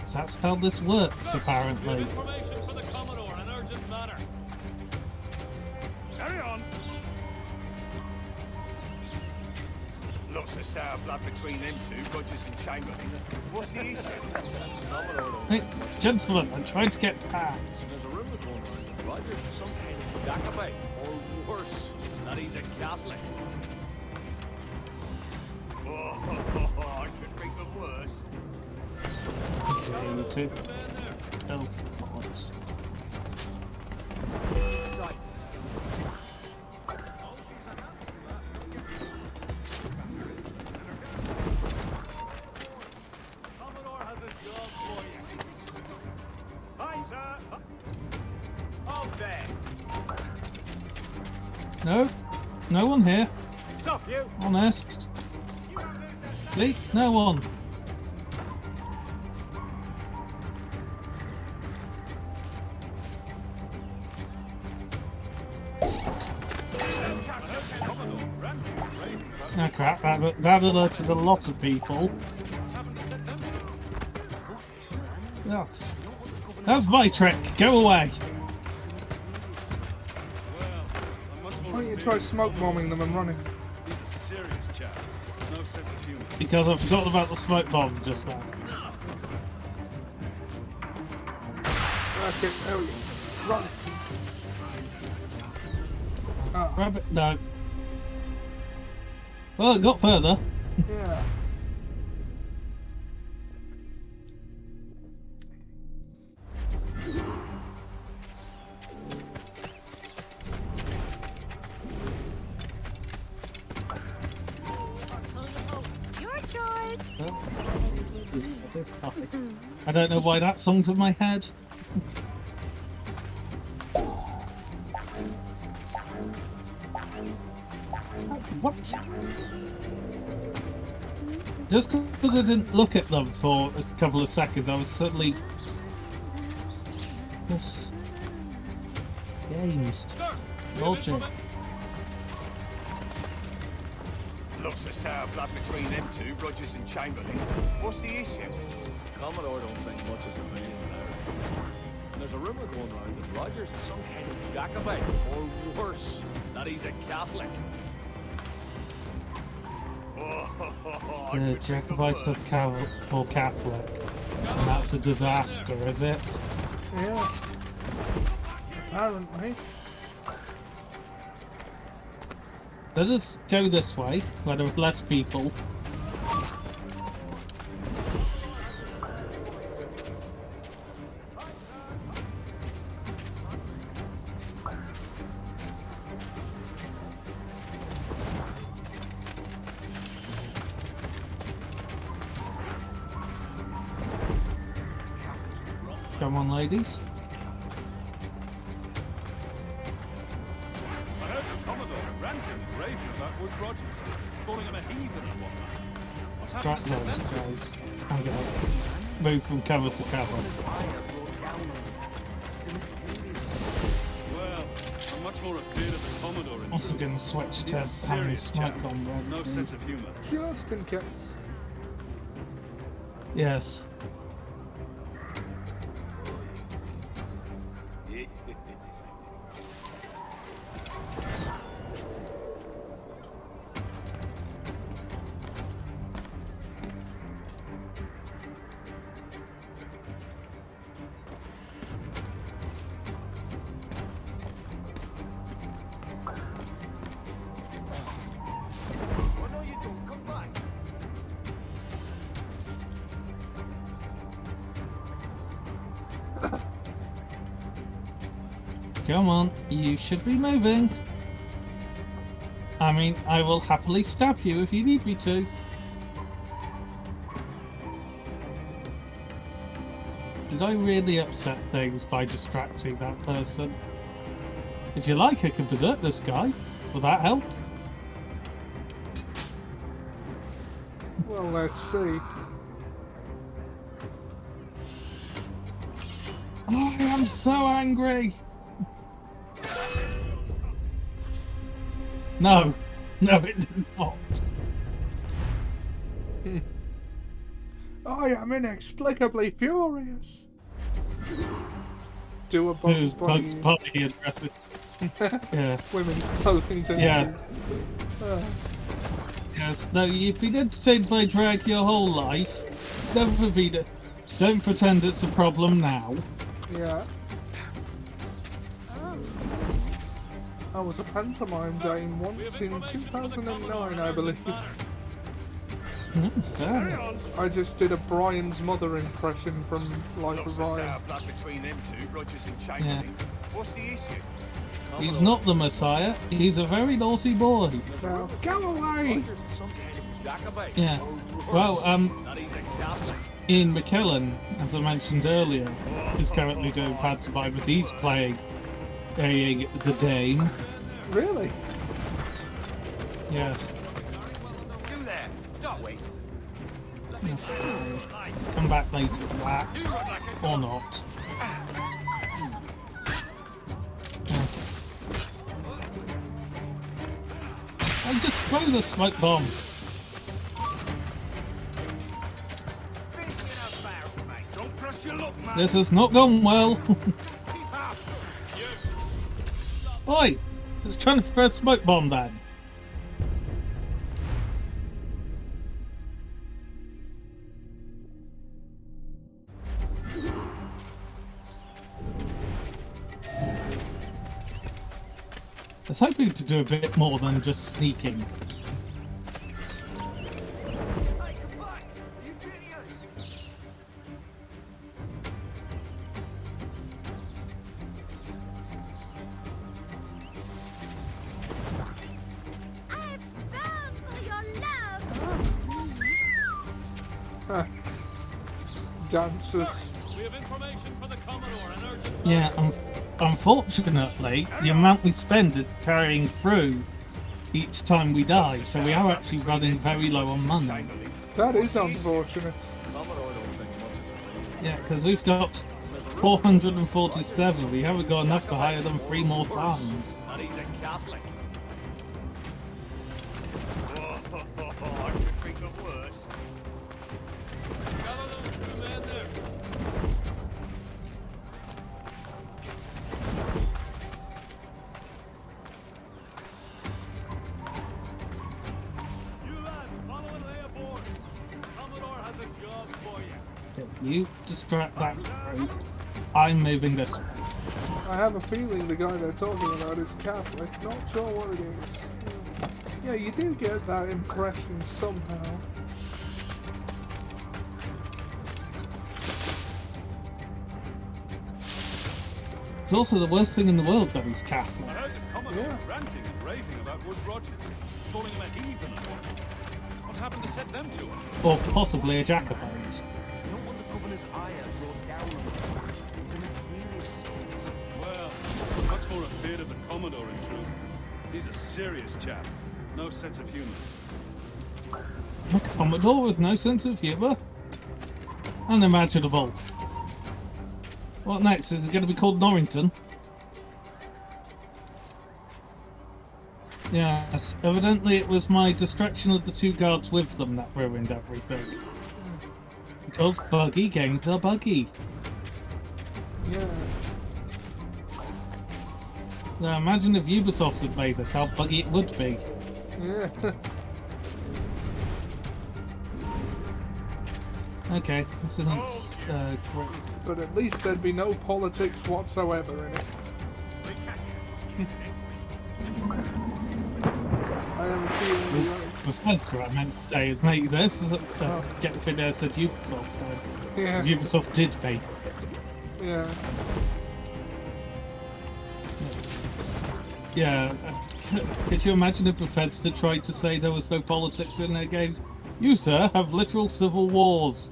So that's how this works, apparently. Information for the Commodore in an urgent manner. Carry on. Lots of sour blood between them two, Rogers and Chamberlain. What's the issue? Hey, gentlemen, I'm trying to get past. There's a rumour going around that Rogers is some kind of Jacobite, or worse, that he's a Catholic. I could think of worse. Okay, two. Health points. Sights. Commodore has a job for you. Hi, sir. Oh, there. No, no one here. Stop you. Honest. See, no one. Oh crap, that alerted a lot of people. Oh. That's my trick, go away! Why don't you try smoke bombing them and running? He's a serious chap. No sense of humor. Because I forgot about the smoke bomb just now. That's it, there we go. Run. Oh. Grab it, no. Well, it got further. Yeah. Your choice. I don't know why that song's in my head. What? Just because I didn't look at them for a couple of seconds, I was suddenly games. Logic. Looks a sour blood between them two, Rogers and Chamberlain. What's the issue? Commodore don't think much of civilians, Aaron. And there's a rumour going around that Rogers is some kind of Jacobite, or worse, that he's a Catholic. The Jacobites are Catholic. And that's a disaster, is it? Yeah. Apparently. Let us go this way, where there are less people. Come on, ladies. I heard the Commodore ranted and raving about Woods Rogers, calling him a heathen and whatnot. What's happened Track to those them? guys. I'm gonna move from cover to cover. Well, I'm much more afraid of the Commodore in Also truth. gonna switch He's to a having serious smoke chap. on red. No sense of humour. Just in case. Yes. What are you doing? Come back. Come on, you should be moving. I mean, I will happily stab you if you need me to. Did I really upset things by distracting that person? If you like, I can desert this guy. Will that help? Well, let's see. I am so angry. No, no, it did not. I am inexplicably furious. Do a Who's Bugs Bugs Bunny addressing? Yeah. Women's clothing to Yeah. Yes. No, you've been entertained by drag your whole life. Never been. Don't pretend it's a problem now. Yeah. I was a pantomime dame once in 2009, I believe. Fair. I just did a Brian's mother impression from Life Looks of a Ryan. sour blood between them two, Rogers and Chamberlain. What's the issue? He's not the Messiah. He's a very naughty boy. Now, go away! Rogers is some kind of Jacobite, Yeah. or worse, Well, that he's a Catholic. Ian McKellen, as I mentioned earlier, is currently doing pantomime, but he's playing the Dame. Really? Yes. You there? Don't wait. Come back later, perhaps. Or not. I'll just throw the smoke bomb. Don't press your luck, man. This has not gone well. Oi! Let's try and throw a smoke bomb then. I was hoping to do a bit more than just sneaking. Huh. Dancers. We have information for the Commodore and urgent. Yeah, unfortunately, the amount we spend is carrying through each time we die, so we are actually running very low on money. That is unfortunate. Commodore don't think much of civilians. Yeah, because we've got 447. We haven't got enough to hire them 3 more times. That he's a Catholic. I could think of worse. Gather those two men there. You lads, follow and lay aboard. Commodore has a job for you. You distract that group. I'm moving this way. I have a feeling the guy they're talking about is Catholic. Not sure what it is. Yeah, you do get that impression somehow. It's also the worst thing in the world that he's Catholic. I heard the Commodore ranting and raving about Woods Rogers, calling him a heathen and what happened to set them to him? Or possibly a Jacobite. You don't want the governor's ire brought down on him. He's a mysterious soul. Well, much more afraid of the Commodore in truth. He's a serious chap. No sense of humour. A Commodore with no sense of humour? Unimaginable. What next? Is it going to be called Norrington? Yes, evidently it was my distraction of the two guards with them that ruined everything. Because Buggy gained a buggy. Yeah. Now imagine if Ubisoft had made this, how buggy it would be. Yeah. Okay, this isn't great. But at least there'd be no politics whatsoever in it. I have a feeling Bethesda, I meant to say, make this. Get the thing there said Ubisoft. Yeah. Ubisoft did make it. Yeah. Yeah. Could you imagine if Bethesda tried to say there was no politics in their games? You, sir, have literal civil wars.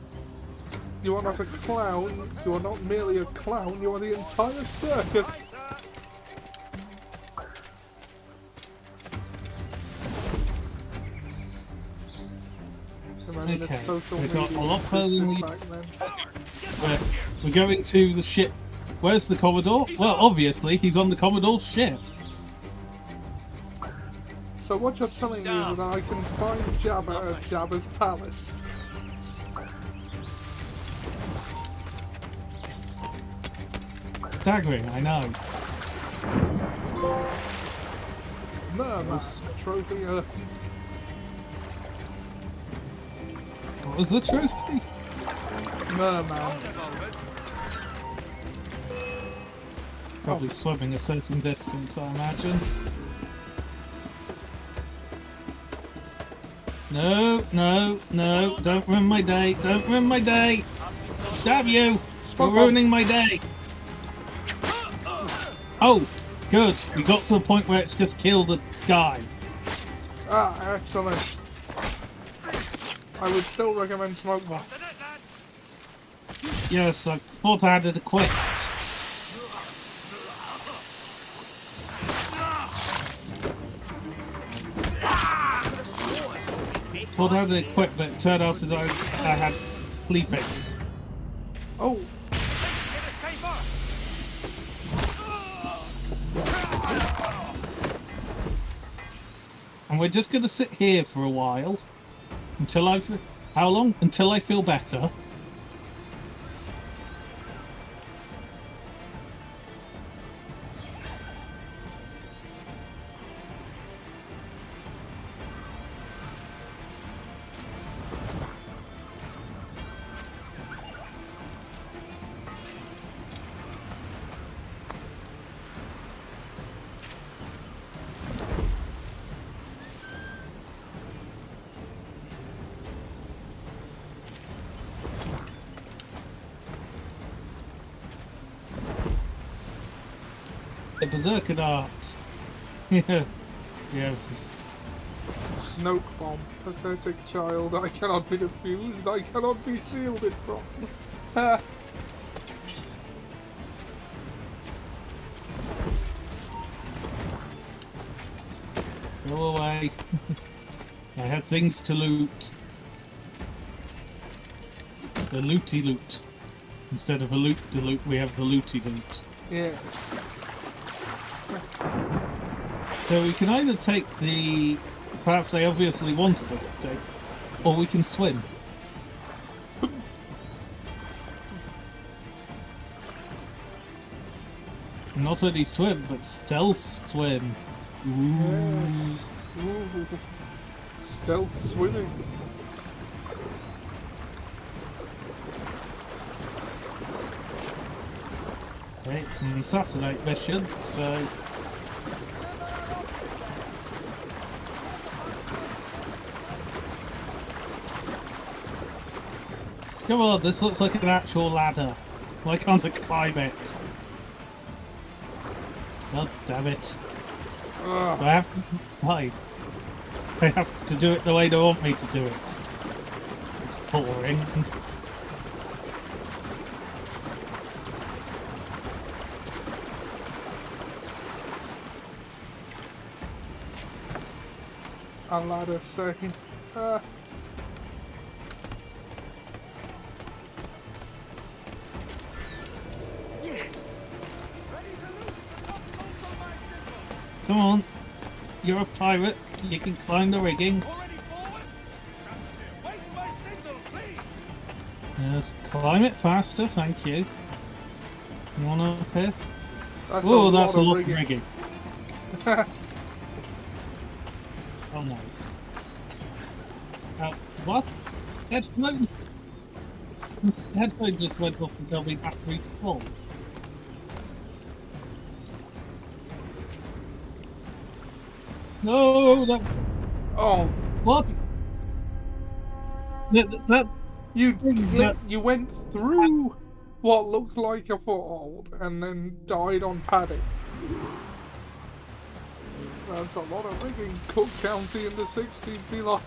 You are not a clown. You are not merely a clown. You are the entire circus. Okay, we've got a lot further than we... We're going to the ship. Where's the Commodore? Well, obviously, he's on the Commodore's ship. So what you're telling me is that I can find Jabba at Jabba's palace. Staggering, I know. Merman trophy. What was the trophy? Merman. Probably swimming a certain distance, I imagine. No, no, no, don't ruin my day, don't ruin my day! Damn you! You're ruining my day! Oh, good, we got to a point where it's just killed the guy. Ah, excellent. I would still recommend smoke bomb. Yes, I thought I had it equipped. Thought I had it equipped, but it turned out that I had sleeping. Oh! And we're just going to sit here for a while. Until I... How long? Until I feel better. The Berserker art. Yeah. Yeah. Smoke bomb. Pathetic child. I cannot be defused. I cannot be shielded from. Ha! Go away. I have things to loot. The looty loot. Instead of a loot to loot, we have the looty loot. Yes. So we can either take the perhaps they obviously wanted us to do. Or we can swim. Not only swim, but stealth swim. Ooh. Yes. Ooh. Stealth swimming. Okay, it's an assassinate mission, so... Come on, this looks like an actual ladder. Why can't I climb it? God damn it. Ugh. I have to climb. I have to do it the way they want me to do it. It's boring. A ladder saying, Come on. You're a pirate. You can climb the rigging. Yes, climb it faster, thank you. One up here. Oh, that's a lot of rigging. Oh no. What? Headphone? Headphone just went off to tell me battery's full. No, that. Oh, what? That you went through what looked like a foothold and then died on padding. That's a lot of rigging. Cook County in the 60s be like,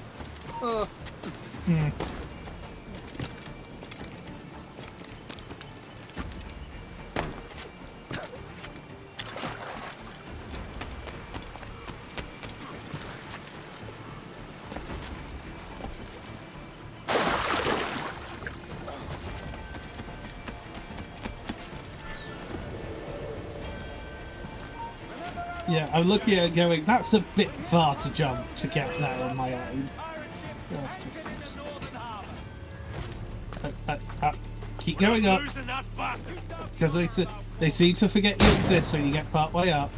Yeah, I'm looking at it going, that's a bit far to jump to get there on my own. Keep going up. Because they seem to forget you exist when you get part way up.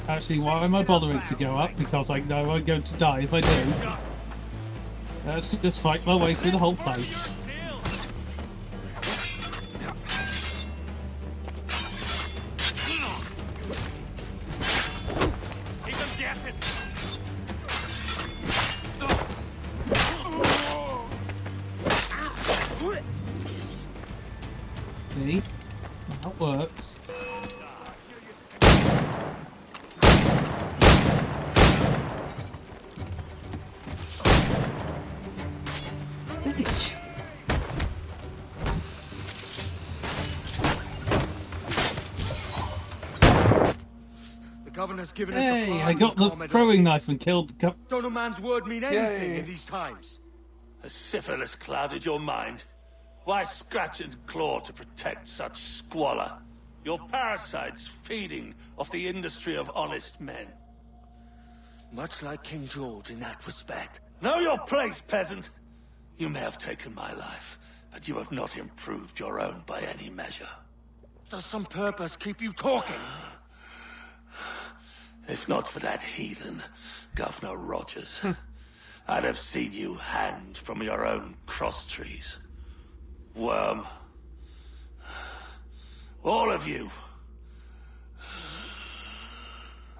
Actually, why am I bothering to go up? Because I know I'm going to die if I do. Let's just fight my way through the whole place. See? That works. The governor's given us Hey, a I got the throwing knife and killed the Don't a man's word mean anything in these times? Has syphilis clouded your mind? Why scratch and claw to protect such squalor? Your parasites feeding off the industry of honest men. Much like King George in that respect. Know your place, peasant! You may have taken my life, but you have not improved your own by any measure. Does some purpose keep you talking? If not for that heathen, Governor Rogers, I'd have seen you hanged from your own cross trees. Worm. All of you.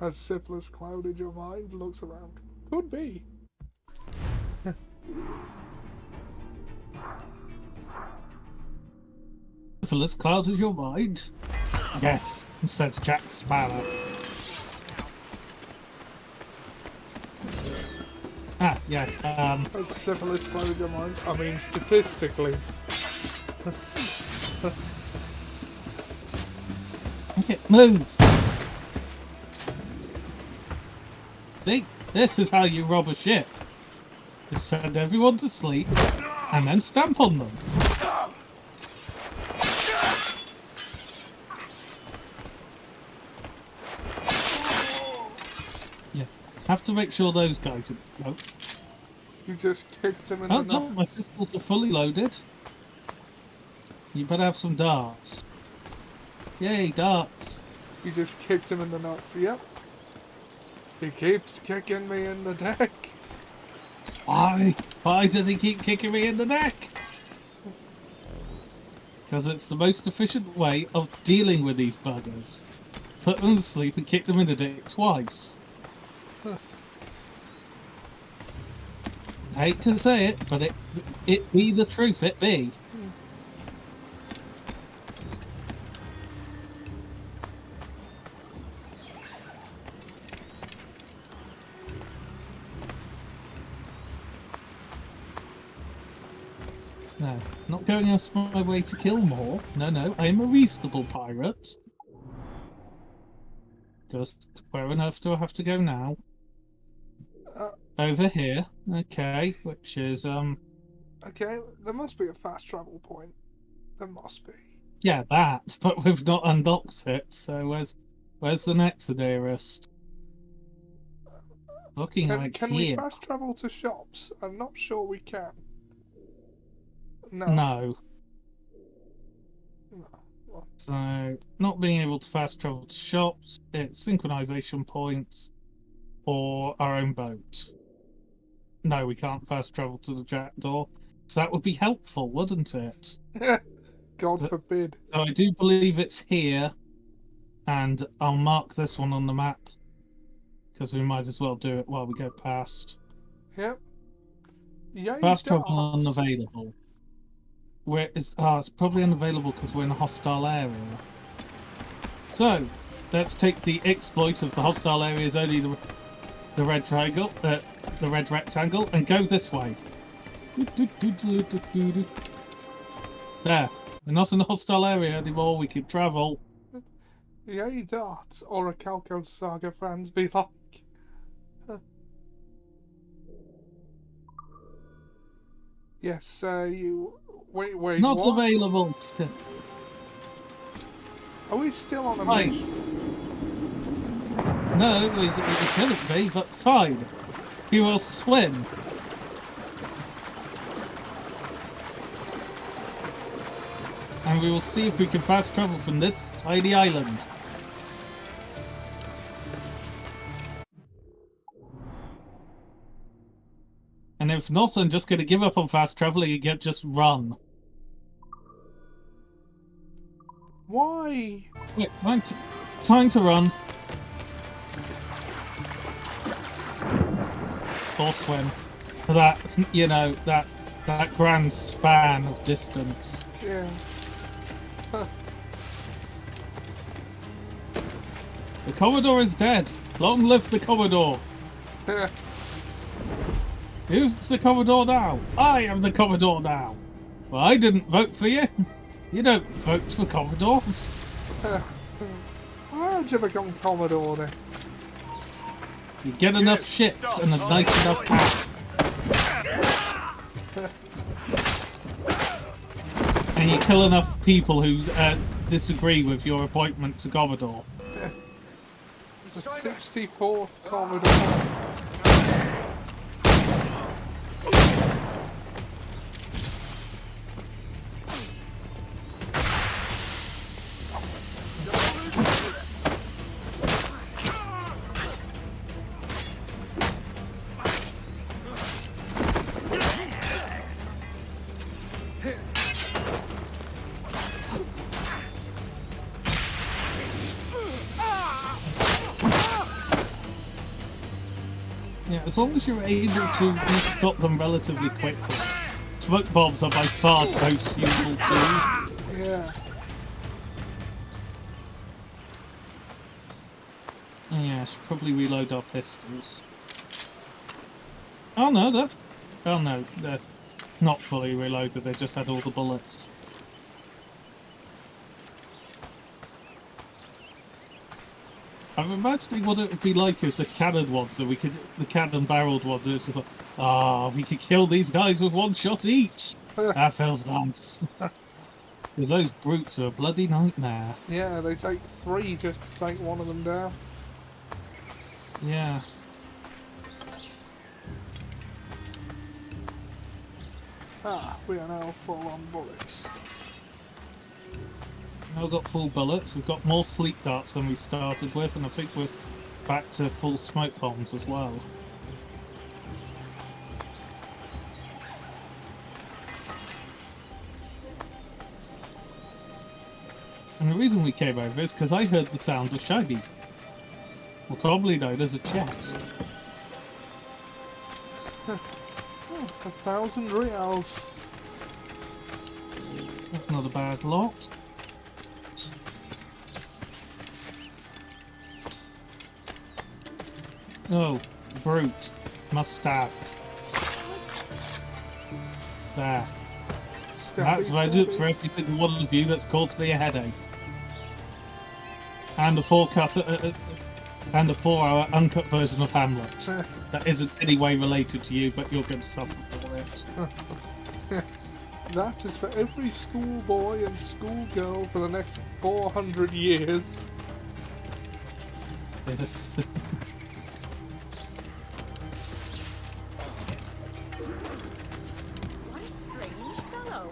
has syphilis clouded your mind? Looks around. Could be. Syphilis clouded your mind? Yes, says Jack Sparrow. Ah, yes, Has syphilis clouded your mind? I mean, statistically. Okay, move! See? This is how you rob a ship. Just send everyone to sleep, and then stamp on them. Yeah. Have to make sure those guys are... Oh, You just kicked him in oh the no, nuts. my pistols are fully loaded. You better have some darts. Yay, darts. You just kicked him in the nuts. Yep. He keeps kicking me in the deck. Why? Why does he keep kicking me in the neck? Because it's the most efficient way of dealing with these buggers. Put them to sleep and kick them in the dick twice. I hate to say it, but it be the truth, it be. No, not going out of my way to kill more. No, I am a reasonable pirate. Just where on earth do I have to go now? Over here. Okay, which is Okay, there must be a fast travel point. There must be. yeah, that, but we've not unlocked it, so where's the next nearest? Looking like Can here. we fast travel to shops? I'm not sure we can. No. No. No. What? So, not being able to fast travel to shops, it's synchronization points, or our own boat. No, we can't fast travel to the jackdaw. So that would be helpful, wouldn't it? God forbid. So I do believe it's here, and I'll mark this one on the map, because we might as well do it while we go past. Yep. Yay, Fast travel darts. unavailable. It's probably unavailable because we're in a hostile area. So, let's take the exploit of the hostile area is only the red triangle, the red rectangle, and go this way. There. We're not in a hostile area anymore, we can travel. Yay, darts. Or a Calco Saga fans be like. Yes, you... Wait, Not what? available. Are we still on a Fine. mission? No, it couldn't be, but fine. We will swim. And we will see if we can fast travel from this tiny island. And if not, I'm just going to give up on fast traveling and just run. Why? Yeah, time to run. Or swim. That, you know, that grand span of distance. Yeah. The Commodore is dead. Long live the Commodore. Who's the Commodore now? I am the Commodore now. Well, I didn't vote for you. You don't vote for Commodores. Why did you become Commodore then? You get enough ships and a nice enough hat. And you kill enough people who disagree with your appointment to Commodore. The 64th Commodore. Yeah, as long as you're able to stop them relatively quickly. Smoke bombs are by far the most useful tool. Yeah. Yeah, I should probably reload our pistols. Oh no, they're not fully reloaded, they just had all the bullets. I'm imagining what it would be like if the cannon ones, the cannon barreled ones, it's just like, we could kill these guys with one shot each. That feels nice. Those brutes are a bloody nightmare. Yeah, they take 3 just to take one of them down. Yeah. Ah, we are now full on bullets. Now we've got full bullets, we've got more sleep darts than we started with, and I think we're back to full smoke bombs as well. And the reason we came over is because I heard the sound of Shaggy. Well, probably known as a chest. Oh, 1,000 reals. That's not a bad lot. Oh, brute. Must stab. There. That's what I do for every single one of you that's caused me a headache. And a 4-hour uncut version of Hamlet. That isn't any way related to you, but you're going to suffer for it. That is for every schoolboy and schoolgirl for the next 400 years. Yes.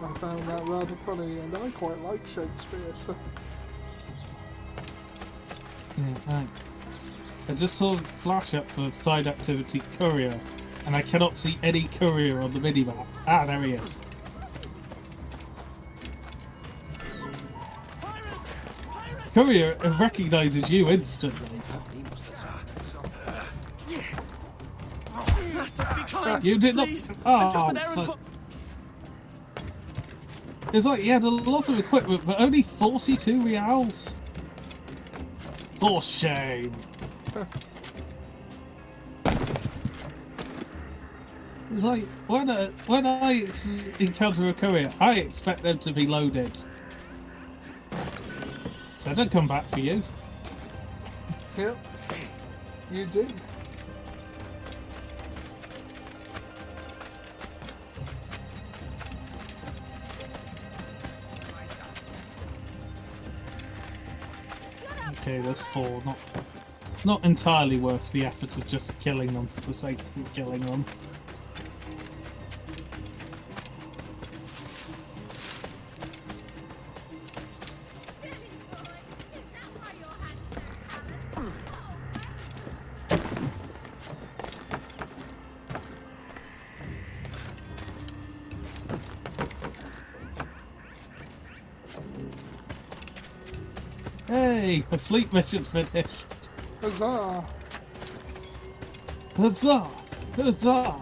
I found that rather funny, and I quite like Shakespeare, so... Yeah, right. I just saw a flash up for side activity courier, and I cannot see any courier on the minimap. Ah, there he is. Courier recognises you instantly. You did not. Oh, it's like he had a lot of equipment, but only 42 reals. For shame. It's like when I encounter a courier, I expect them to be loaded. So they'll come back for you. Yep, you did. Okay, there's 4. Not entirely worth the effort of just killing them for the sake of killing them. Hey, the fleet mission finished. Huzzah! Huzzah! Huzzah!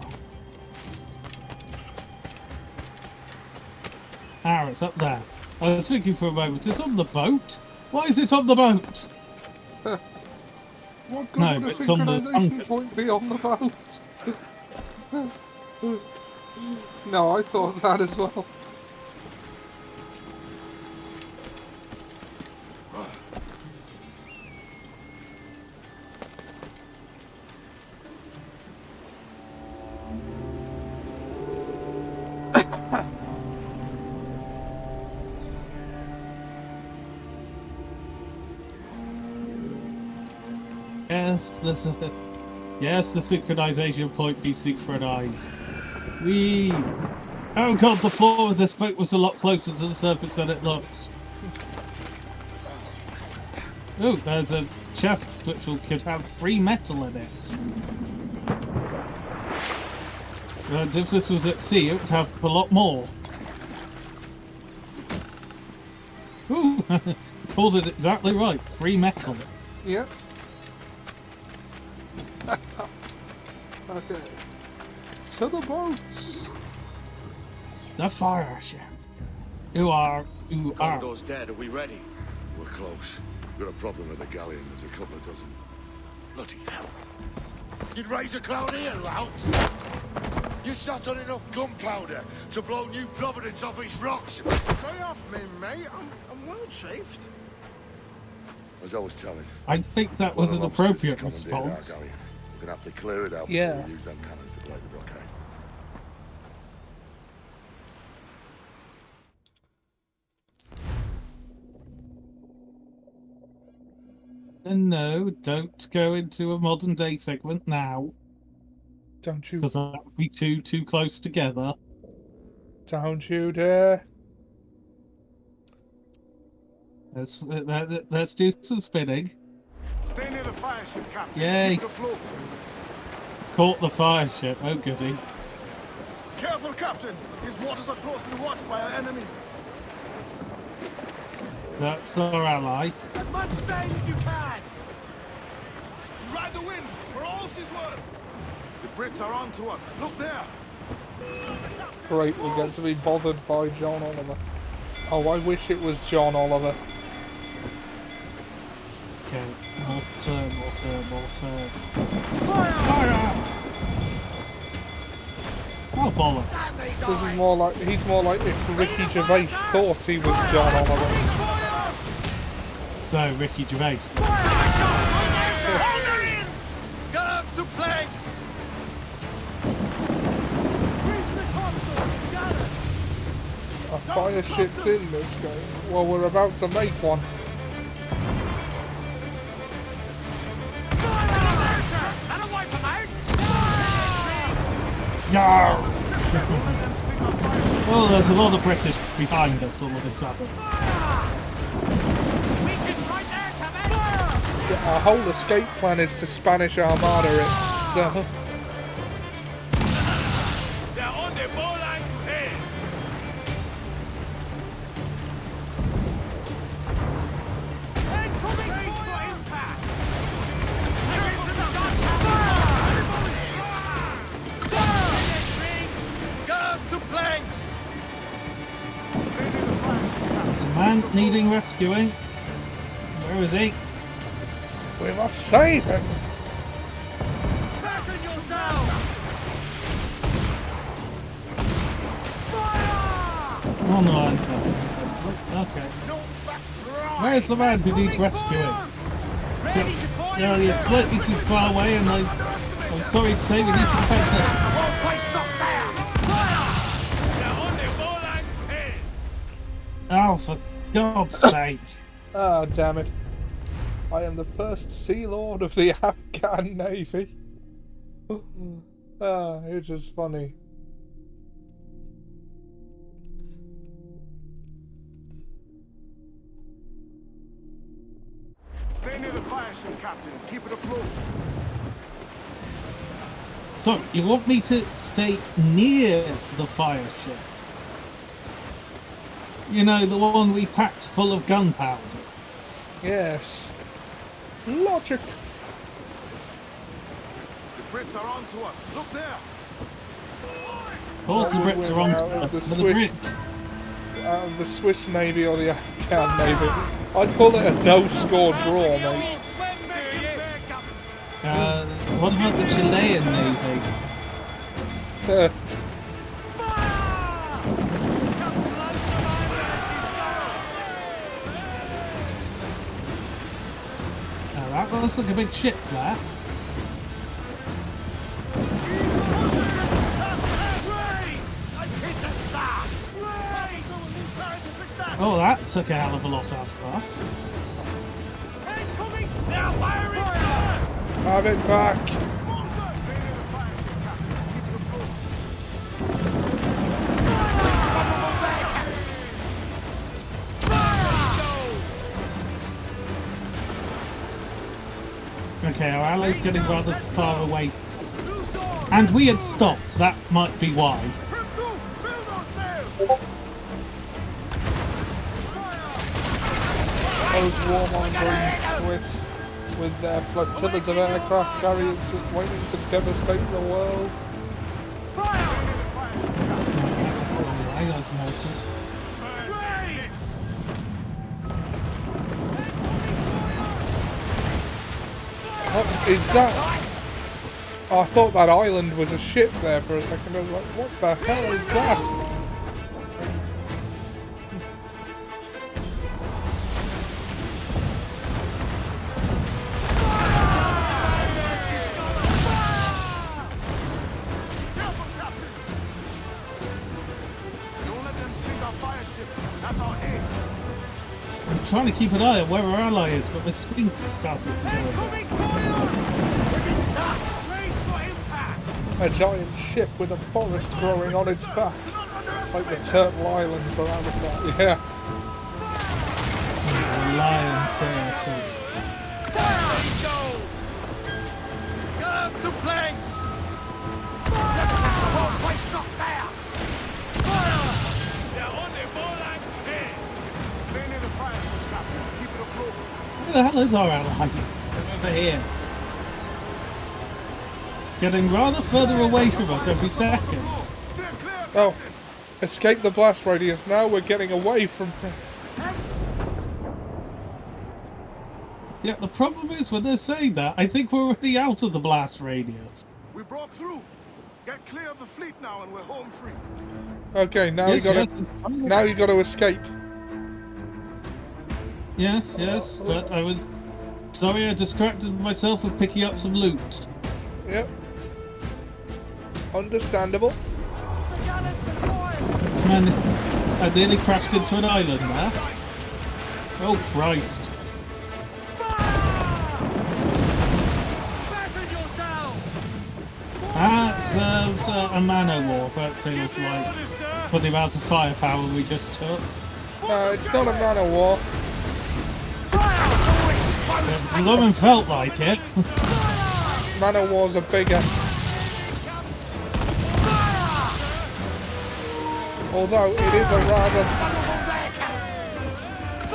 Ah, it's up there. I was thinking for a moment, it's on the boat? Why is it on the boat? What good would a synchronization point be on the boat? No, I thought that as well. Yes, the synchronization point be synchronized. Whee! Oh god, the floor of this boat was a lot closer to the surface than it looks. Oh, there's a chest which could have free metal in it. And if this was at sea, it would have a lot more. Ooh, called it exactly right. Free metal. Yep. Okay. To the boats. The fire ship. Commodore's dead. Are we ready? We're close. We've got a problem with the galleon. There's a couple of dozen. Bloody hell. You'd raise a cloud here, lout. You shot on enough gunpowder to blow New Providence off its rocks. Stay off me, mate. I'm well chafed. As I was telling. I think that was an appropriate response. We're gonna have to clear it out Yeah. before we use them cannons to blow the blockade. And no, don't go into a modern day segment now. Don't you? Because that would be too close together. Don't you dare. Let's do some spinning. Stay near the fire ship, Captain. Yay. Keep it afloat. It's caught the fire ship. Oh, goody. Careful, Captain. These waters are closely watched by our enemies. That's our ally. As much sail as you can. Ride the wind, for all she's worth. The Brits are on to us. Look there. Great, we get to be bothered by John Oliver. Oh, I wish it was John Oliver. Okay, more turn. Fire! Oh, bollocks. This is more like, he's more like if Ricky Gervais thought he was John Oliver. So, Ricky Gervais. Hold her in! Get up to planks! A fire ship's in this game. Well, we're about to make one. No! Oh, there's a lot of British behind us all of a sudden. Yeah, our whole escape plan is to Spanish Armada it, so... They're on the bowline to head. There's a man needing rescuing. Where is he? We must save him! Fasten yourself! Oh no, okay. Where's the man who needs rescuing? Yeah, you're slightly too far away and I'm sorry to say we need to fight there. Oh, for God's sake. Ah, damn it. I am the first Sea Lord of the Afghan Navy. Ah, it is funny. Stay near the fire ship, Captain. Keep it afloat. So, you want me to stay near the fire ship? You know, the one we packed full of gunpowder? Yes. Logic. The Brits are on to us. Look there. Of course the Brits are on to us, but the Brits... the Swiss Navy or the Afghan Navy. I'd call it a no-score draw, mate. What about the Chilean Navy? That looks like a big ship there. Oh, that took a hell of a lot out of us. Have it back. Okay, our ally's getting rather far away. And we had stopped, that might be why. Those warmongering Swiss with their flotillas of aircraft carriers just waiting to devastate the world. I got some motors. What is that? Oh, I thought that island was a ship there for a second. I was like, what the hell is that? I'm trying to keep an eye on where our ally is, but the screen started to go away. A giant ship with a forest growing on its back. Like the Turtle Islands around the top, yeah. Lion turtle. Get up to planks! Fire! Place not there! Fire! They're on the ball like here! Stay near the fire, Captain. Keep it afloat. Where the hell is our ally? Over here. Getting rather further away from us every second. Oh, escape the blast radius. Now we're getting away from him. Yeah, the problem is when they're saying that, I think we're already out of the blast radius. We broke through. Get clear of the fleet now, and we're home free. Okay, now Yes, you gotta, yes. now you gotta escape. Yes, yes, but I was sorry I distracted myself with picking up some loot. Yep. Understandable. Man, I nearly crashed into an island there. Oh Christ. That's a man-o-war, that feels like, for the amount of firepower we just took. No, it's not a man of war. The woman felt like it. Man of wars are bigger. Although it is a rather...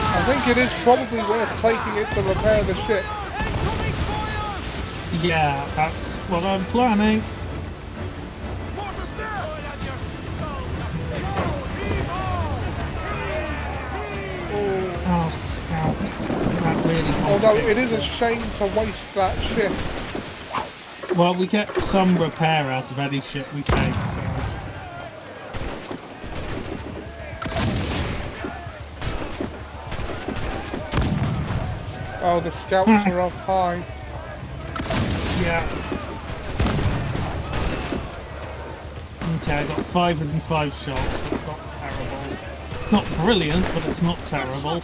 I think it is probably worth taking it to repair the ship. Yeah, that's what I'm planning. Oh, that really although it is a shame to waste that ship. Well, we get some repair out of any ship we take, so... Oh, the scouts are up high. Yeah. Okay, I got 505 shots, that's not terrible. Not brilliant, but it's not terrible.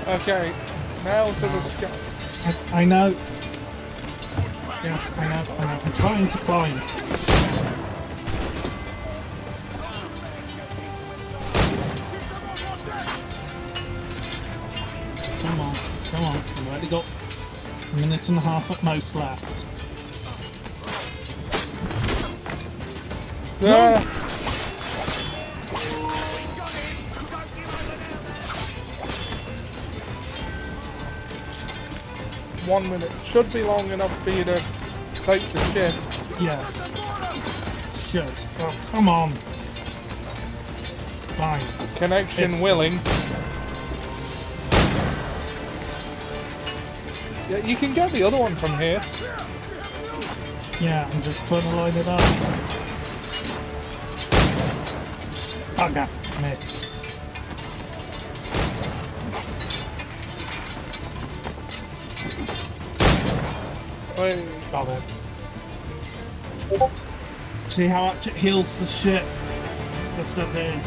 Okay, now to the scout. I know. Yeah, I know. I'm trying to climb. Come on. We've already got a minute and a half at most left. Yeah. 1 minute. Should be long enough for you to take the ship. Yeah. Shit. Oh, come on. Fine. Connection willing. Yeah, you can get the other one from here. Yeah, I'm just trying to line it up. Okay, missed. Wait. Got it. See how much it heals the shit? That's not there.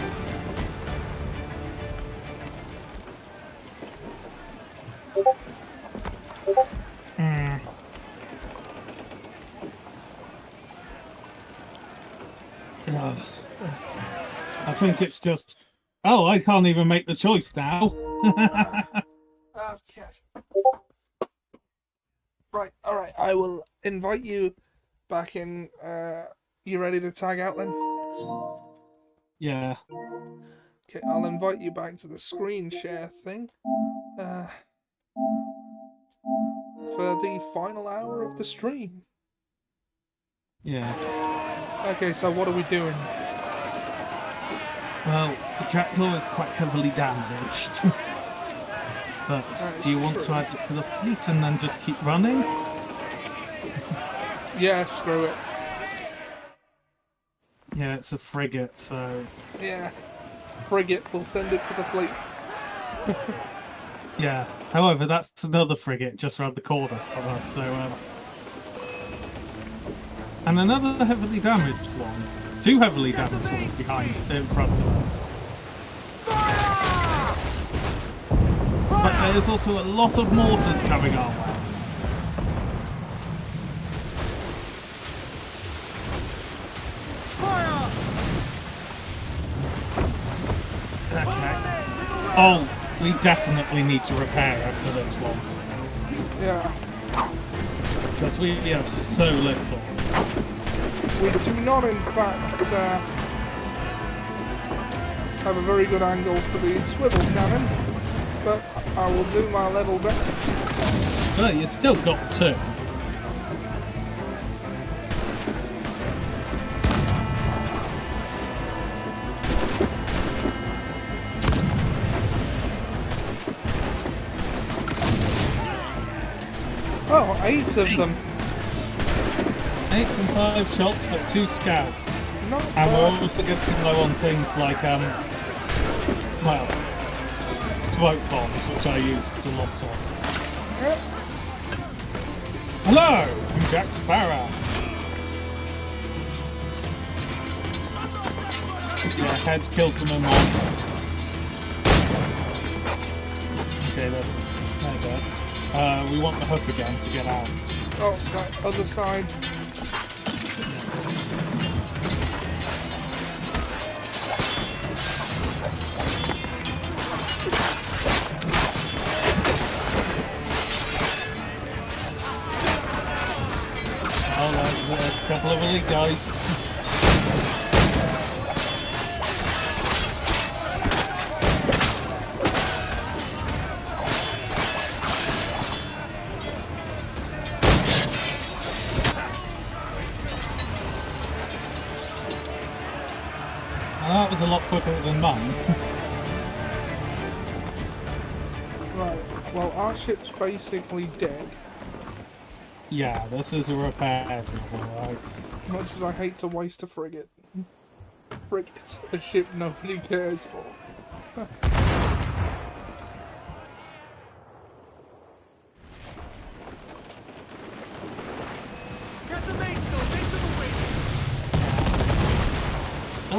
I think it's just... Oh, I can't even make the choice now. Okay. Right, alright, I will invite you back in. You ready to tag out then? Yeah. Okay, I'll invite you back to the screen share thing. For the final hour of the stream. Yeah. Okay, so what are we doing? Well, the Jackdaw is quite heavily damaged. But do you want to add it to the fleet and then just keep running? Yeah, screw it. Yeah, it's a frigate, so... Yeah. Frigate, we'll send it to the fleet. Yeah. However, that's another frigate just around the corner from us, so... And another heavily damaged one. 2 heavily damaged ones in front of us. But there's also a lot of mortars coming our way. Okay. Oh, we definitely need to repair after this one. Yeah. Because we have so little. We do not, in fact, have a very good angle for the swivel cannon, but I will do my level best. Well, you still got 2. Oh, 8 of them. 8 and 5 shots, but 2 scouts. Not and bad. we're also getting low on things like, well, smoke bombs, which I used a lot of. Yep. Hello, I'm Jack Sparrow. Yeah, head killed some of mine. Okay, there we go. We want the hook again to get out. Oh, right, other side. Oh, there's a couple of elite guys. That was a lot quicker than mine. Right, well, our ship's basically dead. Yeah, this is a repair job, alright. Much as I hate to waste a frigate. Frigate, a ship nobody cares for.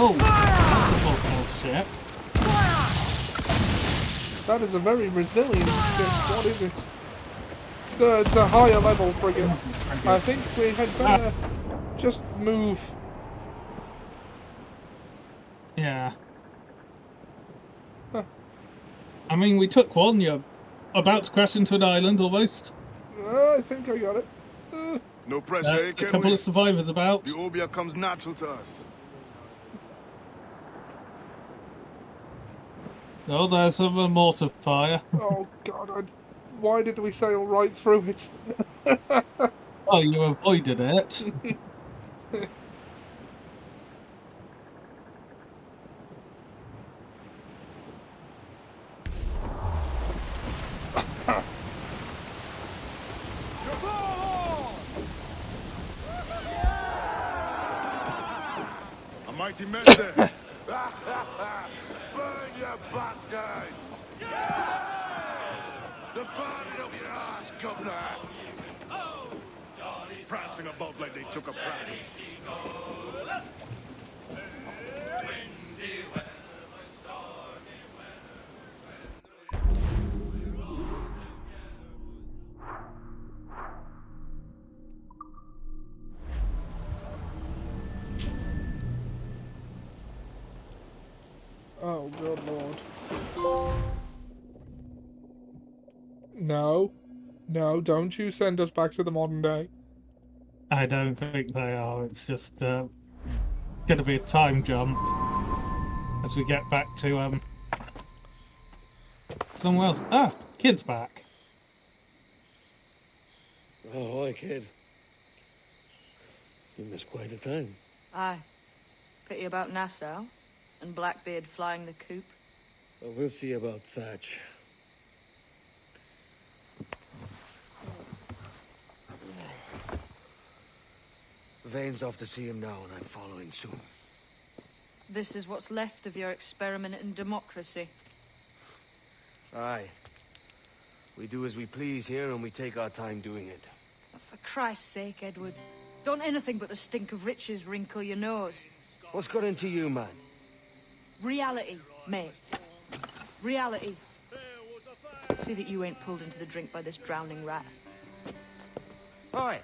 Oh, that's a full ship. That is a very resilient ship. What is it? It's a higher level frigate. I think we had better just move. Yeah. Huh. I mean, we took one. You're about to crash into an island, almost. I think I got it. No pressure, A couple of survivors about. The Obia comes natural to us. Oh, there's some mortar fire. Oh God! Why did we sail right through it? Oh, you avoided it. A mighty mess there. Burn, you bastards! The burning of your ass, governor! Prancing about like they took a prize. Oh, good lord. No. No, don't you send us back to the modern day. I don't think they are. It's just going to be a time jump as we get back to somewhere else. Ah, Kid's back. Oh, hi, kid. You missed quite a time. Aye. Pity about Nassau. and Blackbeard flying the coop. Well, we'll see about Thatch. Vane's off to see him now, and I'm following soon. This is what's left of your experiment in democracy. Aye. We do as we please here, and we take our time doing it. For Christ's sake, Edward. Don't anything but the stink of riches wrinkle your nose. What's got into you, man? Reality, mate. Reality. See that you ain't pulled into the drink by this drowning rat. Oi!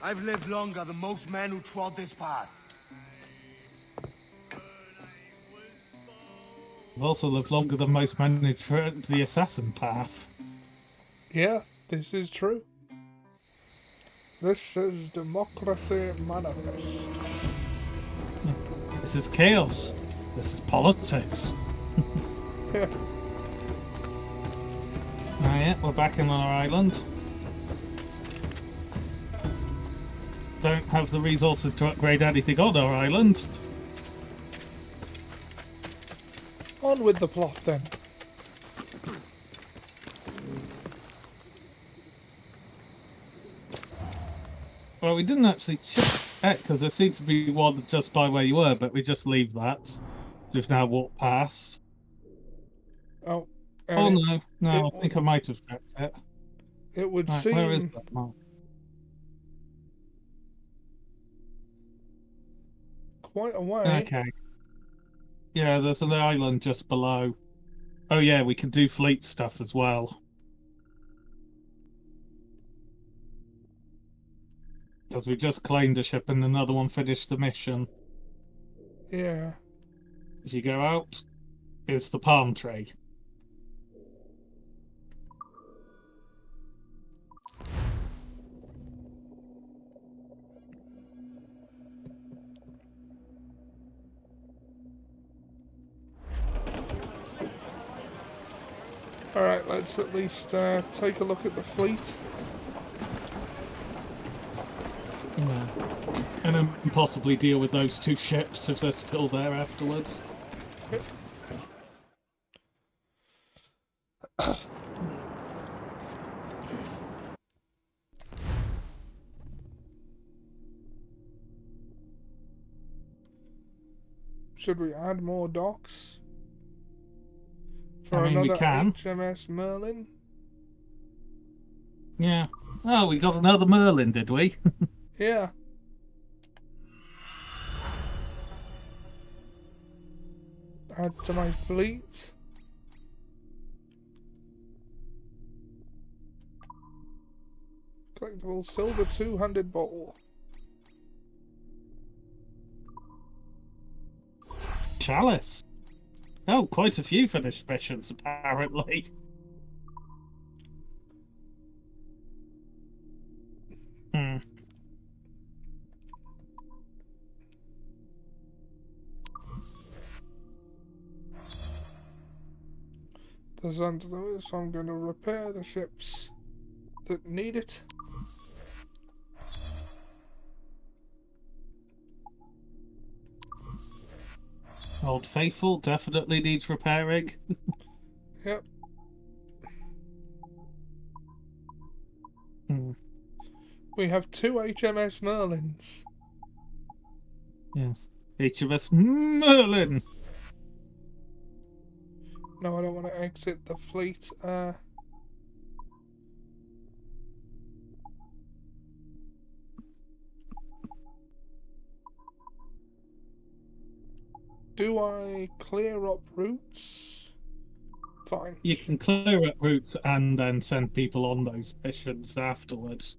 I've lived longer than most men who trod this path. I've also lived longer than most men who tread the assassin path. Yeah, this is true. This is democracy manifest. This is chaos. This is politics. Yeah. Oh yeah, we're back in on our island. Don't have the resources to upgrade anything on our island. On with the plot then. Well, we didn't actually check because there seems to be one just by where you were, but we just leave that. We've now walked past. Oh. Oh no, I think I might have checked it. It would Right, seem. where is that mark? Quite a way. Okay. Yeah, there's an island just below. Oh yeah, we can do fleet stuff as well. Because we just claimed a ship and another one finished the mission. Yeah. If you go out, it's the palm tree. Alright, let's at least take a look at the fleet. Yeah. And then possibly deal with those two ships if they're still there afterwards. Should we add more docks? For I mean, we another can. HMS Merlin? Yeah. Oh, we got another Merlin, did we? Yeah. Add to my fleet. Collectible silver 200 bottle. Chalice. Oh, quite a few finished missions, apparently. There's under those, so I'm going to repair the ships that need it. Old Faithful definitely needs repairing. Yep. We have 2 HMS Merlins. Yes. HMS Merlin! No, I don't want to exit the fleet. Do I clear up routes? Fine. You can clear up routes and then send people on those missions afterwards.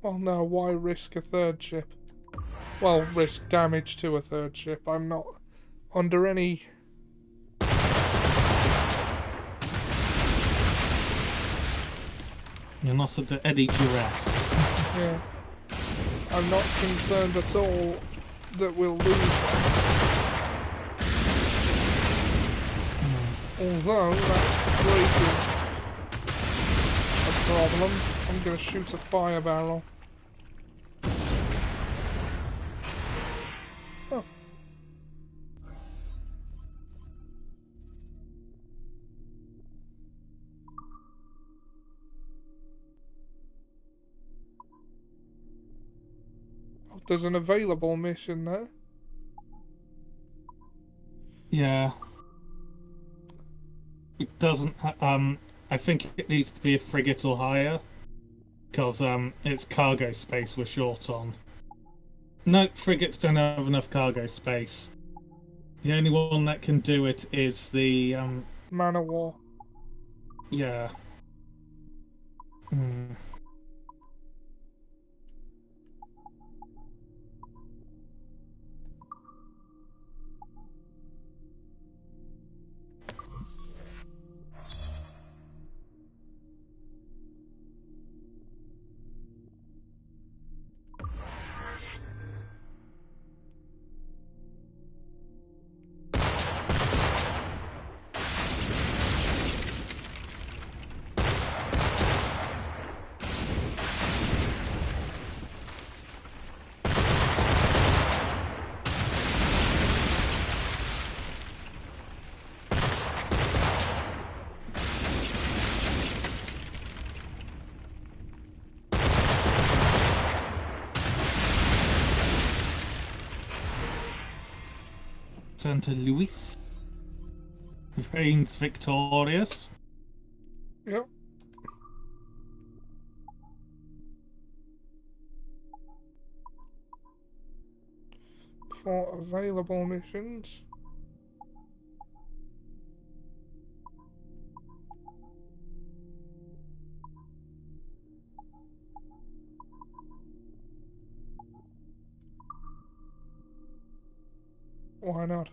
Well, no, why risk a third ship? Well, risk damage to a third ship. I'm not under any... You're not under any duress. Yeah. I'm not concerned at all that we'll lose them. Although that break is a problem. I'm gonna shoot a fire barrel. Oh. Oh, there's an available mission there. Yeah. It doesn't. I think it needs to be a frigate or higher, because it's cargo space we're short on. No, frigates don't have enough cargo space. The only one that can do it is the Man of War. Yeah. Hmm. Santa Luis reigns victorious. Yep. For available missions. Why not?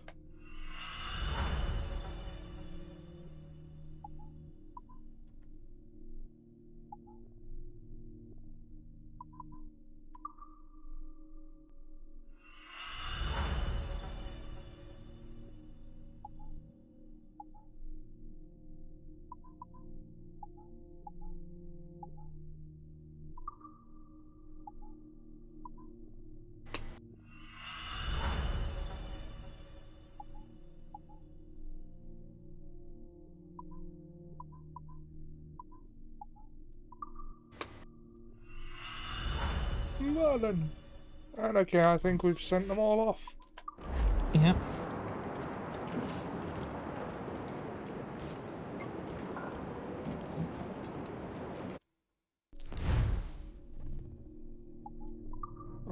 Well then. And okay, I think we've sent them all off. Yep.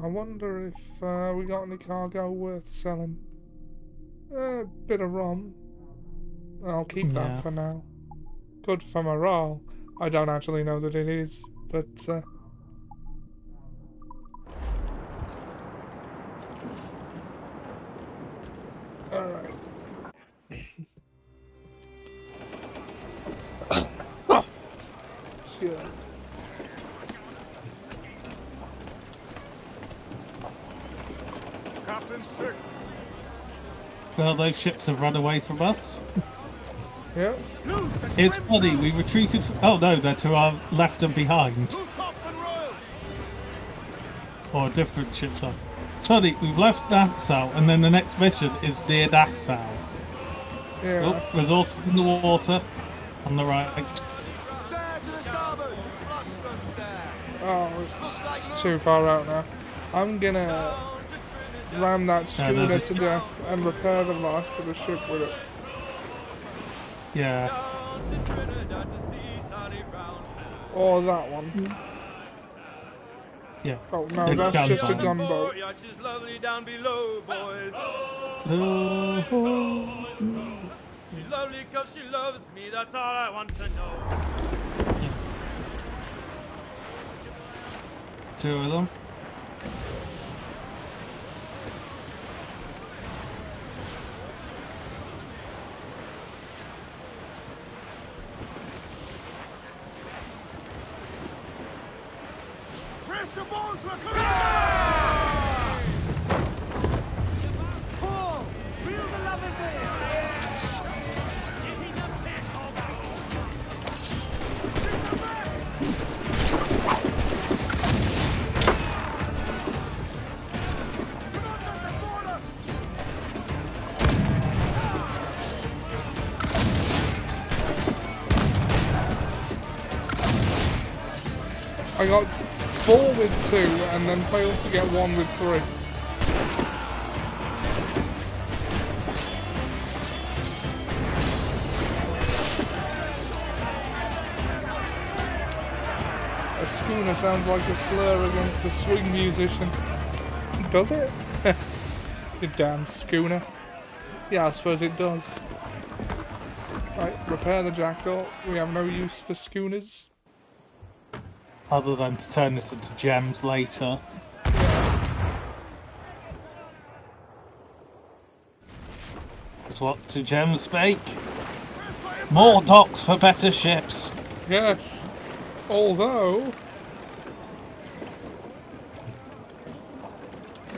I wonder if we got any cargo worth selling. A bit of rum. I'll keep that for now. Good for morale. I don't actually know that it is, but alright. Oh! Shit. Captain's check. Well, those ships have run away from us. Yeah. It's funny, we retreated. Oh no, they're to our left and behind. Or a different ship type. Sorry, we've left Nassau, and then the next mission is near Nassau. Yeah. Oh, resources in the water on the right. Oh, it's too far out now. I'm gonna ram that schooner to death and repair the mast of the ship with it. Yeah. Or that one. Yeah. Oh no, that's just a gunboat. She's lovely 'cause she loves me, that's all I want to know. Two of them. Press your bones, we're coming! Pull! Reel the lovers in! I got 4 with 2 and then failed to get 1 with 3. A schooner sounds like a slur against a swing musician. Does it? You damn schooner. Yeah, I suppose it does. Right, repair the jackdaw. We have no use for schooners. Other than to turn it into gems later. That's what do gems make? More docks for better ships. Yes. Although...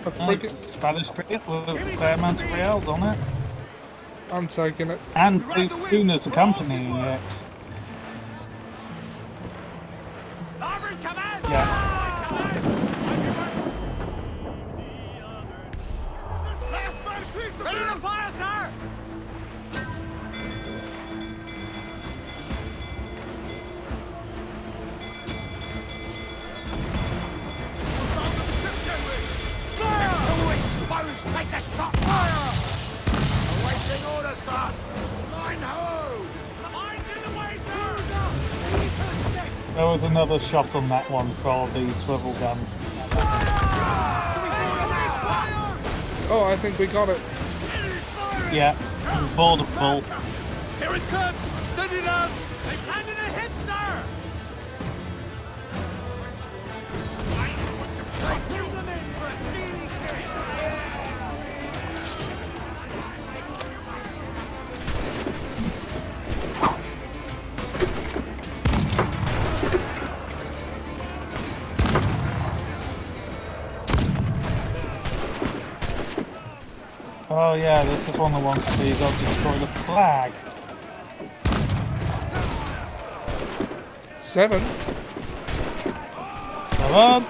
a frigate... Spanish frigate with a fair amount of reals on it. I'm taking it. And 2 schooners accompanying it. Take the shot! Fire! Awaiting order, son! Line ho! Mine's in the way, sir! There was another shot on that one for the swivel guns. Oh, I think we got it. Yeah, border full. Here it comes! Steady, lads! They've landed a hit, sir! Pull them in for a speedy kick! Oh yeah, this is one of the ones where you got to destroy the flag. 7. 7.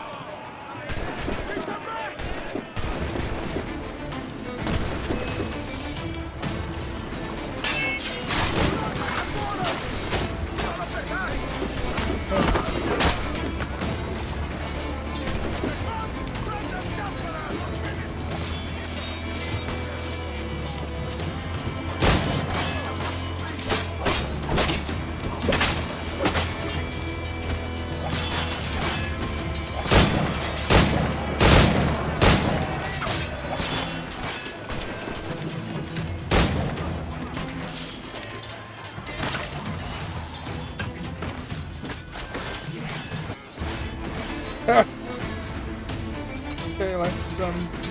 Okay, let's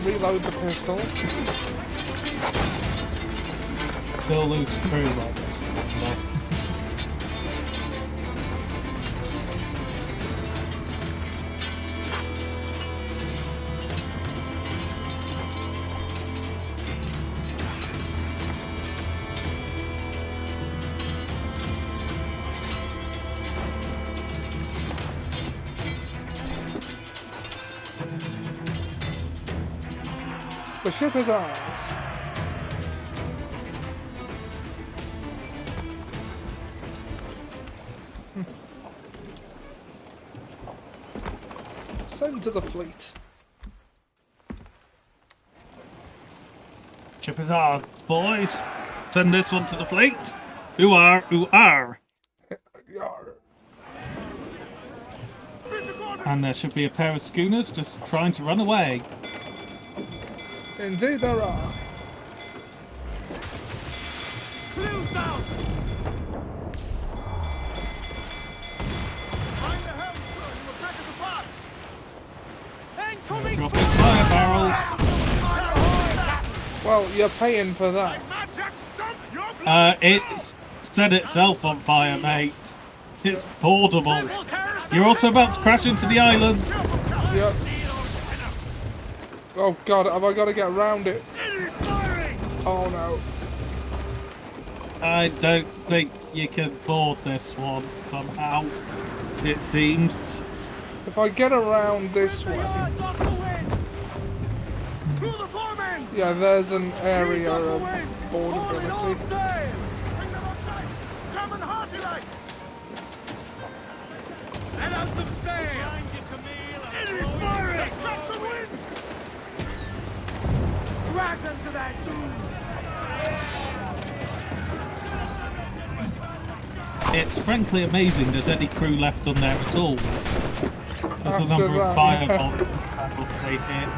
reload the pistol. Still lose crew like this. No. The ship is ours. Send to the fleet. Ship is ours, boys. Send this one to the fleet. Who are? And there should be a pair of schooners just trying to run away. Indeed there are. Clues down! Find the helm, sir, and we'll break us apart! Incoming Dropping fire barrels. Well, you're paying for that. It's set itself on fire, mate. It's portable. You're also about to crash into the island. Yep. Oh god, have I got to get around it? Oh no. I don't think you can board this one somehow, it seems. If I get around this way... Yeah, there's an area of boardability. Come and hearty like! Let out some sail! Drag them to their doom! It's frankly amazing there's any crew left on there at all. With the number of that, fireballs they hit.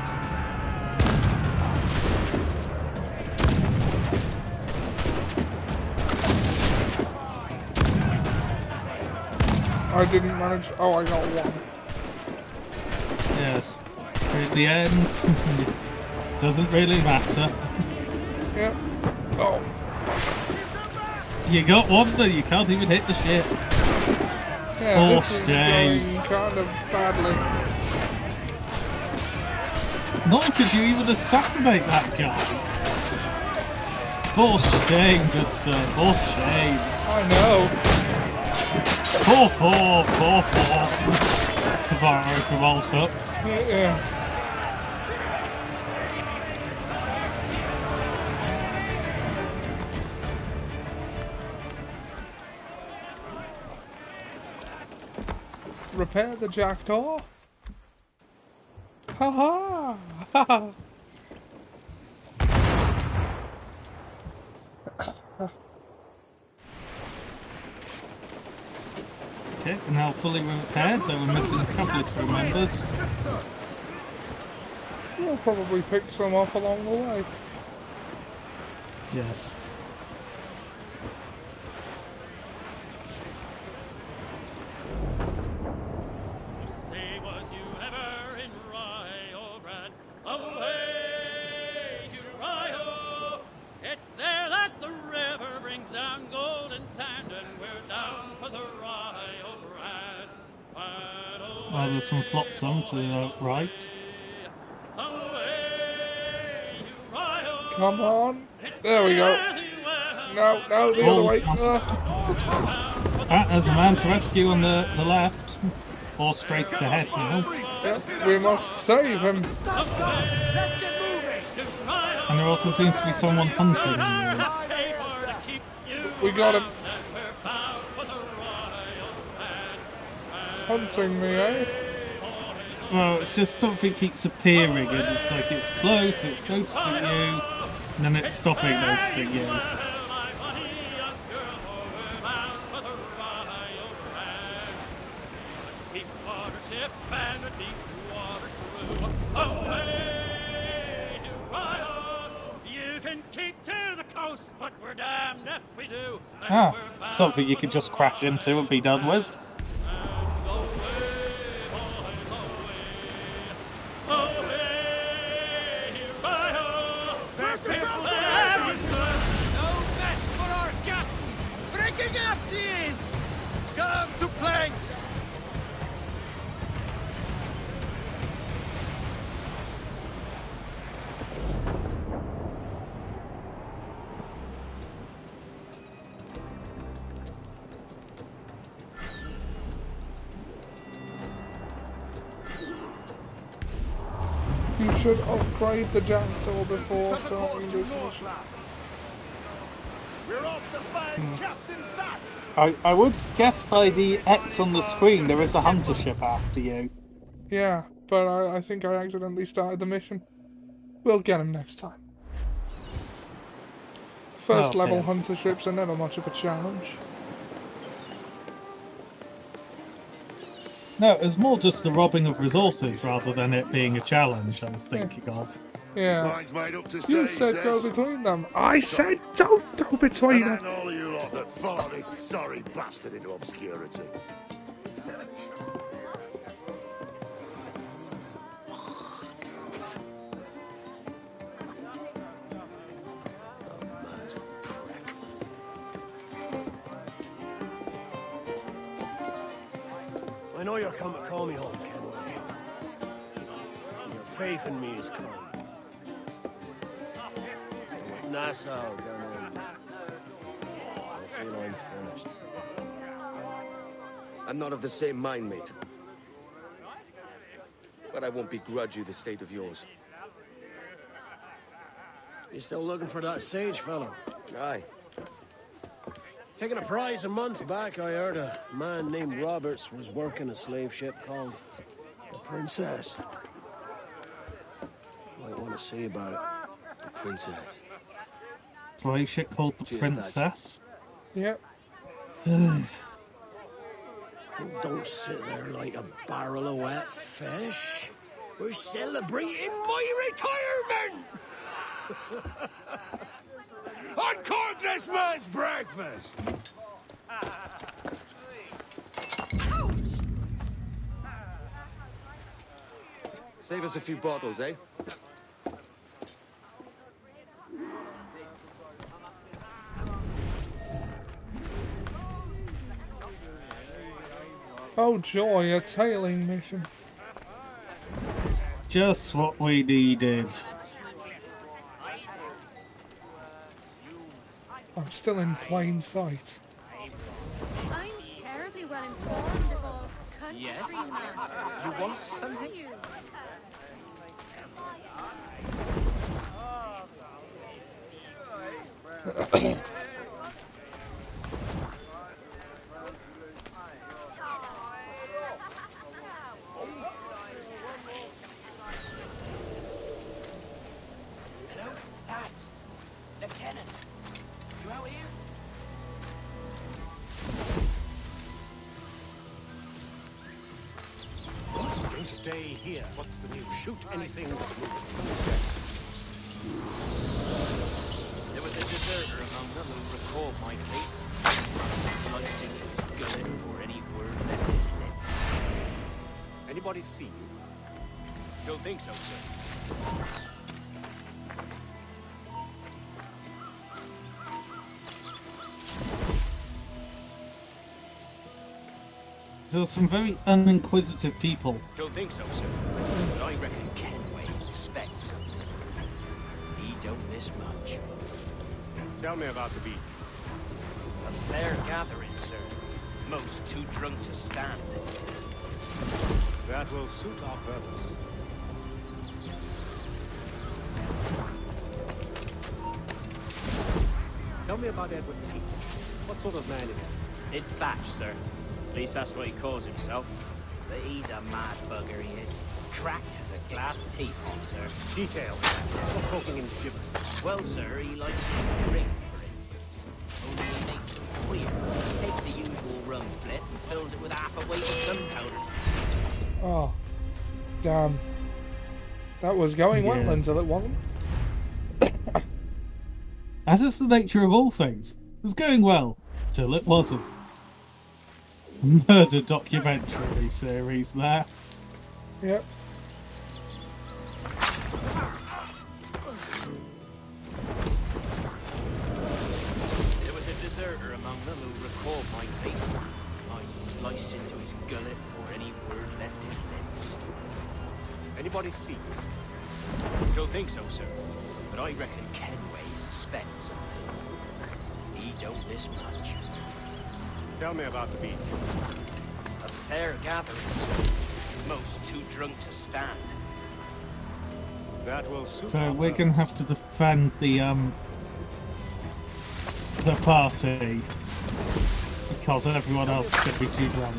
I didn't manage. Oh, I got one. Yes. At the end, doesn't really matter. Yep. Oh. You got one, but you can't even hit the ship. Yeah, this is shame. going kind of badly. Nor could you even assassinate that guy. For shame, good sir. For shame. I know. Poor. To borrow from old Hook. Yeah. Repair the jackdaw? Ha ha! Ha ha! Okay, now fully repaired. They were missing a couple of crew members. We'll probably pick some up along the way. Yes. Say, was you ever in Rio Grande? Away to Rio. It's there that the river brings down golden sand, and we're down for the Rio Grande. Well, there's some flotsam to the right. Come on. There we go. No, the other way. There's a man to rescue on the left. Or straight ahead, you know. Yep, we must save him. And there also seems to be someone hunting. We got him. Hunting me, eh? Well, it's just something keeps appearing, and it's like it's close, it's noticing you, and then it's stopping noticing you. Something you could just crash into and be done with. Come to planks! You should upgrade the jackdaw before starting this mission. We're off to find Captain Bat! I would guess by the X on the screen there is a hunter ship after you. Yeah, but I think I accidentally started the mission. We'll get him next time. First level hunter ships are never much of a challenge. No, it was more just the robbing of resources rather than it being a challenge I was thinking of. Yeah. Mine's made up to You stay, said go between them. I said don't go between them. And all of you lot that follow this sorry bastard into obscurity. I know you're come to call me home, Kenway. Your faith in me is kind. With Nassau done in, I feel I'm finished. I'm not of the same mind, mate. But I won't begrudge you the state of yours. You still looking for that sage fellow? Aye. Taking a prize a month back, I heard a man named Roberts was working a slave ship called the Princess. Might want to see about it. princess. Slave ship called the Cheers, Princess. Yep. Don't sit there like a barrel of wet fish. We're celebrating my retirement! Uncork this man's breakfast! Save us a few bottles, eh? Oh joy, a tailing mission. Just what we needed. I'm still in plain sight. I'm terribly well informed of all country Yes? matters. You want something? Hello? Lads! Lieutenant! You out here? Don't stay here. What's the news? Shoot anything that moves. There was a deserter among them who recalled my case. Sliced into his gullet before any word left his lips. Anybody see you? Don't think so, sir. There are some very uninquisitive people. Don't think so, sir. But I reckon Kenway suspects something. He don't miss much. Tell me about the beat. A fair gathering, sir. Most too drunk to stand. That will suit our purpose. Tell me about Edward Pete. What sort of man is he? It's Thatch, sir. At least that's what he calls himself. But he's a mad bugger, he is. Cracked as a glass teapot, sir. Details. Stop talking in gibberish. Well, sir, he likes to drink, for instance. Only he makes it queer. He takes the usual rum flip and fills it with half a weight of gunpowder. Oh, damn. That was going well Yeah. until it wasn't. As is the nature of all things. It was going well, till it wasn't. Murder documentary series there. Yep. There was a deserter among them who recalled my case. I sliced into his gullet before any word left his lips. Anybody see you? Don't think so, sir. But I reckon Kenway suspects something. He don't miss much. Tell me about the beat. A fair gathering, sir. Most too drunk to stand. That will suit So our we're purpose. gonna have to defend the party because everyone else is gonna be too drunk.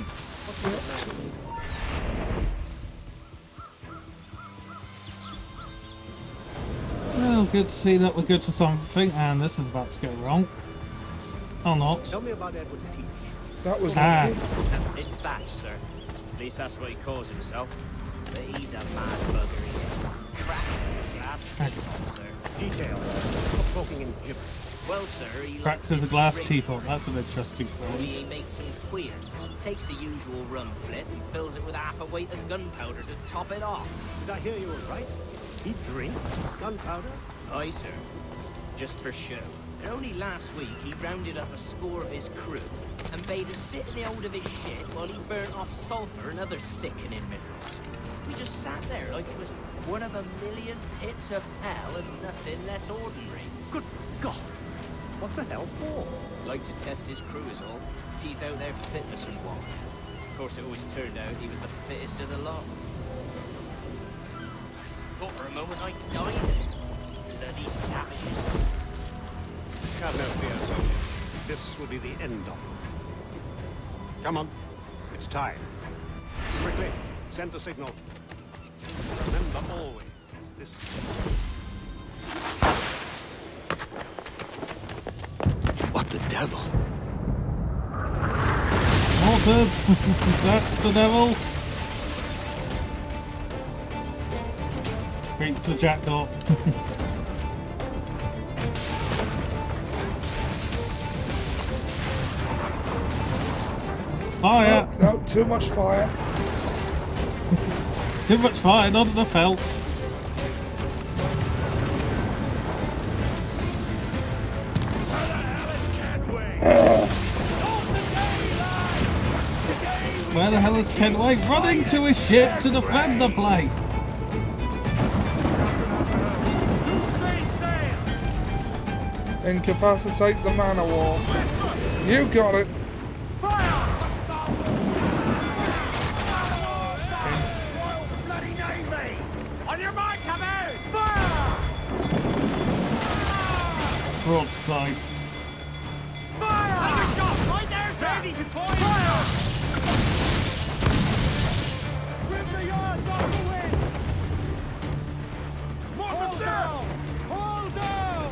Well, good to see that we're good for something, and this is about to go wrong. Or not. Tell me about Edward Pete. That was It's Thatch, sir. At least that's what he calls himself. But he's a mad bugger, he is. Cracked as a glass teapot, sir. Details. Stop talking in gibberish. Well, sir, he Cracks likes of the to glass drink, teapot, that's an interesting Only phrase. he makes him queer. Takes the usual rum flip and fills it with half a weight of gunpowder to top it off. Did I hear you all right? He drinks gunpowder? Aye, sir. Just for show. And only last week he rounded up a score of his crew and bade us sit in the hold of his ship while he burnt off sulphur and other sickening minerals. We just sat there like it was one of a million pits of hell and nothing less ordinary. Good God! What the hell for? Like to test his crew is all. Tease out their fitness and what. Of course, it always turned out he was the fittest of the lot. Thought for a moment I'd die there. Bloody savages. Have no fear, soldier. This will be the end of them. Come on. It's time. Quickly, send the signal. Remember always, this What the devil? Mortars! That's the devil! Reach the jackdaw. Fire! No, too much fire. Too much fire, not enough health. Where the hell is Kenway? Running to his ship to defend the place! Incapacitate the man of war. You got it. On your mark, come out! Fire! Broadside. Fire! Another shot! Right there, Sandy! Fire! Rip the yards off the wind! Hold down! Hold down!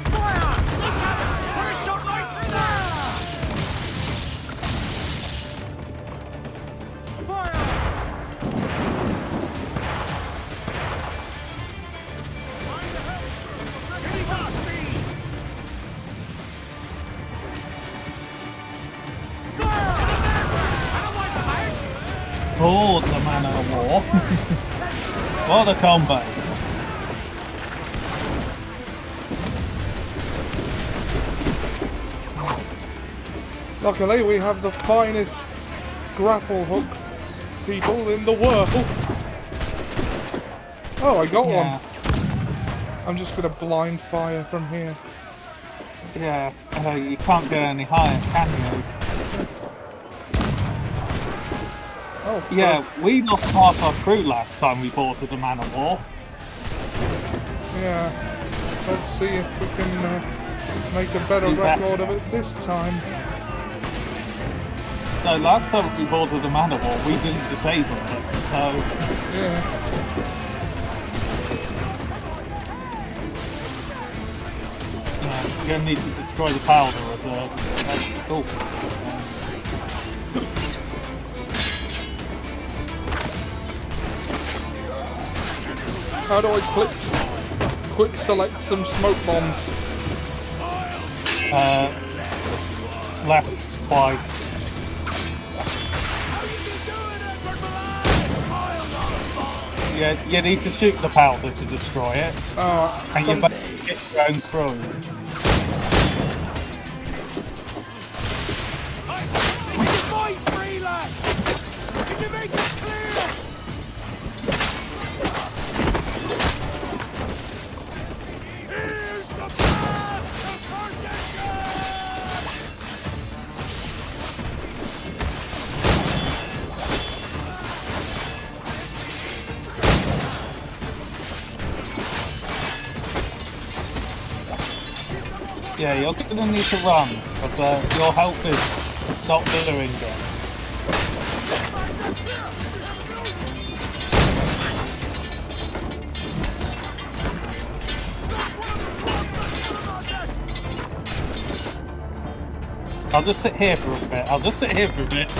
Fire! Look at it! Put a shot right through there! Fire! Oh, the man of war. What a combo. Luckily, we have the finest grapple hook people in the world. Oh, I got one. I'm just gonna blind fire from here. Yeah, you can't go any higher, can you? Oh, yeah, we lost half our crew last time we boarded a man of war. Yeah, let's see if we can make a better record of it this time. So last time we boarded a man of war, we didn't disable it, so... Yeah. You're gonna need to destroy the powder reserve. Oh. How do I quick select some smoke bombs? Left twice. Yeah, you need to shoot the powder to destroy it. And you better get your own crew. Yeah, you're gonna need to run, but your health is not doing it. I'll just sit here for a bit.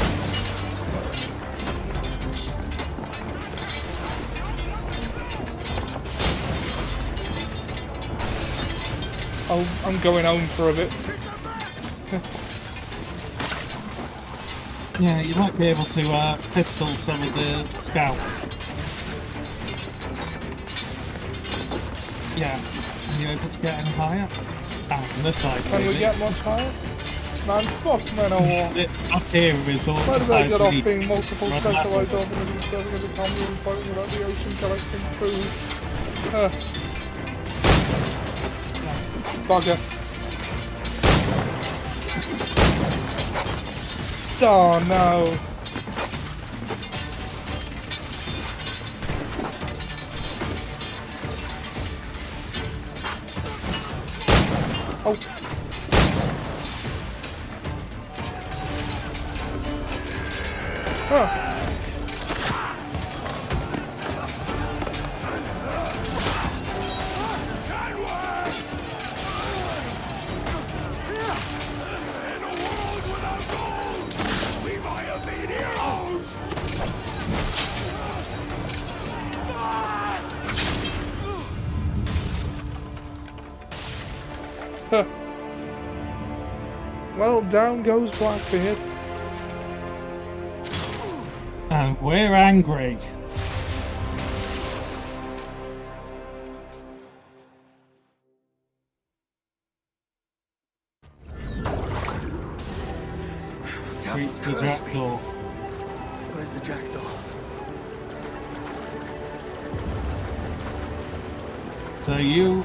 I'm going home for a bit. Yeah, you might be able to pistol some of the scouts. Yeah, are you able to get any higher? Ah, from this side. Can we get much higher? Man, fuck men of war. Up here is all Why the did I time get we off need being to multiple run specialized backwards. organisms serving as a commune and fighting about the ocean collecting food? Bugger. Oh no. Oh. Huh. Well, down goes Blackbeard. And we're angry. Reach the jackdaw. Where's the jackdaw? So you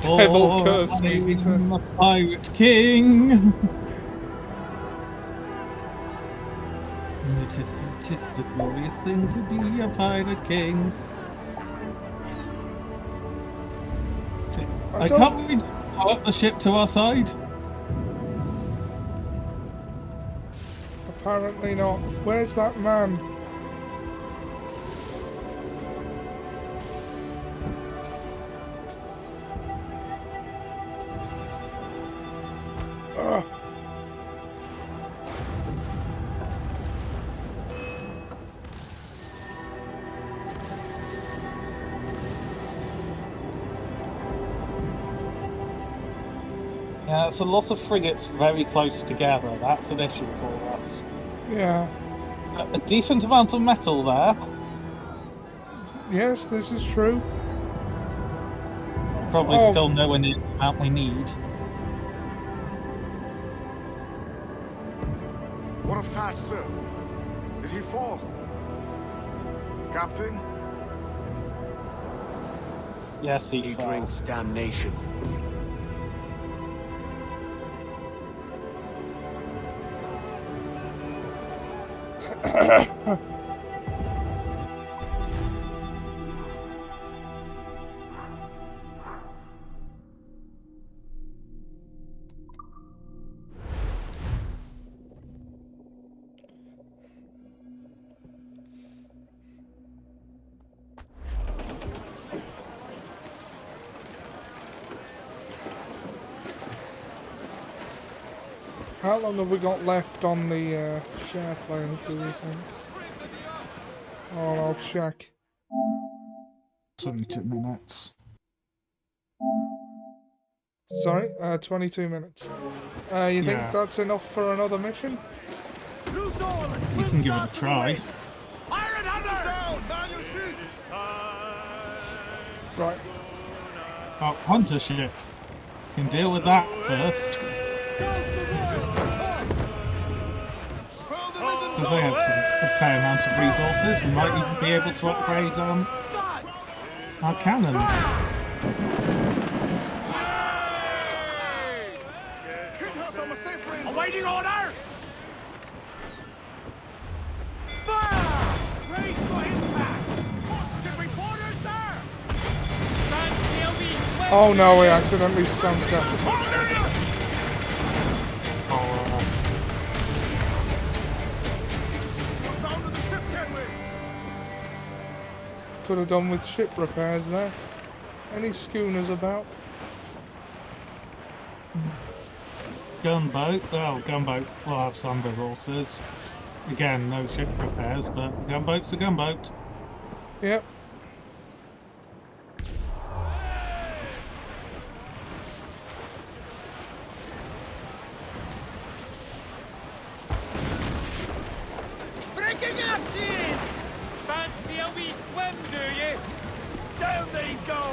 Devil curse me, he says. I'm a pirate king. It is a glorious thing to be a pirate king. I can't we blow up the ship to our side? Apparently not. Where's that man? Ugh. Yeah, it's a lot of frigates very close together. That's an issue for us. Yeah. A decent amount of metal there. Yes, this is true. Probably still nowhere near the amount we need. What of that, sir? Did he fall? Captain? Yes, he drinks damnation. How long have we got left on the share plane, do you think? Oh, I'll check. 22 minutes. Sorry, 22 minutes. You think Yeah. that's enough for another mission? We can give it a try. Right. Oh, hunter ship. Can deal with that first. Because they have a fair amount of resources. We might even be able to upgrade our cannons. Awaiting orders! Fire! Race for impact! Ship reporters, sir! Oh no, we accidentally sunk her. Could have done with ship repairs there. Any schooners about? Gunboat. Oh, gunboat will have some resources. Again, no ship repairs, but gunboat's a gunboat. Yep. Breaking hatches! Fancy a wee swim, do you? Down they go!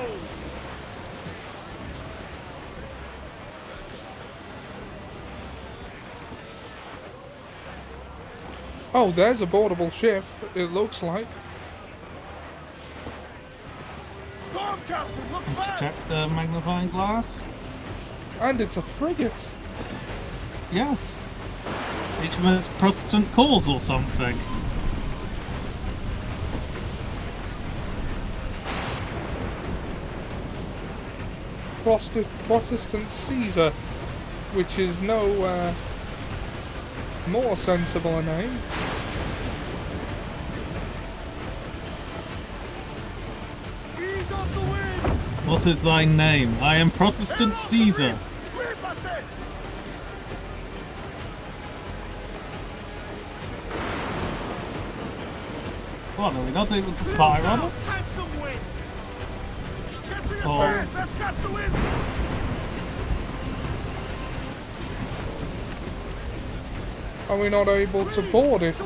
Oh, there's a boardable ship, it looks like. Storm Captain, look back! Check the magnifying glass. And it's a frigate. Yes. Each of them has Protestant cause or something. Protestant Caesar, which is no more sensible a name. What is thy name? I am Protestant Caesar. What, are we not able to fire on it? Are we not able to board it?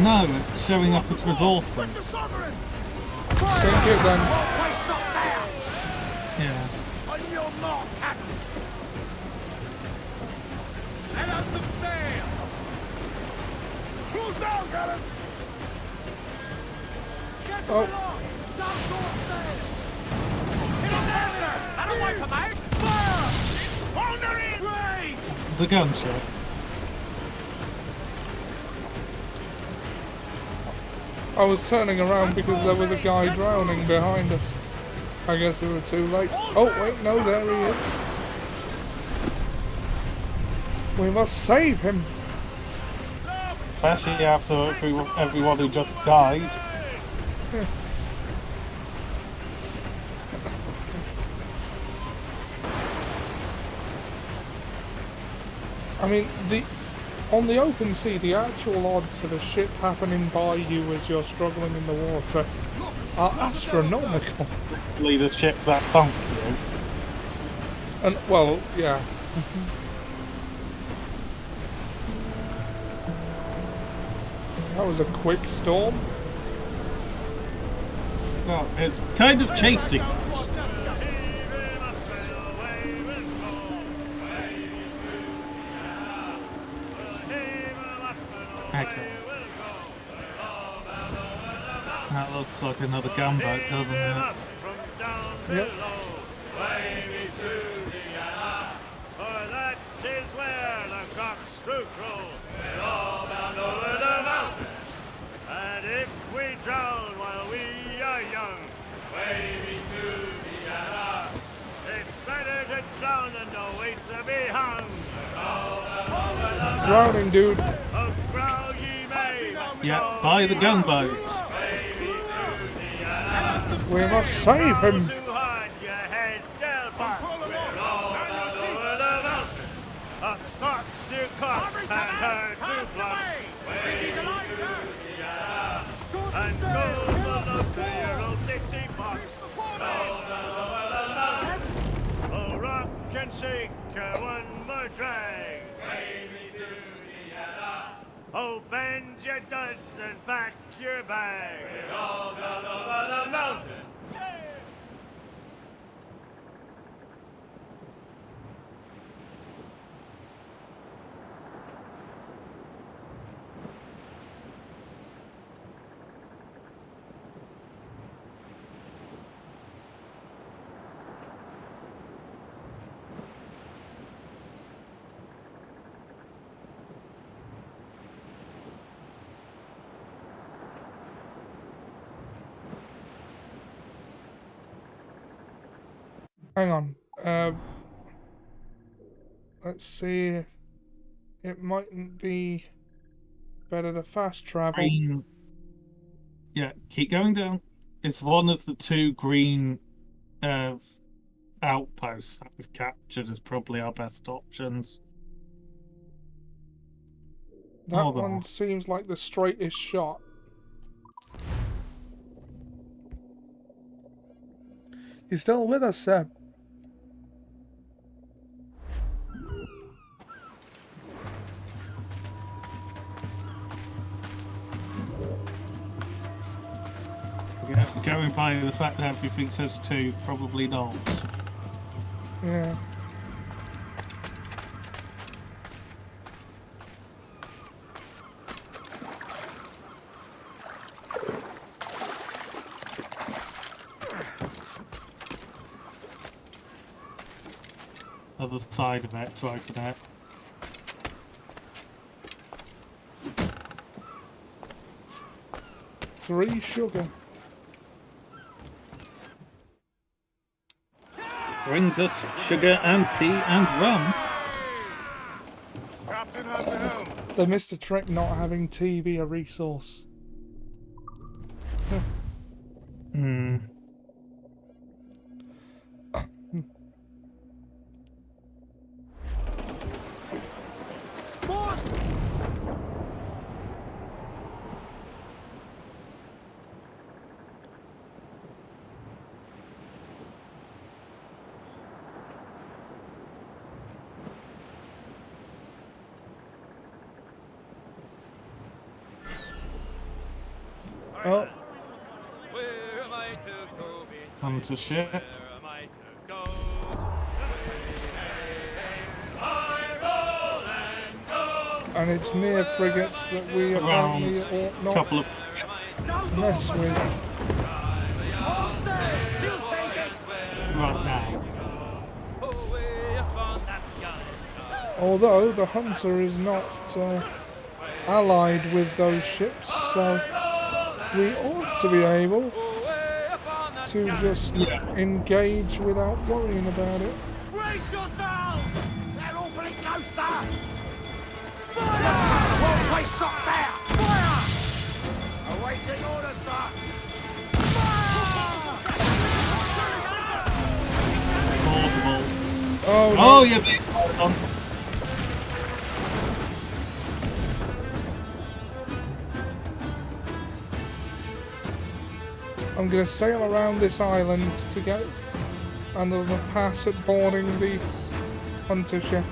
No, it's showing up as resources. Sink it then. Yeah. On your mark, Captain. Let us sail. Cruise down, gallants. Get Oh. along. Down shore sail. Hit on there, sir. That'll wipe them out. Fire! Hold her in. Raise. It's a gunship. I was turning around because there was a guy drowning behind us. I guess we were too late. Oh, wait, no, there he is. We must save him. Especially after everyone who just died. Yeah. I mean, on the open sea, the actual odds of a ship happening by you as you're struggling in the water are astronomical. Lead a ship that sunk you. And, well, yeah. That was a quick storm. Well, it's kind of chasing us. Okay. That looks like another gunboat, doesn't it? Yep. For that is where the cocks do crow. We're all bound over the mountain. And if we drown while we are young, wavy Susanna, it's better to drown than to wait to be hung. Drowning, dude. Oh, growl ye may. Yeah, by the gunboat. We must save him. Up socks you cocks and her to flock. And go below to your old ditty box. Oh, rock and shake one more drag. Oh, bend your duds and pack your bag. We're all gone over the mountain. Hang on. Let's see. It mightn't be better to fast travel. Green. Yeah, keep going down. It's one of the two green outposts that we've captured is probably our best options. That one seems like the straightest shot. You still with us, Seb? Yeah, going by the fact that everything says two, probably not. Yeah. Other side of it to open it. Three sugar. Brings us sugar and tea and rum. Captain has the helm. They missed a trick not having tea be a resource. Hmm. Oh. Hunter ship. And it's near frigates that we apparently ought not Couple of mess with. right now. Although the Hunter is not allied with those ships, so we ought to be able to just engage without worrying about it. Brace yourself! They're awfully close, sir! Fire! One-way shot there! Fire! Awaiting orders, sir! Oh, no. Oh, you're being fired on. I'm going to sail around this island to get another pass at boarding the Hunter ship.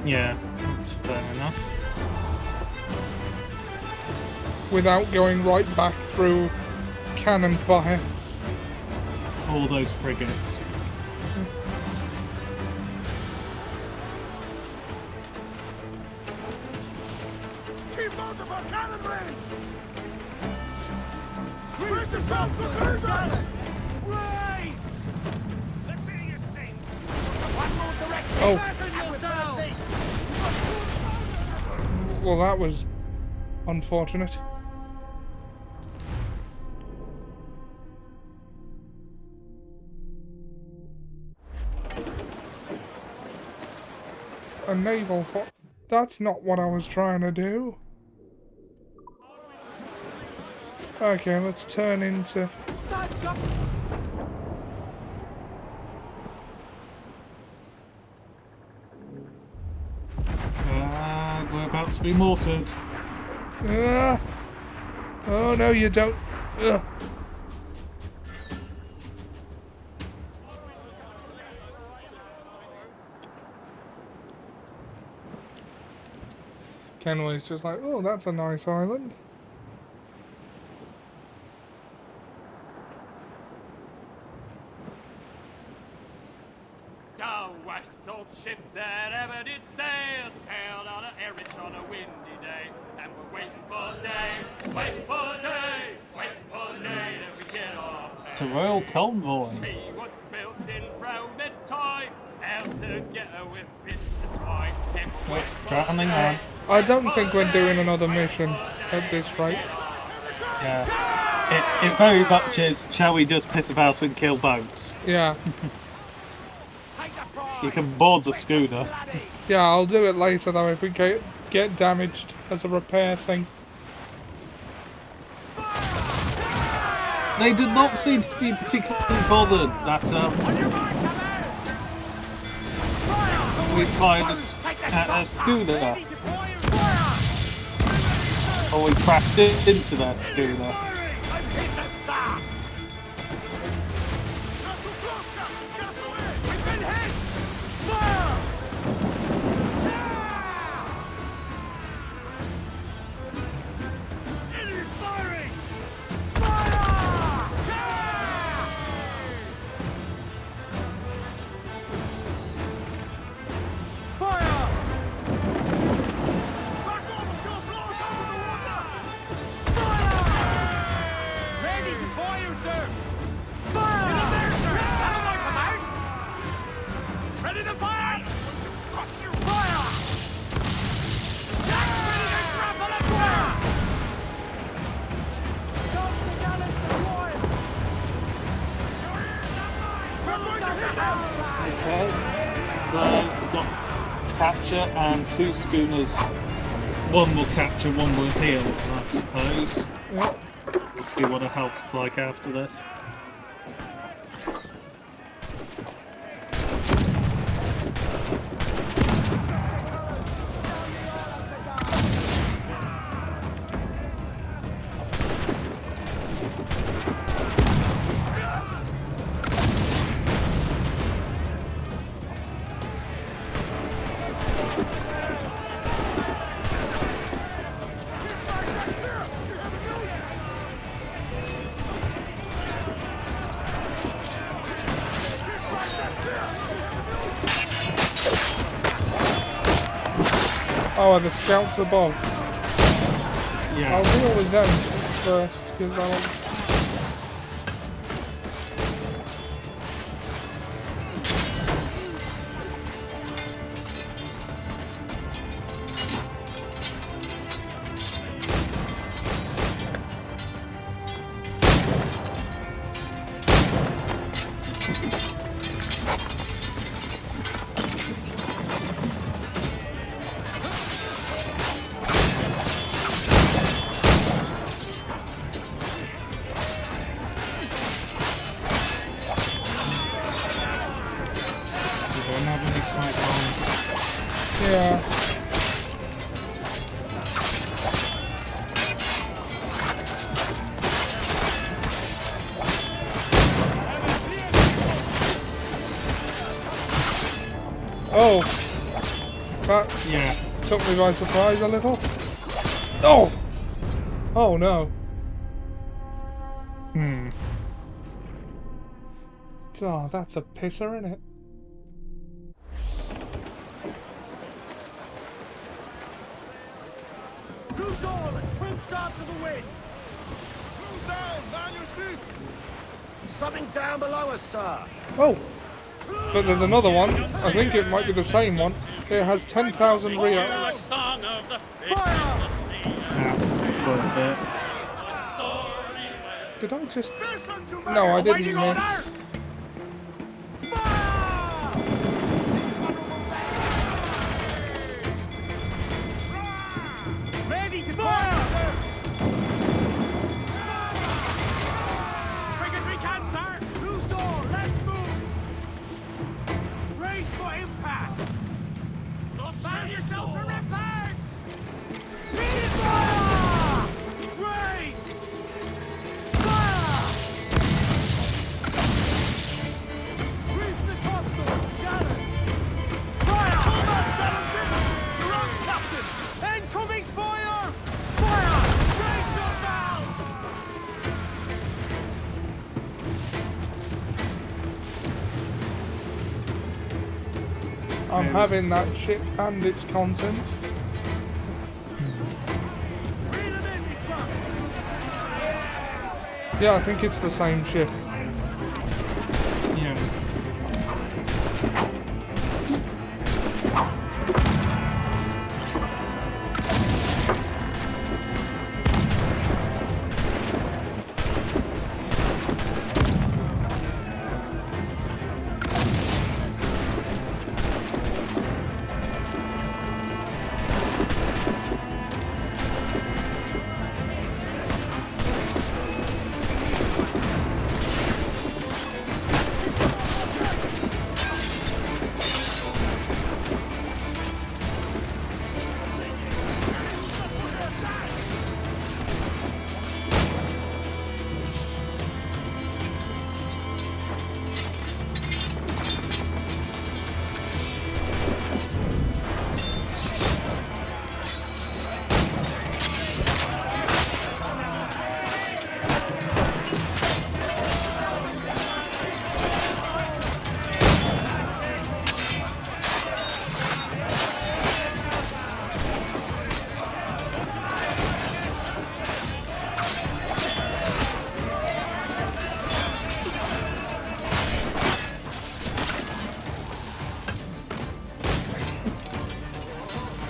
Yeah, that's fair enough. Without going right back through cannon fire. All those frigates. Keep out of our cannon range! Brace yourself for collision! Brace! Let's see you sing! One more direction! Oh. Yourself! Well, that was unfortunate. A naval fort. That's not what I was trying to do. Okay, let's turn into... We're about to be mortared. Oh no, you don't. Kenway's just like, oh, that's a nice island. The west old ship that ever did sail, sailed on a Erich on a windy day, and we're waiting for day, waiting for day, waiting for day that we get our pay. It's a royal convoy. She was built in Roman times, out together with bits of twine, and we're waiting for Drowning day. on. I don't think we're doing another mission at this rate. Yeah. It very much is, shall we just piss about and kill boats? Yeah. You can board the schooner. Yeah, I'll do it later though if we get damaged as a repair thing. They did not seem to be particularly bothered that we fired a schooner. Or we crashed into their schooner. Okay, so we've got capture and 2 schooners. One will capture, one will heal, I suppose. Yep. We'll see what a health's like after this. Oh, are the scouts above? Yeah. I'll deal with them first, because I'll... Yeah. Oh! That took me by surprise a little. Oh! Oh no. Oh, that's a pisser, isn't it? Loose all and trim sharp to the wind! Who's down? Man your shoots! Something down below us, sir. Oh! But there's another one. I think it might be the same one. It has 10,000 reals. That's worth it. Did I just... No, I didn't miss. Ready to fire! Quick as we can, sir! Loose all, let's move! Brace for impact! Prepare yourself for impact! Ready fire! Brace! Fire! Reach the topsail! Gather! Fire! Combat gather! Surround captain! Incoming fire! Fire! Brace yourself! I'm having that ship and its contents. Yeah, I think it's the same ship. Yeah.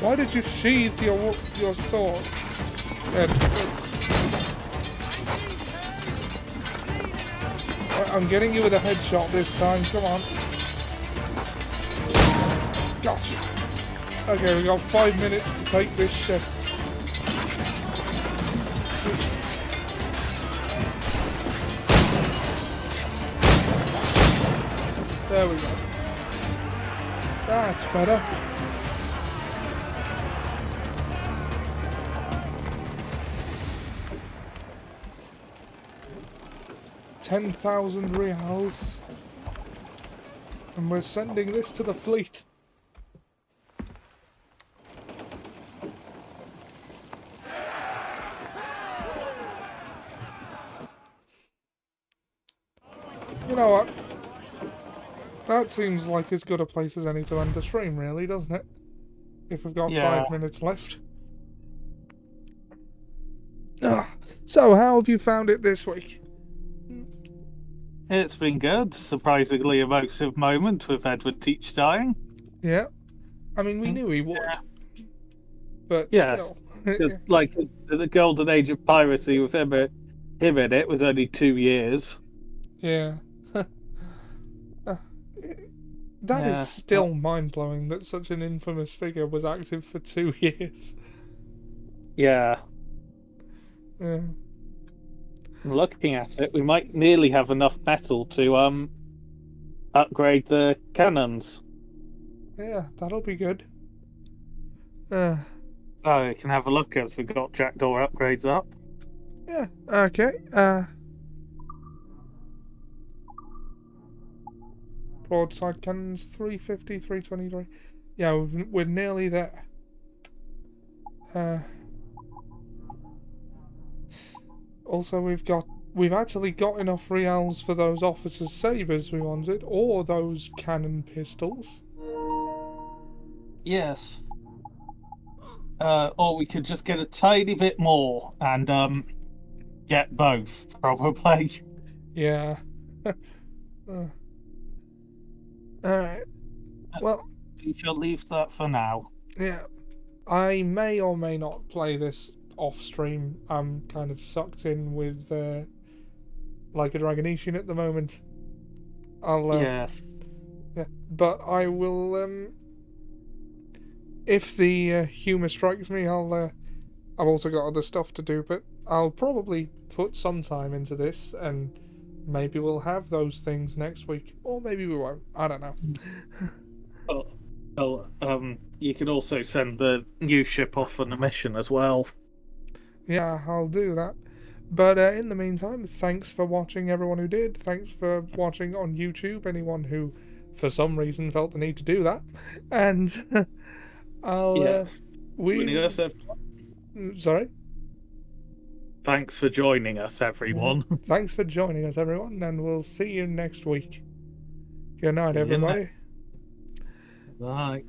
Why did you sheathe your sword? I'm getting you with a headshot this time, come on. Gotcha. Okay, we got 5 minutes to take this ship. There we go. That's better. $10,000 reals, and we're sending this to the fleet. You know what? That seems like as good a place as any to end the stream, really, doesn't it? if we've got Yeah. 5 minutes left. So, how have you found it this week? It's been good. Surprisingly emotive moment with Edward Teach dying. Yeah. I mean, we knew he would. But Yes. still. Like, the golden age of piracy with him in it was only 2 years. Yeah. That is still mind-blowing that such an infamous figure was active for 2 years. Yeah. Yeah. Looking at it, we might nearly have enough metal to upgrade the cannons. Yeah, that'll be good. Oh, you can have a look as we've got jackdaw upgrades up. Yeah, okay. Broadside cannons, 350, 323. Yeah, we're nearly there. Also, we've actually got enough reals for those officers' sabres we wanted, or those cannon pistols. Yes. Or we could just get a tiny bit more and get both, probably. Yeah. Alright. Well, we shall leave that for now. Yeah. I may or may not play this off stream. I'm kind of sucked in with Like a Dragonetian at the moment. Yes. Yeah, but I will. If the humour strikes me, I've also got other stuff to do, but I'll probably put some time into this, and maybe we'll have those things next week, or maybe we won't. I don't know. You can also send the new ship off on a mission as well. Yeah, I'll do that. But in the meantime, thanks for watching, everyone who did. Thanks for watching on YouTube, anyone who, for some reason, felt the need to do that. And I'll... Sorry? Thanks for joining us, everyone. Thanks for joining us, everyone, and we'll see you next week. Good night, everybody. Bye.